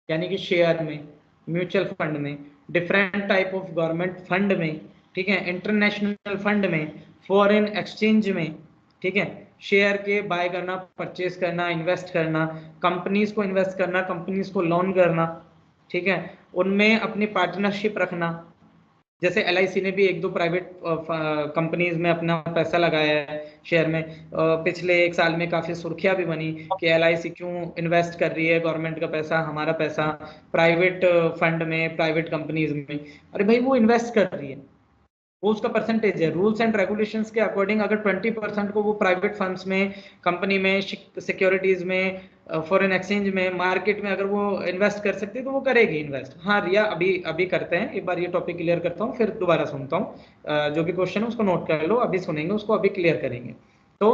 S1: यानी कि शेयर में, म्यूचुअल फंड में, different type of government fund में, ठीक है, इंटरनेशनल फंड में, फॉरेन एक्सचेंज में, ठीक है, शेयर के बाय करना, परचेज करना, इन्वेस्ट करना, कंपनीज को इन्वेस्ट करना, कंपनीज को लोन करना, ठीक है, उनमें अपनी पार्टनरशिप रखना। जैसे LIC ने भी एक दो प्राइवेट कंपनीज में अपना पैसा लगाया है शेयर में। पिछले 1 साल में काफी सुर्खियां भी बनी कि LIC क्यों इन्वेस्ट कर रही है गवर्नमेंट का पैसा, हमारा पैसा प्राइवेट फंड में, प्राइवेट कंपनीज में। अरे भाई वो इन्वेस्ट कर रही है, वो उसका परसेंटेज है। रूल्स एंड रेगुलेशंस के अकॉर्डिंग अगर 20% को वो प्राइवेट फंड्स में, कंपनी में, सिक्योरिटीज में, फॉरेन एक्सचेंज में, मार्केट में अगर वो इन्वेस्ट कर सकती है तो वो करेगी इन्वेस्ट। हाँ रिया, अभी अभी करते हैं, एक बार ये टॉपिक क्लियर करता हूँ फिर दोबारा सुनता हूँ। जो भी क्वेश्चन है उसको नोट कर लो, अभी सुनेंगे उसको, अभी क्लियर करेंगे। तो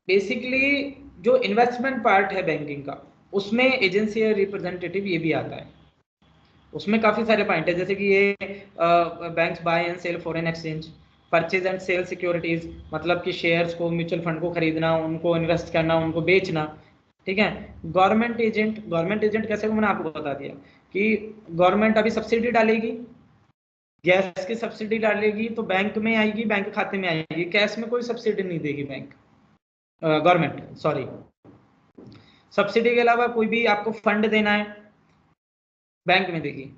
S1: बेसिकली जो इन्वेस्टमेंट पार्ट है बैंकिंग का, उसमें एजेंसी या रिप्रेजेंटेटिव ये भी आता है। उसमें काफी सारे पॉइंट है, जैसे कि ये banks buy and sell foreign exchange, purchase and sale securities, मतलब कि शेयर्स को, म्यूचुअल फंड को खरीदना, उनको इन्वेस्ट करना, उनको बेचना, ठीक है। गवर्नमेंट एजेंट, गवर्नमेंट एजेंट कैसे को मैंने आपको बता दिया कि गवर्नमेंट अभी सब्सिडी डालेगी, गैस की सब्सिडी डालेगी तो बैंक में आएगी, बैंक खाते में आएगी, कैश में कोई सब्सिडी नहीं देगी बैंक, गवर्नमेंट सॉरी। सब्सिडी के अलावा कोई भी आपको फंड देना है, बैंक में देगी।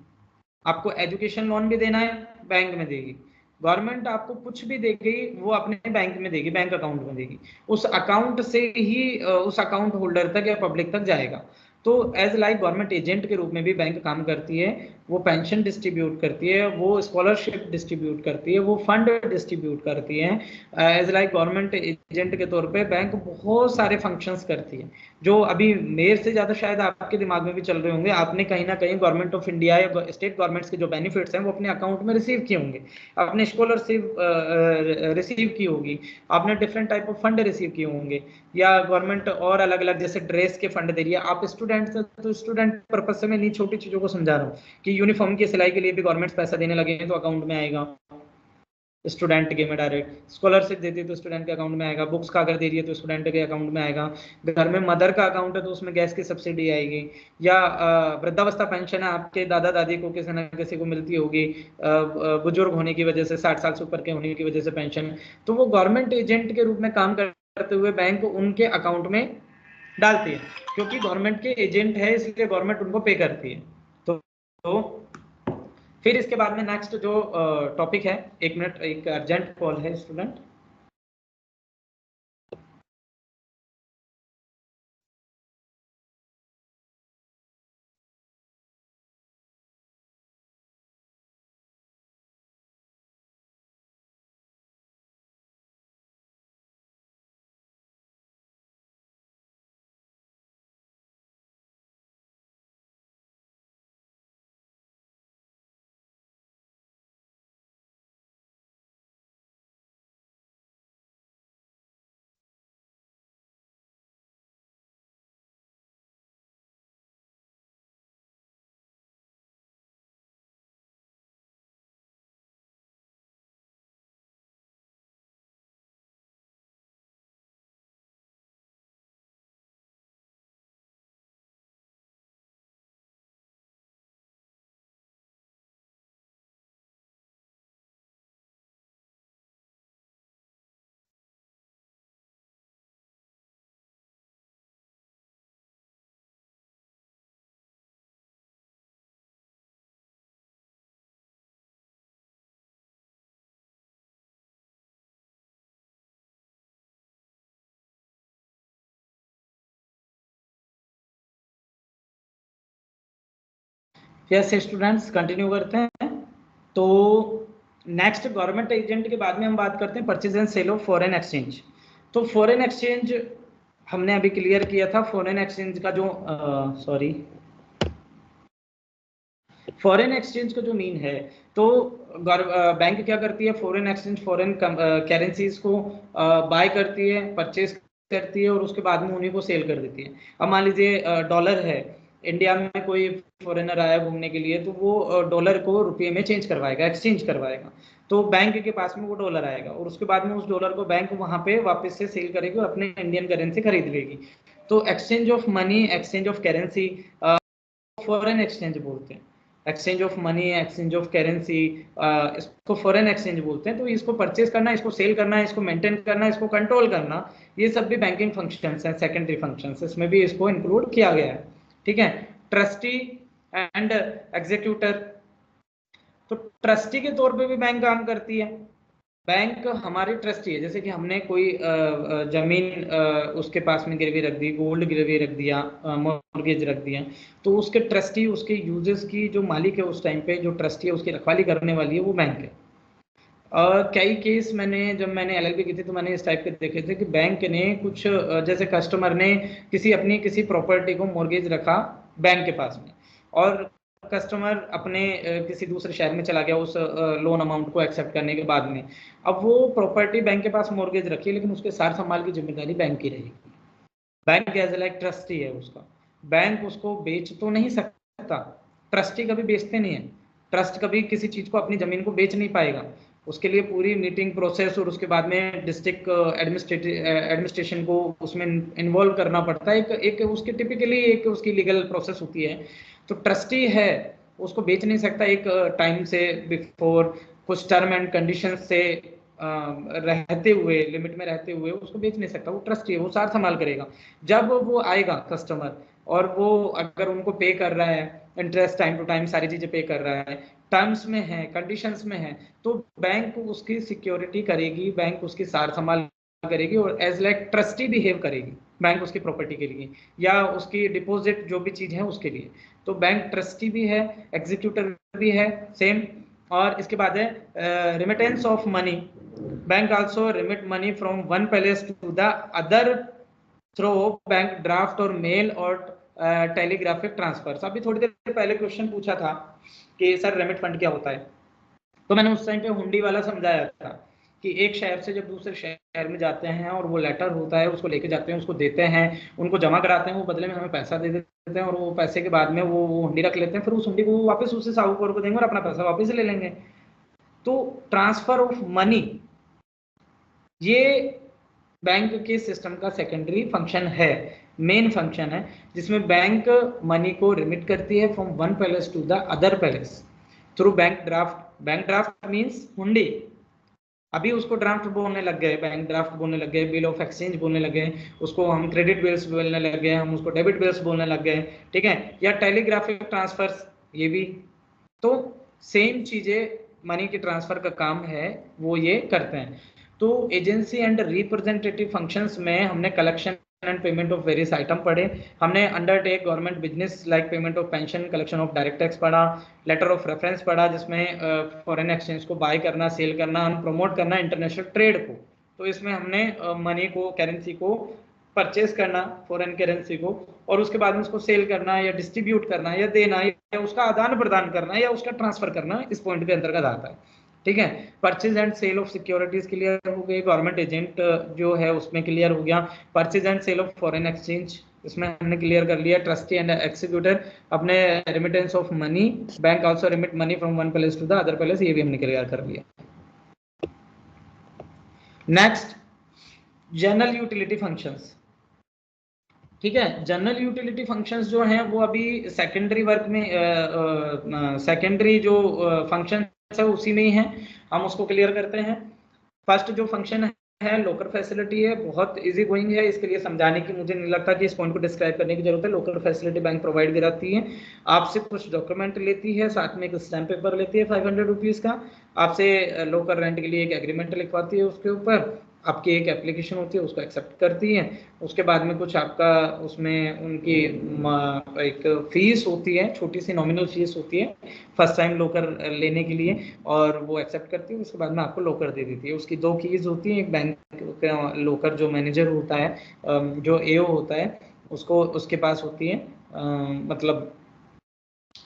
S1: आपको एजुकेशन लोन भी देना है, बैंक में देगी। गवर्नमेंट आपको कुछ भी देगी वो अपने बैंक में देगी, बैंक अकाउंट में देगी। उस अकाउंट से ही उस अकाउंट होल्डर तक या पब्लिक तक जाएगा। तो एज लाइक गवर्नमेंट एजेंट के रूप में भी बैंक काम करती है। वो पेंशन डिस्ट्रीब्यूट करती है, वो स्कॉलरशिप डिस्ट्रीब्यूट करती है, वो फंड डिस्ट्रीब्यूट करती है। एज लाइक गवर्नमेंट एजेंट के तौर पे बैंक बहुत सारे फंक्शंस करती है, जो अभी मेरे से ज्यादा शायद आपके दिमाग में भी चल रहे होंगे। आपने कहीं ना कहीं गवर्नमेंट ऑफ इंडिया या स्टेट गवर्नमेंट्स के जो बेनिफिट्स हैं वो अपने अकाउंट में रिसीव किए होंगे, आपने स्कॉलरशिप रिसीव की होगी, आपने different type of fund receive किए होंगे, या गवर्नमेंट और अलग अलग जैसे ड्रेस के फंड दे रही है। आप स्टूडेंट से तो स्टूडेंट पर्पज से मैं नहीं, छोटी चीजों को समझा रहा हूँ कि यूनिफॉर्म की सिलाई के लिए भी गवर्नमेंट पैसा देने लगे हैं तो अकाउंट में आएगा स्टूडेंट के में डायरेक्ट। स्कॉलरशिप देती है तो स्टूडेंट के अकाउंट में आएगा, बुक्स का अगर दे रही है तो स्टूडेंट के अकाउंट में आएगा। घर में मदर का अकाउंट है तो उसमें गैस की सब्सिडी आएगी, या वृद्धावस्था पेंशन है आपके दादा दादी को किसी न किसी को मिलती होगी, बुजुर्ग होने की वजह से, 60 साल से ऊपर के होने की वजह से पेंशन, तो वो गवर्नमेंट एजेंट के रूप में काम करते हुए बैंक उनके अकाउंट में डालती है, क्योंकि गवर्नमेंट के एजेंट है इसलिए गवर्नमेंट उनको पे करती है। तो फिर इसके बाद में नेक्स्ट जो टॉपिक है, 1 मिनट, एक अर्जेंट कॉल है स्टूडेंट। यस स्टूडेंट्स, कंटिन्यू करते हैं। तो नेक्स्ट गवर्नमेंट एजेंट के बाद में हम बात करते हैं purchase and sale of foreign exchange. तो फॉरेन एक्सचेंज हमने अभी क्लियर किया था। फॉरेन एक्सचेंज का जो फॉरेन एक्सचेंज का जो मीन है, तो बैंक क्या करती है, फॉरेन एक्सचेंज फॉरेन करेंसीज को बाय करती है, परचेज करती है और उसके बाद में उन्हीं को सेल कर देती है। अब मान लीजिए डॉलर है, इंडिया में कोई फॉरेनर आया घूमने के लिए, तो वो डॉलर को रुपये में चेंज करवाएगा, एक्सचेंज करवाएगा। तो बैंक के पास में वो डॉलर आएगा और उसके बाद में उस डॉलर को बैंक वहां पे वापस से सेल करेगी और अपने इंडियन करेंसी खरीद लेगी। तो exchange of money, exchange of currency foreign exchange बोलते हैं। Exchange of money, exchange of currency, इसको फॉरेन एक्सचेंज बोलते हैं। तो इसको परचेज करना, इसको सेल करना, इसको मेंटेन करना, इसको कंट्रोल करना, ये सब भी बैंकिंग फंक्शंस हैं, सेकेंडरी फंक्शंस, इसमें भी इसको इंक्लूड किया गया है। ठीक है। ट्रस्टी एंड एग्जीक्यूटर, तो ट्रस्टी के तौर पे भी बैंक काम करती है। बैंक हमारी ट्रस्टी है, जैसे कि हमने कोई जमीन उसके पास में गिरवी रख दी, गोल्ड गिरवी रख दिया, मॉर्गेज रख दिया, तो उसके ट्रस्टी, उसके यूजर्स की जो मालिक है उस टाइम पे, जो ट्रस्टी है, उसकी रखवाली करने वाली है, वो बैंक है। कई केस जब मैंने एलएलबी की थी तो मैंने इस टाइप के देखे थे कि बैंक ने कुछ जैसे कस्टमर ने किसी प्रॉपर्टी को मॉर्गेज रखा बैंक के पास में, और कस्टमर अपने किसी दूसरे शहर में चला गया उस लोन अमाउंट को एक्सेप्ट करने के बाद में। अब वो प्रॉपर्टी बैंक के पास मॉर्गेज रखी है, लेकिन उसके सार संभाल की जिम्मेदारी बैंक की रहेगी। बैंक एज लाइक ट्रस्टी है उसका, बैंक उसको बेच तो नहीं सकता, ट्रस्टी कभी बेचते नहीं है, ट्रस्ट कभी किसी चीज को, अपनी जमीन को बेच नहीं पाएगा। उसके लिए पूरी मीटिंग प्रोसेस और उसके बाद में डिस्ट्रिक्ट एडमिनिस्ट्रेशन को उसमें इन्वॉल्व करना पड़ता है। एक उसकी टिपिकली एक उसकी लीगल प्रोसेस होती है। तो ट्रस्टी है, उसको बेच नहीं सकता, एक टाइम से बिफोर कुछ टर्म एंड कंडीशन से रहते हुए, लिमिट में रहते हुए उसको बेच नहीं सकता। वो ट्रस्टी है, वो सार संभाल करेगा। जब वो आएगा कस्टमर और वो अगर उनको पे कर रहा है, इंटरेस्ट टाइम टू टाइम सारी चीजें पे कर रहा है, टर्म्स में है, कंडीशंस में है, तो बैंक उसकी सिक्योरिटी करेगी, बैंक उसकी सार संभाल करेगी और एज लाइक ट्रस्टी बिहेव करेगी बैंक उसकी प्रॉपर्टी के लिए या उसकी डिपॉजिट जो भी चीज है उसके लिए। तो बैंक ट्रस्टी भी है, एग्जीक्यूटर भी है, सेम। और इसके बाद है remittance of money. Bank also remit money from one place to the other through bank draft और मेल और टेलीग्राफिक ट्रांसफर। अभी थोड़ी देर पहले क्वेश्चन पूछा था कि सर रेमिट फंड क्या होता है, तो मैंने उस टाइम पे हुंडी वाला समझाया था कि एक शहर से जब दूसरे शहर में जाते हैं और वो लेटर होता है, उसको लेके जाते हैं, उसको देते हैं, उनको जमा कराते हैं, वो बदले में हमें पैसा दे देते हैं और वो पैसे के बाद में वो हुंडी रख लेते हैं, फिर उस हुंडी को वापस उसे साहूकार को देंगे और अपना पैसा वापस ले लेंगे। तो ट्रांसफर ऑफ मनी ये बैंक के सिस्टम का सेकेंडरी फंक्शन है, मेन फंक्शन है, जिसमें बैंक मनी को रिमिट करती है from one place to the other place through bank draft. Bank draft means hundi. अभी उसको ड्राफ्ट बोलने लग गए, बैंक ड्राफ्ट बोलने लग गए, बिल ऑफ एक्सचेंज बोलने लग गए, उसको हम क्रेडिट बिल्स बोलने लग गए, हम उसको डेबिट बिल्स बोलने लग गए, ठीक है, या टेलीग्राफिक ट्रांसफर्स, ये भी। तो सेम चीजें मनी के ट्रांसफर का काम है, वो ये करते हैं। तो एजेंसी एंड रिप्रेजेंटेटिव फंक्शंस में हमने collection and payment of various item पढ़े, हमने undertake government business like payment of pension, collection of direct tax पढ़ा, लेटर ऑफ रेफरेंस पढ़ा जिसमें फॉरेन एक्सचेंज को बाय करना, सेल करना, प्रमोट करना इंटरनेशनल ट्रेड को। तो इसमें हमने मनी को, करेंसी को परचेज करना, फॉरेन करेंसी को, और उसके बाद में उसको सेल करना या डिस्ट्रीब्यूट करना या देना या उसका आदान प्रदान करना या उसका ट्रांसफर करना, इस पॉइंट के अंतर्गत आता है। ठीक है। Purchase and sale of securities clear हो गई, गवर्नमेंट एजेंट जो है उसमें क्लियर हो गया, purchase and sale of foreign exchange इसमें हमने क्लियर कर लिया, ट्रस्टी एंड एक्सिक्यूटर अपने remittance of money, bank also remit money from one place to the other place, ये भी हमने क्लियर कर लिया। Next, general utility functions. ठीक है, जनरल यूटिलिटी फंक्शंस जो हैं वो अभी सेकेंडरी वर्क में सेकेंडरी जो फंक्शन है उसी में ही है, हम उसको क्लियर करते हैं। फर्स्ट जो फंक्शन है लोकल फैसिलिटी है, बहुत इजी गोइंग है, इसके लिए समझाने की मुझे नहीं लगता कि इस पॉइंट को डिस्क्राइब करने की जरूरत है। लोकल फैसिलिटी बैंक प्रोवाइड कराती है, आपसे कुछ डॉक्यूमेंट लेती है, साथ में एक स्टैम्प पेपर लेती है 500 रुपीज़ का, आपसे लोकल रेंट के लिए एक एग्रीमेंट लिखवाती है उसके ऊपर, आपकी एक एप्लीकेशन होती है, उसको एक्सेप्ट करती है। उसके बाद में कुछ आपका उसमें उनकी एक फीस होती है, छोटी सी नॉमिनल फीस होती है फर्स्ट टाइम लॉकर लेने के लिए, और वो एक्सेप्ट करती है। उसके बाद में आपको लॉकर दे देती है। उसकी 2 कीज होती हैं, एक बैंक का लॉकर जो मैनेजर होता है, जो एओ होता है, उसको उसके पास होती है, मतलब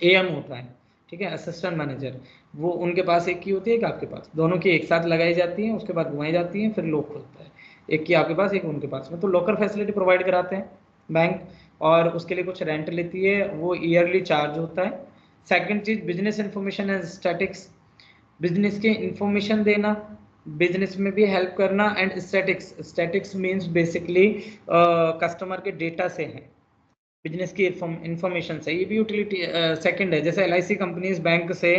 S1: एएम होता है, ठीक है, असिस्टेंट मैनेजर, वो उनके पास एक की होती है, एक आपके पास, दोनों की एक साथ लगाई जाती है, उसके बाद घुमाई जाती है, फिर लॉक खुलता है। एक की आपके पास, एक उनके पास में। तो लॉकर फैसिलिटी प्रोवाइड कराते हैं बैंक, और उसके लिए कुछ रेंट लेती है, वो ईयरली चार्ज होता है। सेकंड चीज, business information and statics, business के इंफॉर्मेशन देना, बिजनेस में भी हेल्प करना। And statics, statics means basically customer के डेटा से है, बिजनेस की इंफॉर्मेशन से। ये भी यूटिलिटी सेकंड है। जैसे एलआईसी कंपनीज बैंक से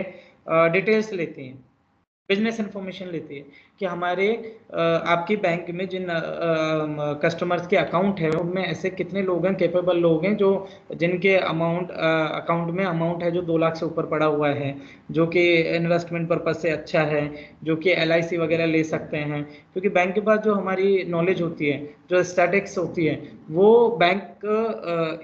S1: डिटेल्स लेती हैं, बिजनेस इंफॉर्मेशन लेती है कि हमारे आपकी बैंक में जिन कस्टमर्स के अकाउंट है उनमें ऐसे कितने लोग हैं, कैपेबल लोग हैं, जो जिनके अमाउंट अकाउंट में अमाउंट है जो 2 लाख से ऊपर पड़ा हुआ है, जो कि इन्वेस्टमेंट पर्पज से अच्छा है, जो कि एलआईसी वगैरह ले सकते हैं। क्योंकि बैंक के पास जो हमारी नॉलेज होती है, जो स्टैटिक्स होती है, वो बैंक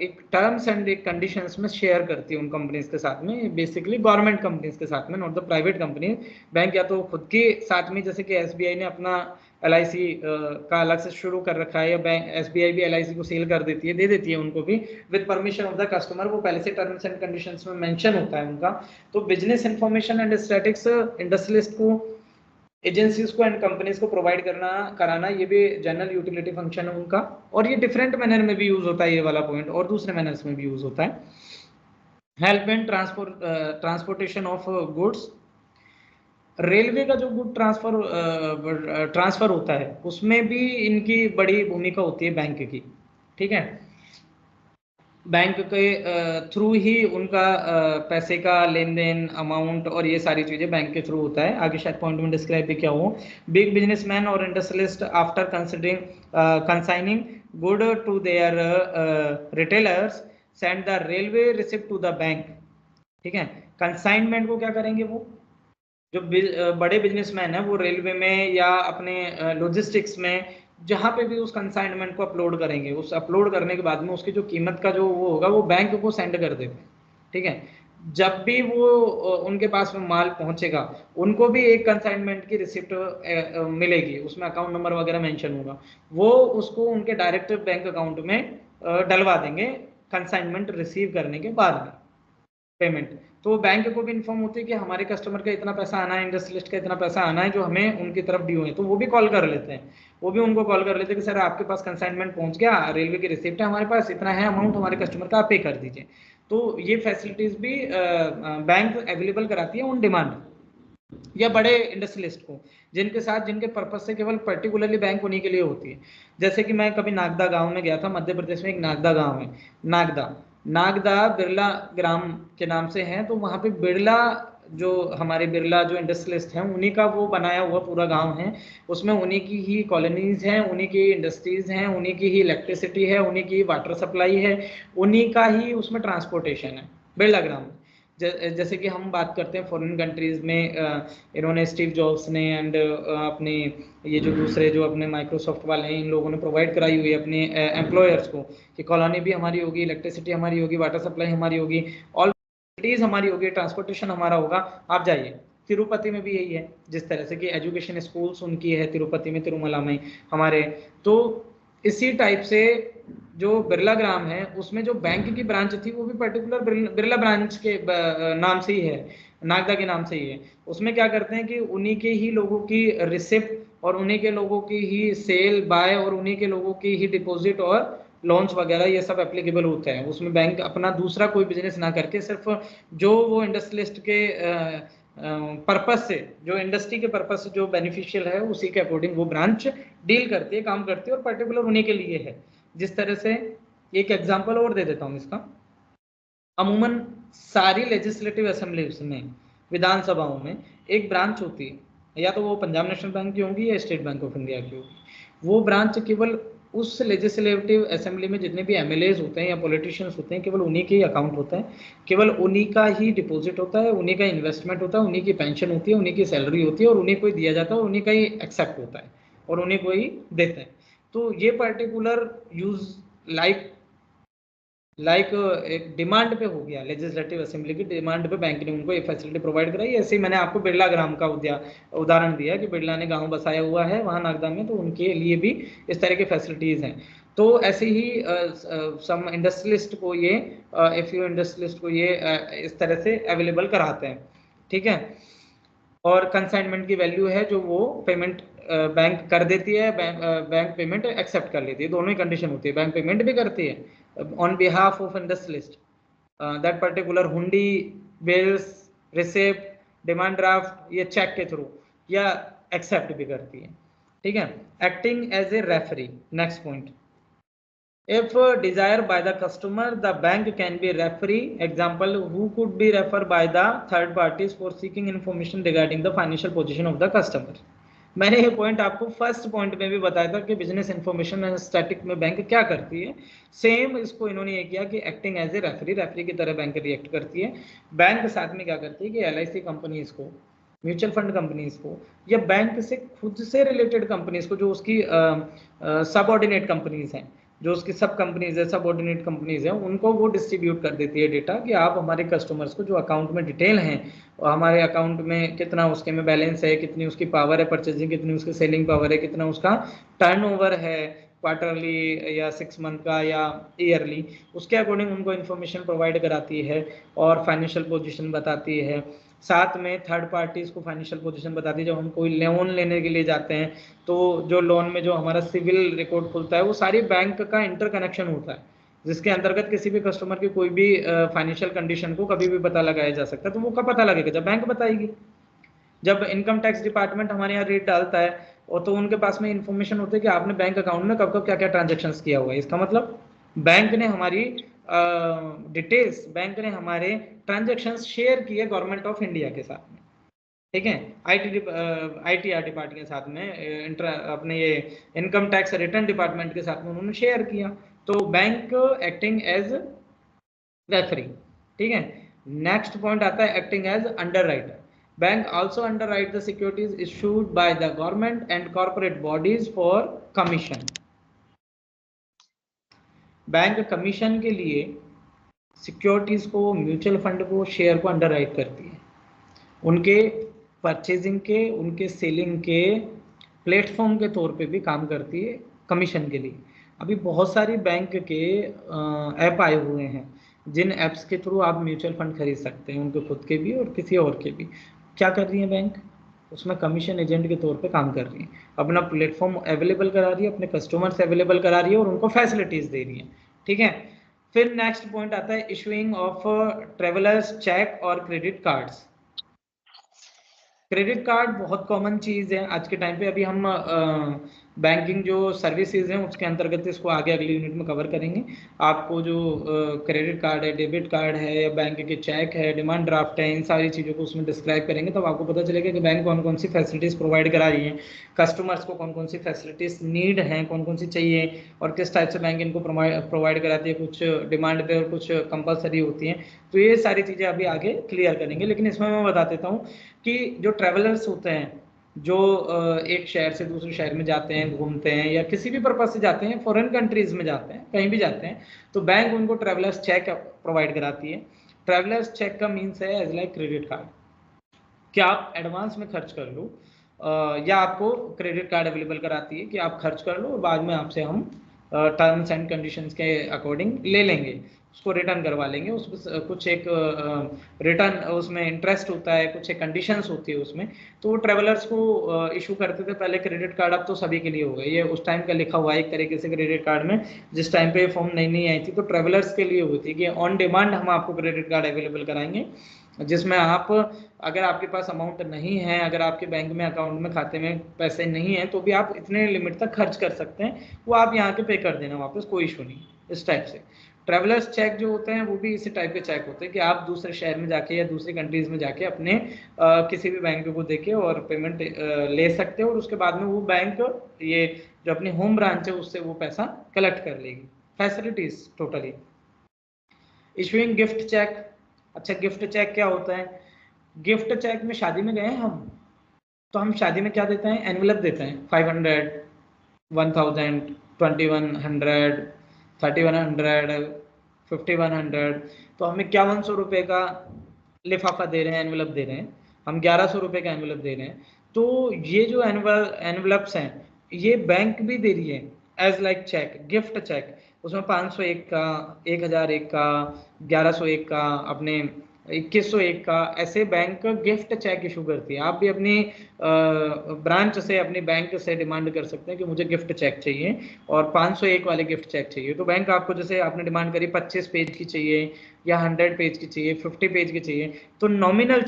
S1: एक टर्म्स एंड एक कंडीशंस में शेयर करती है उन कंपनीज के साथ में, बेसिकली गवर्नमेंट कंपनीज के साथ में, not the private company. Bank या तो खुद के साथ में, जैसे कि एसबीआई ने अपना एलआईसी का अलग से शुरू कर रखा है, या बैंक एसबीआई भी एलआईसी को सेल कर देती है, दे देती है उनको भी with permission of the customer, वो पहले से टर्म्स एंड कंडीशंस में मेंशन होता है उनका। तो business information and statics industrialist को, एजेंसीज को एंड कंपनीज को प्रोवाइड कराना, ये भी जनरल यूटिलिटी फंक्शन है उनका। और ये डिफरेंट मैनर में भी यूज होता है, ये वाला पॉइंट, और दूसरे मैनर्स में भी यूज होता है। Help in transportation of goods, railway का जो गुड ट्रांसफर होता है उसमें भी इनकी बड़ी भूमिका होती है बैंक की, ठीक है। बैंक के थ्रू ही उनका पैसे का लेन देन, अमाउंट और ये सारी चीजें बैंक के थ्रू होता है। आगे शायद पॉइंट में डिस्क्राइब भी क्या हो। बिग बिजनेसमैन और industrialist after considering consigning good to their retailers send the railway receipt to the bank, ठीक है। कंसाइनमेंट को क्या करेंगे, वो जो बड़े बिजनेसमैन है वो रेलवे में या अपने लॉजिस्टिक्स में जहां पे भी उस कंसाइनमेंट को अपलोड करेंगे, उस अपलोड करने के बाद में उसकी जो कीमत का जो वो होगा वो बैंक को सेंड कर देते हैं, ठीक है। जब भी वो उनके पास में माल पहुंचेगा उनको भी एक कंसाइनमेंट की रिसिप्ट मिलेगी, उसमें अकाउंट नंबर वगैरह मेंशन होगा, वो उसको उनके डायरेक्ट बैंक अकाउंट में डलवा देंगे कंसाइनमेंट रिसीव करने के बाद में पेमेंट। तो बैंक को भी इन्फॉर्म होती है कि हमारे कस्टमर का इतना पैसा आना है, इंडस्ट्रियलिस्ट का इतना पैसा आना है जो हमें उनकी तरफ ड्यू है। तो वो भी कॉल कर लेते हैं, वो भी उनको कॉल कर लेते हैं कि सर आपके पास कंसाइनमेंट पहुंच गया, रेलवे की रिसिप्ट है हमारे पास, इतना है अमाउंट हमारे कस्टमर का, आप पे कर दीजिए। तो ये फैसिलिटीज भी बैंक अवेलेबल कराती है ऑन डिमांड, या बड़े इंडस्ट्रियलिस्ट को, जिनके साथ जिनके पर्पज से केवल पर्टिकुलरली बैंक उन्हीं के लिए होती है। जैसे कि मैं कभी नागदा गांव में गया था, मध्य प्रदेश में एक नागदा गांव है, नागदा बिरला ग्राम के नाम से है। तो वहां पे बिरला जो हमारे बिरला जो इंडस्ट्रियलिस्ट हैं उन्हीं का वो बनाया हुआ पूरा गांव है, उसमें उन्हीं की ही कॉलोनीज हैं, उन्हीं की इंडस्ट्रीज हैं, उन्हीं की ही इलेक्ट्रिसिटी है, उन्हीं की वाटर सप्लाई है, उन्हीं का ही उसमें ट्रांसपोर्टेशन है बिरला ग्राम। जैसे कि हम बात करते हैं फॉरेन कंट्रीज में, इन्होंने स्टीव जॉब्स ने एंड अपने ये जो दूसरे जो अपने माइक्रोसॉफ्ट वाले हैं, इन लोगों ने प्रोवाइड कराई हुई है अपने एम्प्लॉयर्स को कि कॉलोनी भी हमारी होगी, इलेक्ट्रिसिटी हमारी होगी, वाटर सप्लाई हमारी होगी, ऑल फैसिलिटीज हमारी होगी, ट्रांसपोर्टेशन हमारा होगा, आप जाइए। तिरुपति में भी यही है, जिस तरह से कि एजुकेशन स्कूल्स उनकी है तिरुपति में, तिरुमला में हमारे। तो इसी टाइप से जो बिरला ग्राम है उसमें जो बैंक की ब्रांच थी वो भी पर्टिकुलर बिरला ब्रांच के नाम से ही है, नागदा के नाम से ही है। उसमें क्या करते हैं कि उन्हीं के ही लोगों की रिसिप्ट और उन्हीं के लोगों की ही सेल बाय और उन्हीं के लोगों की ही डिपॉजिट और लोन्स वगैरह ये सब एप्लीकेबल होते हैं। उसमें बैंक अपना दूसरा कोई बिजनेस ना करके सिर्फ जो वो इंडस्ट्रियलिस्ट के पर्पस से, जो इंडस्ट्री के पर्पस से जो बेनिफिशियल है उसी के अकॉर्डिंग वो ब्रांच डील करती है, काम करती है, और पर्टिकुलर उन्हीं के लिए है। जिस तरह से एक एग्जांपल और दे देता हूं इसका, अमूमन सारी लेजिस्लेटिव असेंबलीज में, विधानसभाओं में एक ब्रांच होती है, या तो वो पंजाब नेशनल बैंक की होंगी या स्टेट बैंक ऑफ इंडिया की होगी। वो ब्रांच केवल उस लेजिस्लेटिव असेंबली में जितने भी एमएलएज होते हैं या पॉलिटिशियंस होते हैं, केवल उन्हीं के ही अकाउंट होता है, केवल उन्हीं का ही डिपॉजिट होता है, उन्हीं का इन्वेस्टमेंट होता है, उन्हीं की पेंशन होती है, उन्हीं की सैलरी होती है, और उन्हीं को ही दिया जाता है, और उन्हीं का ही एक्सेप्ट होता है। और उन्हीं को ही देते हैं। तो ये पर्टिकुलर यूज लाइक एक डिमांड पे हो गया, लेजिस्लेटिव असेंबली की डिमांड पे बैंक ने उनको ये फैसिलिटी प्रोवाइड कराई। ऐसे ही मैंने आपको बिरला ग्राम का उदाहरण दिया कि बिरला ने गांव बसाया हुआ है वहां नागदा में, तो उनके लिए भी इस तरह की फैसिलिटीज हैं। तो ऐसे ही सम इंडस्ट्रियलिस्ट को ये इंडस्ट्रियलिस्ट को ये इस तरह से अवेलेबल कराते हैं, ठीक है। और कंसाइनमेंट की वैल्यू है जो वो पेमेंट बैंक कर देती है, बैंक पेमेंट एक्सेप्ट कर लेती है, दोनों ही कंडीशन होती है। बैंक पेमेंट भी करती है on behalf of industrialist, that particular hundi, bills, receipt, demand draft, ये चेक के थ्रू, या एक्सेप्ट भी करती है, ठीक है। Acting as a referee, next point, if desired by the customer, the bank can be referee. Example, who could be referred by the third parties for seeking information regarding the financial position of the customer. मैंने ये पॉइंट आपको फर्स्ट पॉइंट में भी बताया था कि बिजनेस इंफॉर्मेशन एंड स्टैटिक में बैंक क्या करती है। सेम इसको इन्होंने ये किया कि एक्टिंग एज ए रेफरी की तरह बैंक रिएक्ट करती है। बैंक साथ में क्या करती है कि LIC कंपनीज को, म्यूचुअल फंड कंपनीज को, या बैंक से खुद से रिलेटेड कंपनीज को, जो उसकी सबऑर्डिनेट कंपनीज हैं, जो उसकी सब कंपनीज है, सबऑर्डिनेट कंपनीज हैं, उनको वो डिस्ट्रीब्यूट कर देती है डेटा कि आप हमारे कस्टमर्स को जो अकाउंट में डिटेल हैं, हमारे अकाउंट में कितना उसके में बैलेंस है, कितनी उसकी पावर है परचेजिंग, कितनी उसकी सेलिंग पावर है, कितना उसका टर्नओवर है क्वार्टरली या 6 मंथ का या ईयरली, उसके अकॉर्डिंग उनको इन्फॉर्मेशन प्रोवाइड कराती है और फाइनेंशियल पोजीशन बताती है। साथ में थर्ड पार्टीज को फाइनेंशियल पोजीशन बताती है। जब हम कोई लोन लेने के लिए जाते हैं तो जो लोन में जो हमारा सिविल रिकॉर्ड खुलता है वो सारी बैंक का इंटरकनेक्शन होता है, जिसके अंतर्गत किसी भी कस्टमर की कोई भी फाइनेंशियल कंडीशन को कभी भी पता लगाया जा सकता है। तो वो कब पता लगेगा? जब बैंक बताएगी। जब इनकम टैक्स डिपार्टमेंट हमारे यहाँ रेट डालता है और तो उनके पास में इंफॉर्मेशन होती है कि आपने बैंक अकाउंट में कब कब क्या क्या ट्रांजेक्शन किया हुआ है। इसका मतलब बैंक ने हमारी डिटेल्स, बैंक ने हमारे ट्रांजेक्शंस शेयर किए गवर्नमेंट ऑफ इंडिया के साथ में, ठीक है, ITR डिपार्टमेंट के साथ में, अपने ये इनकम टैक्स रिटर्न डिपार्टमेंट के साथ में उन्होंने शेयर किया। तो बैंक एक्टिंग एज रेफरी, ठीक है। नेक्स्ट पॉइंट आता है acting as underwriter. Bank also underwrite the securities issued by the government and corporate bodies for commission. Bank commission के लिए सिक्योरिटीज को, म्यूचुअल फंड को, शेयर को अंडरराइट करती है, उनके परचेजिंग के, उनके सेलिंग के प्लेटफॉर्म के तौर पे भी काम करती है कमीशन के लिए। अभी बहुत सारी बैंक के ऐप आए हुए हैं जिन ऐप्स के थ्रू आप म्यूचुअल फंड खरीद सकते हैं, उनके खुद के भी और किसी और के भी। क्या कर रही है बैंक? उसमें कमीशन एजेंट के तौर पे काम कर रही है, अपना प्लेटफॉर्म अवेलेबल करा रही है, अपने कस्टमर से अवेलेबल करा रही है और उनको फैसिलिटीज दे रही है, ठीक है। फिर नेक्स्ट पॉइंट आता है इशूइंग ऑफ ट्रेवलर्स चेक और क्रेडिट कार्ड्स। क्रेडिट कार्ड बहुत कॉमन चीज़ है आज के टाइम पे। अभी हम बैंकिंग जो सर्विसेज हैं उसके अंतर्गत इसको आगे अगली यूनिट में कवर करेंगे। आपको जो क्रेडिट कार्ड है, डेबिट कार्ड है, या बैंक के चेक है, डिमांड ड्राफ्ट है, इन सारी चीज़ों को उसमें डिस्क्राइब करेंगे, तब आपको पता चलेगा कि बैंक कौन कौन सी फैसिलिटीज़ प्रोवाइड करा रही है, कस्टमर्स को कौन कौन सी फैसिलिटीज़ नीड हैं, कौन कौन सी चाहिए और किस टाइप से बैंक इनको प्रोवाइड कराती है। कुछ डिमांड पे और कुछ कंपलसरी होती हैं। तो ये सारी चीज़ें अभी आगे क्लियर करेंगे। लेकिन इसमें मैं बता देता हूँ कि जो ट्रैवलर्स होते हैं, जो एक शहर से दूसरे शहर में जाते हैं, घूमते हैं, या किसी भी पर्पज से जाते हैं, फॉरेन कंट्रीज में जाते हैं, कहीं भी जाते हैं, तो बैंक उनको ट्रैवलर्स चेक प्रोवाइड कराती है। ट्रैवलर्स चेक का मीन्स है एज लाइक क्रेडिट कार्ड, कि आप एडवांस में खर्च कर लो, या आपको क्रेडिट कार्ड अवेलेबल कराती है कि आप खर्च कर लो और बाद में आपसे हम टर्म्स एंड कंडीशंस के अकॉर्डिंग ले लेंगे, उसको रिटर्न करवा लेंगे। उसमें कुछ एक रिटर्न, उसमें इंटरेस्ट होता है, कुछ एक कंडीशंस होती है उसमें। तो वो ट्रेवलर्स को इशू करते थे पहले क्रेडिट कार्ड, अब तो सभी के लिए हो गए। ये उस टाइम का लिखा हुआ है एक तरीके से क्रेडिट कार्ड में, जिस टाइम पे फॉर्म नई आई थी तो ट्रेवलर्स के लिए हुई थी कि ऑन डिमांड हम आपको क्रेडिट कार्ड अवेलेबल कराएंगे, जिसमें आप, अगर आपके पास अमाउंट नहीं है, अगर आपके बैंक में अकाउंट में खाते में पैसे नहीं है, तो भी आप इतने लिमिट तक खर्च कर सकते हैं, वो आप यहाँ के पे कर देना वापस, कोई इशू नहीं। इस टाइप से ट्रैवलर्स चेक जो होते हैं वो भी इसी टाइप के चेक होते हैं कि आप दूसरे शहर में जाके या दूसरी कंट्रीज में जाके अपने किसी भी बैंक को देके और पेमेंट ले सकते हो, और उसके बाद में वो बैंक, ये जो अपनी होम ब्रांच है, उससे वो पैसा कलेक्ट कर लेगी। Facilities totally. Issuing gift cheque. अच्छा, गिफ्ट चेक क्या होता है? गिफ्ट चेक में शादी में गए हम, तो हम शादी में क्या देते हैं? एनवेलप देते हैं, 500, 1000, 2100, 3100, 5100, तो हम 5100 रुपये का लिफाफा दे रहे हैं, एनवलप दे रहे हैं, हम 1100 रुपये का एनवलप दे रहे हैं। तो ये जो एनवलप्स हैं ये बैंक भी दे रही है as like cheque, gift cheque, उसमें 501 का, 1001 का, 1101 का, अपने 2101 का, ऐसे बैंक गिफ्ट चेक इशू करती है। आप भी अपनी ब्रांच से, अपनी बैंक से डिमांड कर सकते हैं कि मुझे गिफ्ट चेक चाहिए और 501 वाले गिफ्ट चेक चाहिए। तो बैंक आपको, जैसे आपने डिमांड करी 25 पेज की चाहिए या 100 पेज की चाहिए, 50 पेज की चाहिए, तो नॉमिनल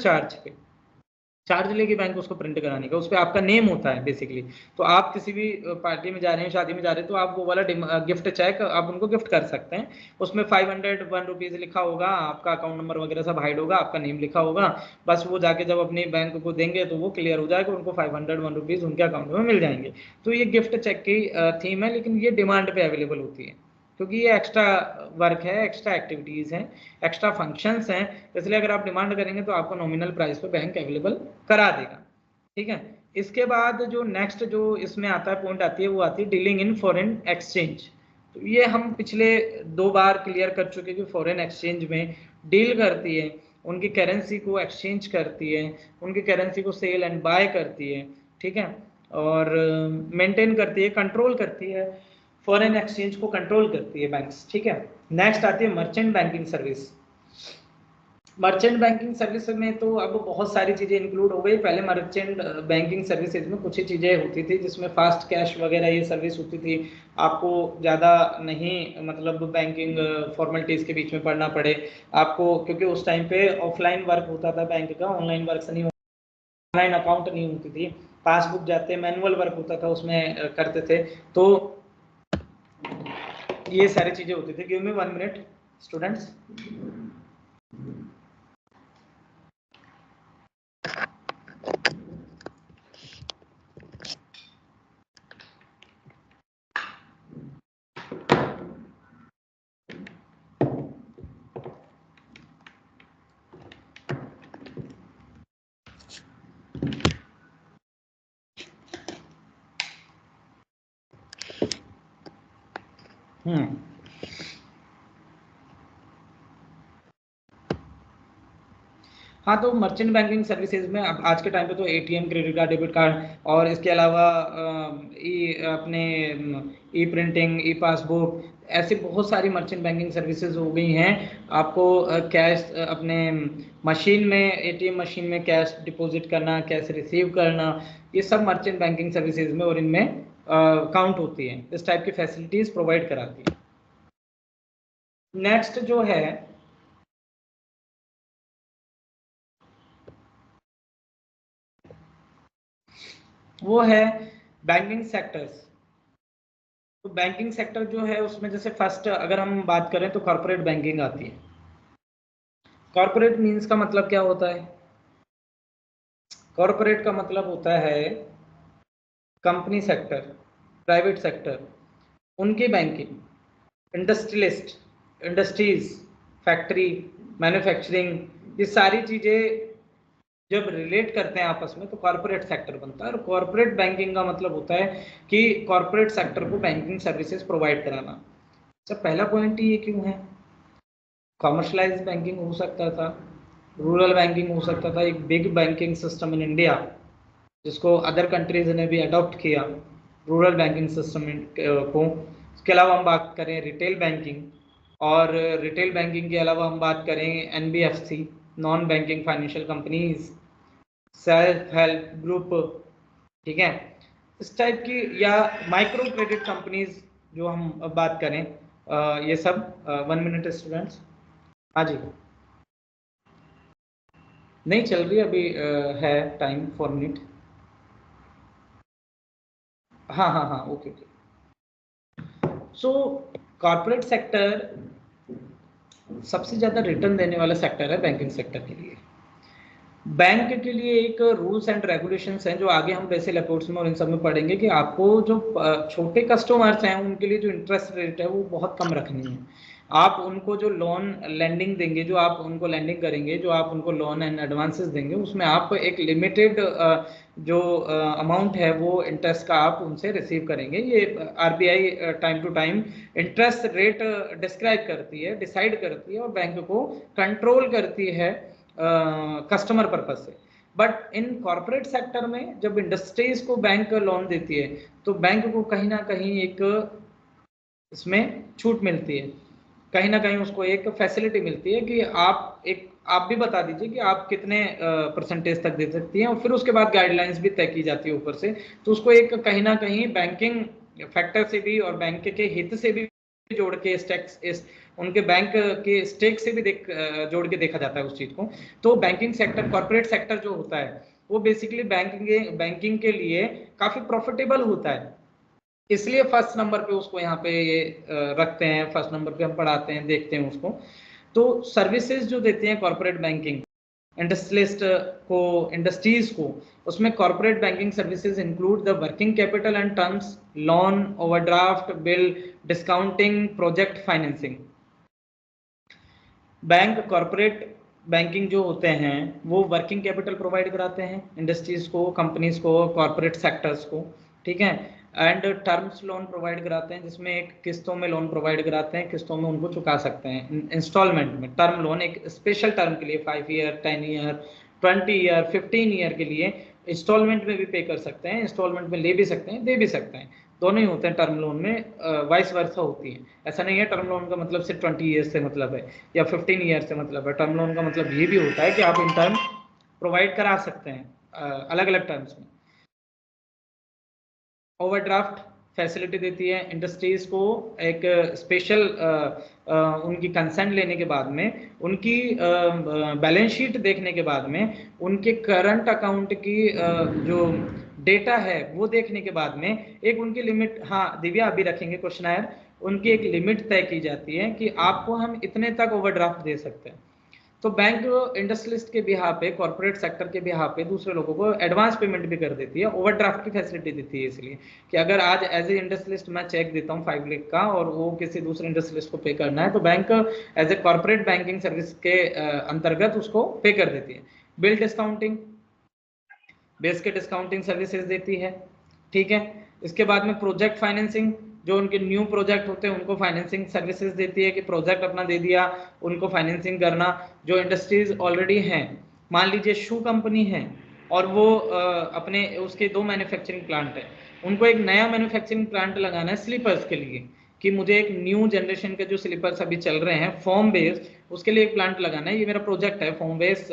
S1: चार्ज लेके बैंक उसको प्रिंट कराने का, उस पर आपका नेम होता है बेसिकली। तो आप किसी भी पार्टी में जा रहे हैं, शादी में जा रहे हैं, तो आप वो वाला गिफ्ट चेक आप उनको गिफ्ट कर सकते हैं। उसमें 501 रुपीज़ लिखा होगा, आपका अकाउंट नंबर वगैरह सब हाइड होगा, आपका नेम लिखा होगा, बस वो जाके जब अपने बैंक को देंगे तो वो क्लियर हो जाएगा, उनको 501 रुपीज़ उनके अकाउंट में मिल जाएंगे। तो ये गिफ्ट चेक की थीम है, लेकिन ये डिमांड पे अवेलेबल होती है क्योंकि ये एक्स्ट्रा वर्क है, एक्स्ट्रा एक्टिविटीज़ हैं, एक्स्ट्रा फंक्शंस हैं, इसलिए अगर आप डिमांड करेंगे तो आपको नॉमिनल प्राइस पे बैंक अवेलेबल करा देगा। ठीक है, इसके बाद जो नेक्स्ट जो इसमें आता है पॉइंट आती है, वो आती है डीलिंग इन फॉरेन एक्सचेंज। तो ये हम पिछले 2 बार क्लियर कर चुके कि फॉरेन एक्सचेंज में डील करती है, उनकी करेंसी को एक्सचेंज करती है, उनकी करेंसी को सेल एंड बाय करती है, ठीक है, और मेंटेन करती है, कंट्रोल करती है, फॉरेन एक्सचेंज को कंट्रोल करती है बैंक्स। ठीक है, नेक्स्ट आती है merchant banking service. Merchant banking service में तो अब बहुत सारी चीज़ें इंक्लूड हो गई। पहले मर्चेंट बैंकिंग सर्विसेज में कुछ ही चीज़ें होती थी, जिसमें फास्ट कैश वगैरह ये सर्विस होती थी, आपको ज़्यादा नहीं मतलब बैंकिंग फॉर्मेलिटीज़ के बीच में पढ़ना पड़े आपको, क्योंकि उस टाइम पे ऑफलाइन वर्क होता था बैंक का, ऑनलाइन वर्क से नहीं, ऑनलाइन अकाउंट नहीं होती थी, पासबुक जाते मैनुअल वर्क होता था, उसमें करते थे। तो ये सारी चीज़ें होती थी। Give me 1 minute students. हाँ, तो मर्चेंट बैंकिंग सर्विसेज में अब आज के टाइम पे तो ATM, credit card, debit card और इसके अलावा अपने ई प्रिंटिंग, ई पासबुक, ऐसी बहुत सारी मर्चेंट बैंकिंग सर्विसेज हो गई हैं। आपको कैश अपने मशीन में, एटीएम मशीन में कैश डिपॉजिट करना, कैश रिसीव करना, ये सब मर्चेंट बैंकिंग सर्विसेज में और इनमें काउंट होती है। इस टाइप की फैसिलिटीज़ प्रोवाइड कराती है। नेक्स्ट जो है वो है बैंकिंग सेक्टर्स। तो बैंकिंग सेक्टर जो है उसमें जैसे फर्स्ट अगर हम बात करें तो कॉर्पोरेट बैंकिंग आती है। कॉर्पोरेट मींस का मतलब क्या होता है? कॉर्पोरेट का मतलब होता है कंपनी सेक्टर, प्राइवेट सेक्टर, उनकी banking, industrialist, industries, factory, manufacturing, ये सारी चीज़ें जब रिलेट करते हैं आपस में तो कॉर्पोरेट सेक्टर बनता है। और कॉर्पोरेट बैंकिंग का मतलब होता है कि कॉर्पोरेट सेक्टर को बैंकिंग सर्विसेज प्रोवाइड कराना। अच्छा, पहला पॉइंट ये क्यों है? कॉमर्शलाइज बैंकिंग हो सकता था, रूरल बैंकिंग हो सकता था, एक big banking system in India जिसको अदर कंट्रीज ने भी अडॉप्ट किया, रूरल बैंकिंग सिस्टम को। इसके अलावा हम बात करें रिटेल बैंकिंग, और रिटेल बैंकिंग के अलावा हम बात करें NBFC, non banking financial companies, self help group, ठीक है, इस टाइप की, या माइक्रो क्रेडिट कंपनीज जो हम बात करें, ये सब 1 मिनट स्टूडेंट्स। हाँ जी, नहीं चल रही अभी, है टाइम 4 मिनट। हाँ हाँ हाँ, ओके ओके। सो कॉर्पोरेट सेक्टर सबसे ज़्यादा रिटर्न देने वाला सेक्टर है बैंकिंग सेक्टर के लिए। बैंक के लिए एक रूल्स एंड रेगुलेशंस हैं जो आगे हम वैसे रिपोर्ट्स में और इन सब में पढ़ेंगे कि आपको जो छोटे कस्टमर्स हैं उनके लिए जो इंटरेस्ट रेट है वो बहुत कम रखनी है। आप उनको जो लोन लैंडिंग देंगे, जो आप उनको लैंडिंग करेंगे, जो आप उनको लोन एंड एडवांसेस देंगे, उसमें आप एक लिमिटेड जो अमाउंट है वो इंटरेस्ट का आप उनसे रिसीव करेंगे। ये RBI time to time interest rate describe करती है, डिसाइड करती है और बैंक को कंट्रोल करती है कस्टमर पर्पज से। बट इन कॉर्पोरेट सेक्टर में जब इंडस्ट्रीज को बैंक लोन देती है तो बैंक को कहीं ना कहीं एक इसमें छूट मिलती है, कहीं ना कहीं उसको एक फैसिलिटी मिलती है कि आप भी बता दीजिए कि आप कितने परसेंटेज तक दे सकती हैं, और फिर उसके बाद गाइडलाइंस भी तय की जाती है ऊपर से। तो उसको एक कहीं ना कहीं बैंकिंग फैक्टर से भी और बैंक के हित से भी जोड़ के इस उनके बैंक के स्टेक से भी जोड़ के देखा जाता है उस चीज को। तो बैंकिंग सेक्टर, कॉर्पोरेट सेक्टर जो होता है वो बेसिकली बैंकिंग के लिए काफी प्रॉफिटेबल होता है, इसलिए फर्स्ट नंबर पे उसको यहाँ पे ये रखते हैं, फर्स्ट नंबर पे हम पढ़ाते हैं, देखते हैं उसको। तो सर्विसेज जो देते हैं कॉर्पोरेट बैंकिंग इंडस्ट्रियलिस्ट को, इंडस्ट्रीज को, उसमें corporate banking services include the working capital and terms, loan, overdraft, bill discounting, project financing. Bank corporate banking जो होते हैं वो वर्किंग कैपिटल प्रोवाइड कराते हैं इंडस्ट्रीज को, कंपनीज को, कॉर्पोरेट सेक्टर्स को, ठीक है। एंड टर्म्स लोन प्रोवाइड कराते हैं जिसमें एक किस्तों में लोन प्रोवाइड कराते हैं, किस्तों में उनको चुका सकते हैं इंस्टॉलमेंट में। टर्म लोन एक स्पेशल टर्म के लिए 5 ईयर, 10 ईयर, 20 ईयर, 15 ईयर के लिए इंस्टॉलमेंट में भी पे कर सकते हैं, इंस्टॉलमेंट में ले भी सकते हैं, दे भी सकते हैं, दोनों ही होते हैं टर्म लोन में। वाइस वर्सा होती है, ऐसा नहीं है टर्म लोन का मतलब सिर्फ 20 ईयर से मतलब है या 15 ईयर से मतलब है। टर्म लोन का मतलब ये भी होता है कि आप इन टर्म प्रोवाइड करा सकते हैं अलग अलग टर्म्स में। ओवरड्राफ्ट फैसिलिटी देती है इंडस्ट्रीज को, एक स्पेशल उनकी कंसेंट लेने के बाद में, उनकी बैलेंस शीट देखने के बाद में, उनके करंट अकाउंट की जो डेटा है वो देखने के बाद में एक उनकी लिमिट, हाँ दिव्या अभी रखेंगे क्वेश्चन, उनकी एक लिमिट तय की जाती है कि आपको हम इतने तक ओवरड्राफ्ट दे सकते हैं। तो बैंक इंडस्ट्रियलिस्ट के बिहाफ पे, कॉर्पोरेट सेक्टर के बिहाफ पे दूसरे लोगों को एडवांस पेमेंट भी कर देती है, ओवरड्राफ्ट की फैसिलिटी देती है। इसलिए कि अगर आज एज ए इंडस्ट्रियलिस्ट मैं चेक देता हूँ 5 लाख का और वो किसी दूसरे इंडस्ट्रियलिस्ट को पे करना है तो bank as a corporate banking service के अंतर्गत उसको पे कर देती है। बिल डिस्काउंटिंग, बेस के डिस्काउंटिंग सर्विसेज देती है, ठीक है। इसके बाद में प्रोजेक्ट फाइनेंसिंग, जो उनके न्यू प्रोजेक्ट होते हैं उनको फाइनेंसिंग सर्विसेज देती है कि प्रोजेक्ट अपना दे दिया, उनको फाइनेंसिंग करना। जो इंडस्ट्रीज ऑलरेडी हैं, मान लीजिए शू कंपनी है और वो अपने उसके 2 मैन्युफैक्चरिंग प्लांट है, उनको एक नया मैन्युफैक्चरिंग प्लांट लगाना है स्लीपर्स के लिए कि मुझे एक न्यू जनरेशन के जो स्लीपर्स अभी चल रहे हैं फॉर्म बेस्ड, उसके लिए एक प्लांट लगाना है। ये मेरा प्रोजेक्ट है, फॉर्म बेस्ड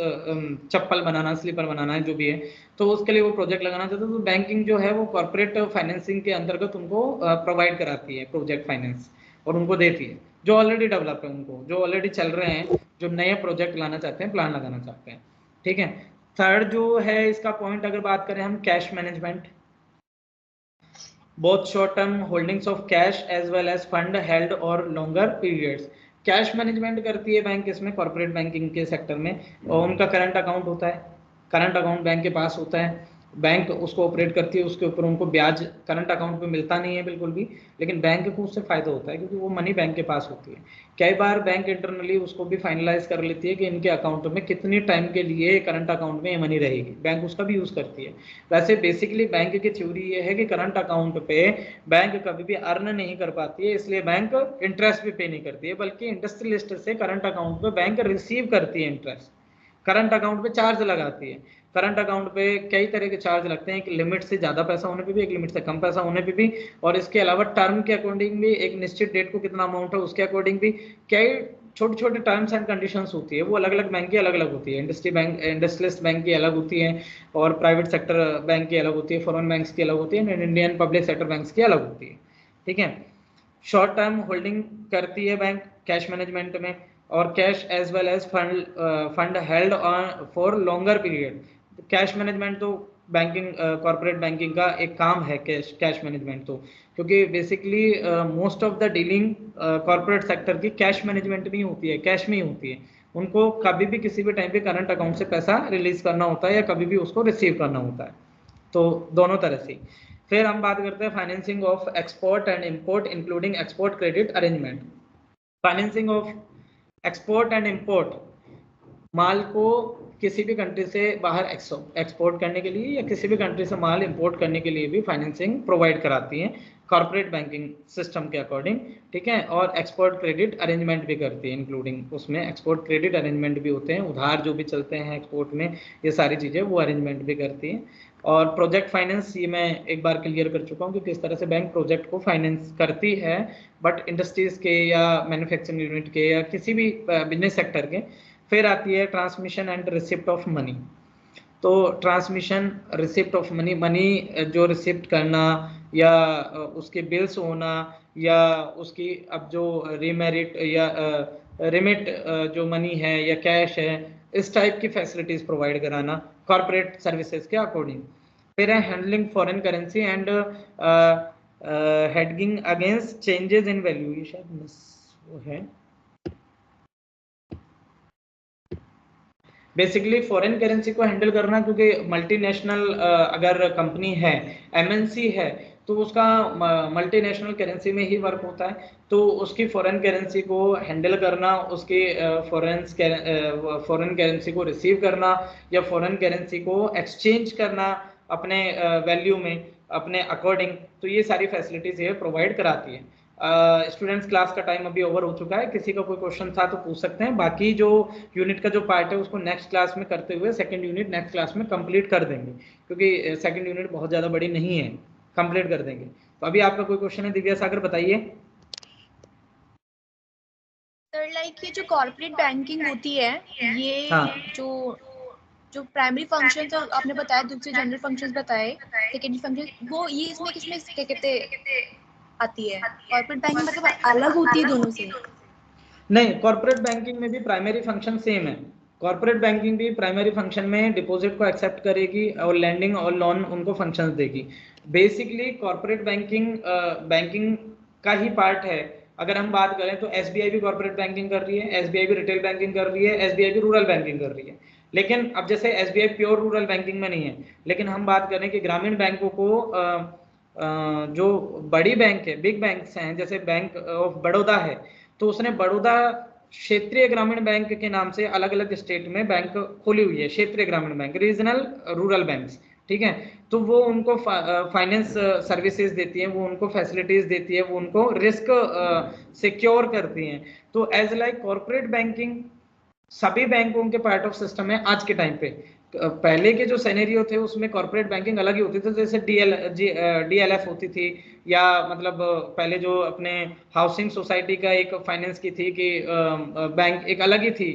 S1: चप्पल बनाना, स्लीपर बनाना है, जो भी है, तो उसके लिए वो प्रोजेक्ट लगाना चाहते हैं। तो बैंकिंग जो है वो कॉर्पोरेट फाइनेंसिंग के अंतर्गत उनको प्रोवाइड कराती है प्रोजेक्ट फाइनेंस और उनको देती है जो ऑलरेडी डेवलप है, उनको जो ऑलरेडी चल रहे हैं, जो नए प्रोजेक्ट लाना चाहते हैं, प्लान लगाना चाहते हैं, ठीक है। थर्ड जो है इसका पॉइंट अगर बात करें हम, cash management, both short term holdings of cash as well as fund held or longer periods। Cash management करती है बैंक इसमें, कॉर्पोरेट बैंकिंग के सेक्टर में। और उनका करंट अकाउंट होता है, करंट अकाउंट बैंक के पास होता है, बैंक उसको ऑपरेट करती है, उसके ऊपर उनको ब्याज करंट अकाउंट पे मिलता नहीं है बिल्कुल भी, लेकिन बैंक को उससे फायदा होता है क्योंकि वो मनी बैंक के पास होती है। कई बार बैंक इंटरनली उसको भी फाइनलाइज कर लेती है कि इनके अकाउंट में कितनी टाइम के लिए करंट अकाउंट में ये मनी रहेगी, बैंक उसका भी यूज करती है। वैसे बेसिकली बैंक की थ्योरी ये है कि करंट अकाउंट पे बैंक कभी भी अर्न नहीं कर पाती है, इसलिए बैंक इंटरेस्ट भी पे नहीं करती है, बल्कि इंडस्ट्रियलिस्ट से करंट अकाउंट पे बैंक रिसीव करती है इंटरेस्ट, करंट अकाउंट पे चार्ज लगाती है। करंट अकाउंट पे कई तरह के चार्ज लगते हैं, एक लिमिट से ज्यादा पैसा होने पे भी, एक लिमिट से कम पैसा होने पे भी, और इसके अलावा टर्म के अकॉर्डिंग भी, एक निश्चित डेट को कितना अमाउंट है उसके अकॉर्डिंग भी कई छोटे छोटे टर्म्स एंड कंडीशंस होती है, वो अलग अलग बैंक की अलग अलग होती है। इंडस्ट्रियलिस्ट बैंक की अलग होती है और प्राइवेट सेक्टर बैंक की अलग होती है, फॉरेन बैंक्स की अलग होती है, इंडियन पब्लिक सेक्टर बैंक्स की अलग होती है, ठीक है। शॉर्ट टर्म होल्डिंग करती है बैंक कैश मैनेजमेंट में, और cash as well as fund held on for longer period. Cash management तो बैंकिंग कॉर्पोरेट बैंकिंग का एक काम है कैश मैनेजमेंट। तो क्योंकि basically most of the dealing corporate sector की कैश मैनेजमेंट में ही होती है, कैश में ही होती है। उनको कभी भी किसी भी टाइम पे करंट अकाउंट से पैसा रिलीज करना होता है या कभी भी उसको रिसीव करना होता है, तो दोनों तरह से। फिर हम बात करते हैं financing of export and import including export credit arrangement. Financing of export and import, माल को किसी भी कंट्री से बाहर एक्सपोर्ट करने के लिए या किसी भी कंट्री से माल इंपोर्ट करने के लिए भी फाइनेंसिंग प्रोवाइड कराती है कॉर्पोरेट बैंकिंग सिस्टम के अकॉर्डिंग, ठीक है। और एक्सपोर्ट क्रेडिट अरेंजमेंट भी करती है, इंक्लूडिंग उसमें एक्सपोर्ट क्रेडिट अरेंजमेंट भी होते हैं, उधार जो भी चलते हैं एक्सपोर्ट में, ये सारी चीज़ें वो अरेंजमेंट भी करती है। और प्रोजेक्ट फाइनेंस, ये मैं एक बार क्लियर कर चुका हूँ कि किस तरह से बैंक प्रोजेक्ट को फाइनेंस करती है, बट इंडस्ट्रीज के या मैन्युफैक्चरिंग यूनिट के या किसी भी बिजनेस सेक्टर के। फिर आती है transmission and receipt of money. तो transmission receipt of money, money जो रिसिप्ट करना या उसके बिल्स होना या उसकी अब जो रिमेरिट या रिमिट जो मनी है या कैश है, इस टाइप की फैसिलिटीज प्रोवाइड कराना कॉर्पोरेट सर्विसेज के अकॉर्डिंग। फिर है handling foreign currency and hedging against changes in value, ये शायद वो है। बेसिकली फॉरेन करेंसी को हैंडल करना, क्योंकि मल्टीनेशनल अगर कंपनी है, एमएनसी है, तो उसका मल्टीनेशनल करेंसी में ही वर्क होता है, तो उसकी फॉरेन करेंसी को हैंडल करना, उसकी फॉरेन करेंसी को रिसीव करना या फॉरेन करेंसी को एक्सचेंज करना अपने वैल्यू में, अपने अकॉर्डिंग, तो ये सारी फैसिलिटीज ये प्रोवाइड कराती है। स्टूडेंट्स क्लास का टाइम अभी ओवर हो चुका है, किसी का कोई क्वेश्चन था तो पूछ सकते हैं, बाकी जो यूनिट का जो पार्ट है उसको नेक्स्ट क्लास में करते हुए सेकंड यूनिट नेक्स्ट क्लास में कंप्लीट कर देंगे, क्योंकि सेकंड यूनिट बहुत ज़्यादा बड़ी नहीं है, कंप्लीट कर देंगे। तो अभी आपका कोई क्वेश्चन है दिव्या सागर, बताइए।
S6: सर लाइक ये जो कॉर्पोरेट बैंकिंग होती है, ये
S1: हाँ।
S6: जो प्राइमरी फंक्शंस आपने बताया, दूसरे जनरल फंक्शंस बताए, सेकेंडरी फंक्शन, वो ये इसमें किसमें क्या कहते आती है? कॉर्पोरेट बैंकिंग मतलब अलग होती है दोनों से?
S1: नहीं, कॉर्पोरेट बैंकिंग में भी प्राइमरी फंक्शन सेम है। कॉर्पोरेट बैंकिंग भी प्राइमरी फंक्शन में डिपॉजिट को एक्सेप्ट करेगी और लैंडिंग और लोन उनको फंक्शंस देगी। बेसिकली कॉर्पोरेट बैंकिंग बैंकिंग का ही पार्ट है। अगर हम बात करें तो एसबीआई भी कॉर्पोरेट बैंकिंग कर रही है, एसबीआई भी रिटेल बैंकिंग कर रही है, एसबीआई भी रूरल बैंकिंग कर रही है। लेकिन अब जैसे एसबीआई प्योर रूरल बैंकिंग में नहीं है, लेकिन हम बात करें कि ग्रामीण बैंकों को जो बड़ी बैंक है, बिग बैंक्स हैं, जैसे बैंक ऑफ बड़ौदा है, तो उसने बड़ौदा क्षेत्रीय ग्रामीण बैंक के नाम से अलग अलग स्टेट में बैंक खोली हुई है, क्षेत्रीय ग्रामीण बैंक, रीजनल रूरल बैंक्स, ठीक है। तो वो उनको फाइनेंस सर्विसेज देती हैं, वो उनको फैसिलिटीज देती है, वो उनको रिस्क सिक्योर करती हैं। तो एज लाइक कॉर्पोरेट बैंकिंग सभी बैंकों के पार्ट ऑफ सिस्टम है आज के टाइम पे। पहले के जो सिनेरियो थे उसमें कॉर्पोरेट बैंकिंग अलग ही होती थी, जैसे डीएलएफ होती थी, या मतलब पहले जो अपने हाउसिंग सोसाइटी का एक फाइनेंस की थी कि बैंक एक अलग ही थी,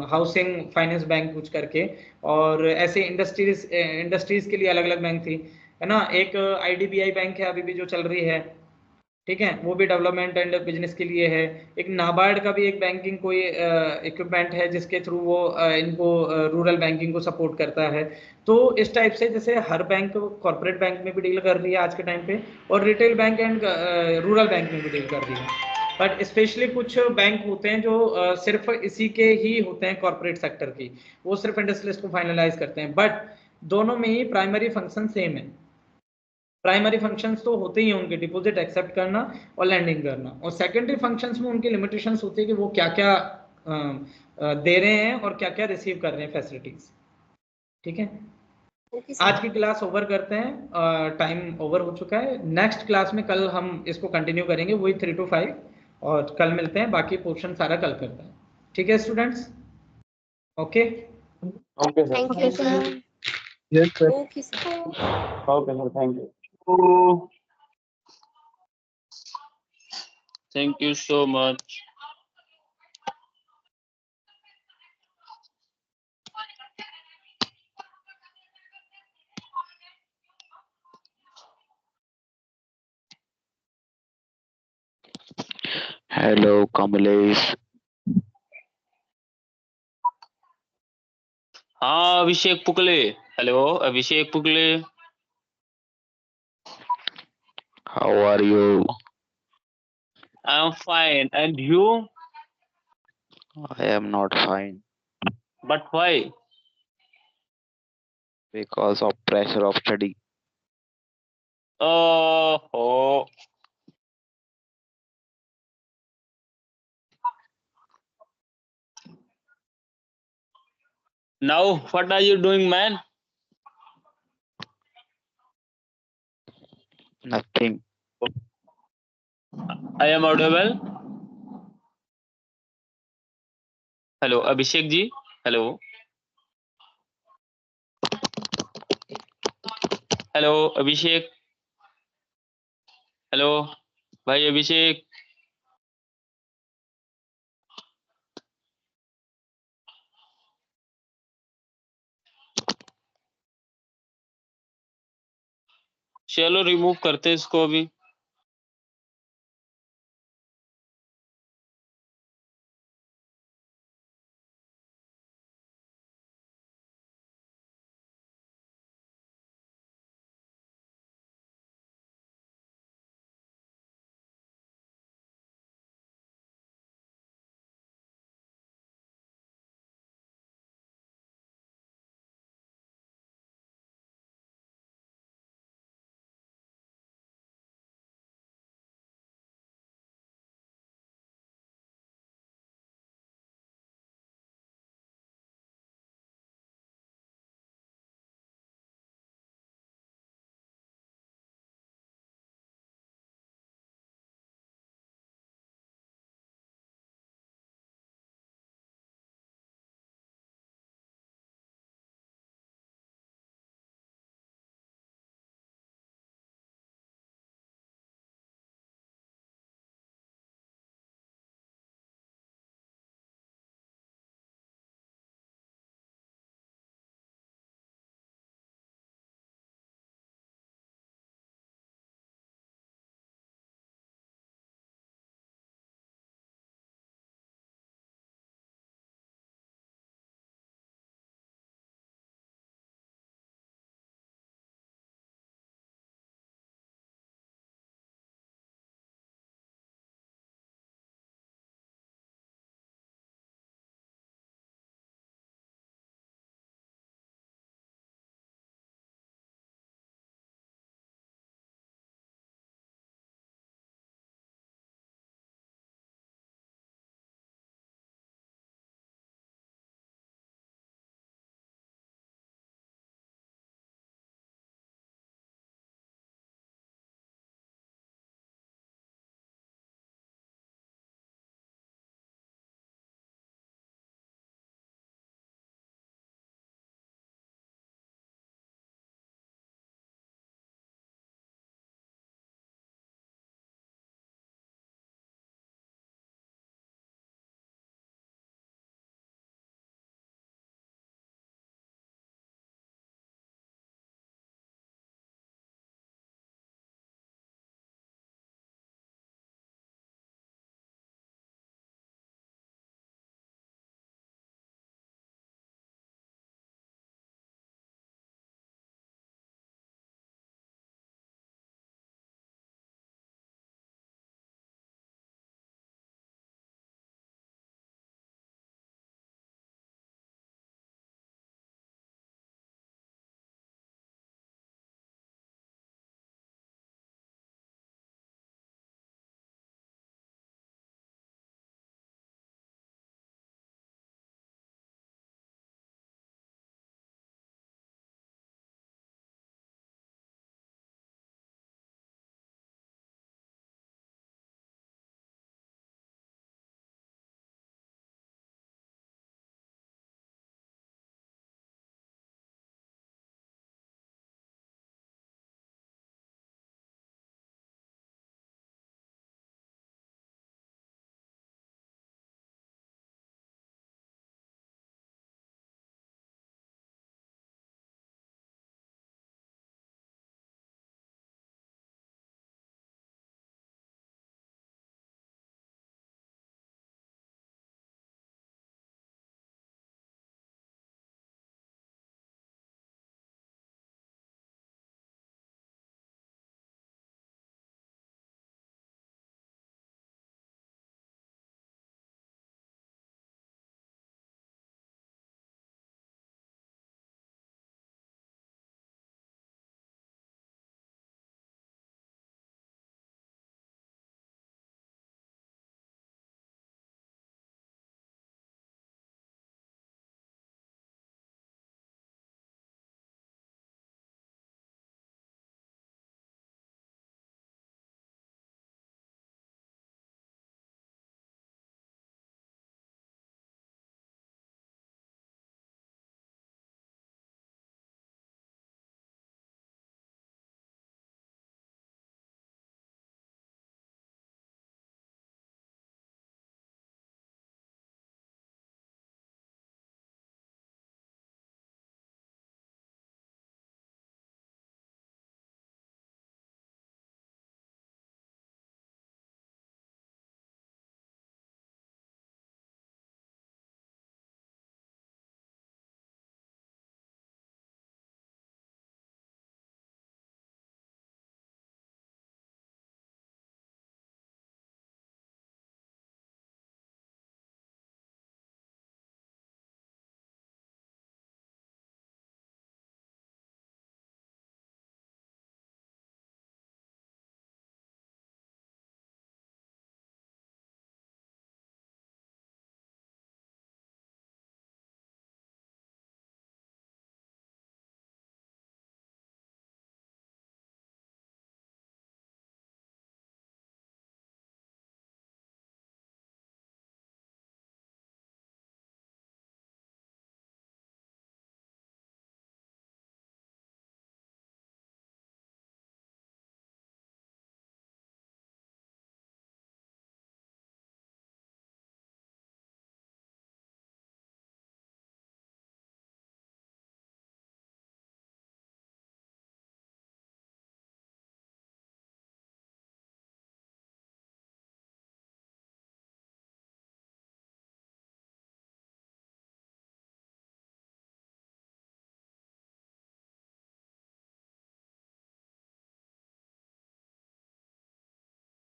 S1: हाउसिंग फाइनेंस बैंक कुछ करके, और ऐसे इंडस्ट्रीज के लिए अलग अलग बैंक थी, है ना। एक आईडीबीआई बैंक है अभी भी जो चल रही है, ठीक है, वो भी डेवलपमेंट एंड बिजनेस के लिए है। एक नाबार्ड का भी एक बैंकिंग कोई इक्विपमेंट है जिसके थ्रू वो इनको रूरल बैंकिंग को सपोर्ट करता है। तो इस टाइप से जैसे हर बैंक कॉर्पोरेट बैंक में भी डील कर रही है आज के टाइम पे, और retail bank and rural bank में भी डील कर रही है। बट स्पेशली कुछ बैंक होते हैं जो सिर्फ इसी के ही होते हैं कॉर्पोरेट सेक्टर की, वो सिर्फ इंडस्ट्रियलिस्ट को फाइनलाइज करते हैं, बट दोनों में ही प्राइमरी फंक्शन सेम है। प्राइमरी फंक्शंस तो होते ही हैं उनके, डिपॉजिट एक्सेप्ट करना और लैंडिंग करना, और सेकेंडरी फंक्शंस में उनकी लिमिटेशंस होती है कि वो क्या क्या दे रहे हैं और क्या क्या रिसीव कर रहे हैं फैसिलिटीज, ठीक है। आज की क्लास ओवर करते हैं, टाइम ओवर हो चुका है। नेक्स्ट क्लास में कल हम इसको कंटिन्यू करेंगे, वही 3 to 5, और कल मिलते हैं, बाकी पोर्शन सारा कल करते हैं, ठीक है students? Okay
S7: okay sir,
S2: thank you sir.
S4: Yes sir.
S3: Okay sir.
S7: Okay sir, thank you,
S8: Thank you so much.
S9: Hello Kamlesh.
S8: हाँ Abhishek Pukle. Hello Abhishek Pugle,
S9: How are you?
S8: I am fine and you?
S9: I am not fine
S8: but why?
S9: because of pressure of study.
S8: Oh, now what are you doing, man?
S9: Nothing.
S8: I am audible. Hello Abhishek ji, hello hello Abhishek, hello भाई अभिषेक, चलो रिमूव करते हैं इसको अभी।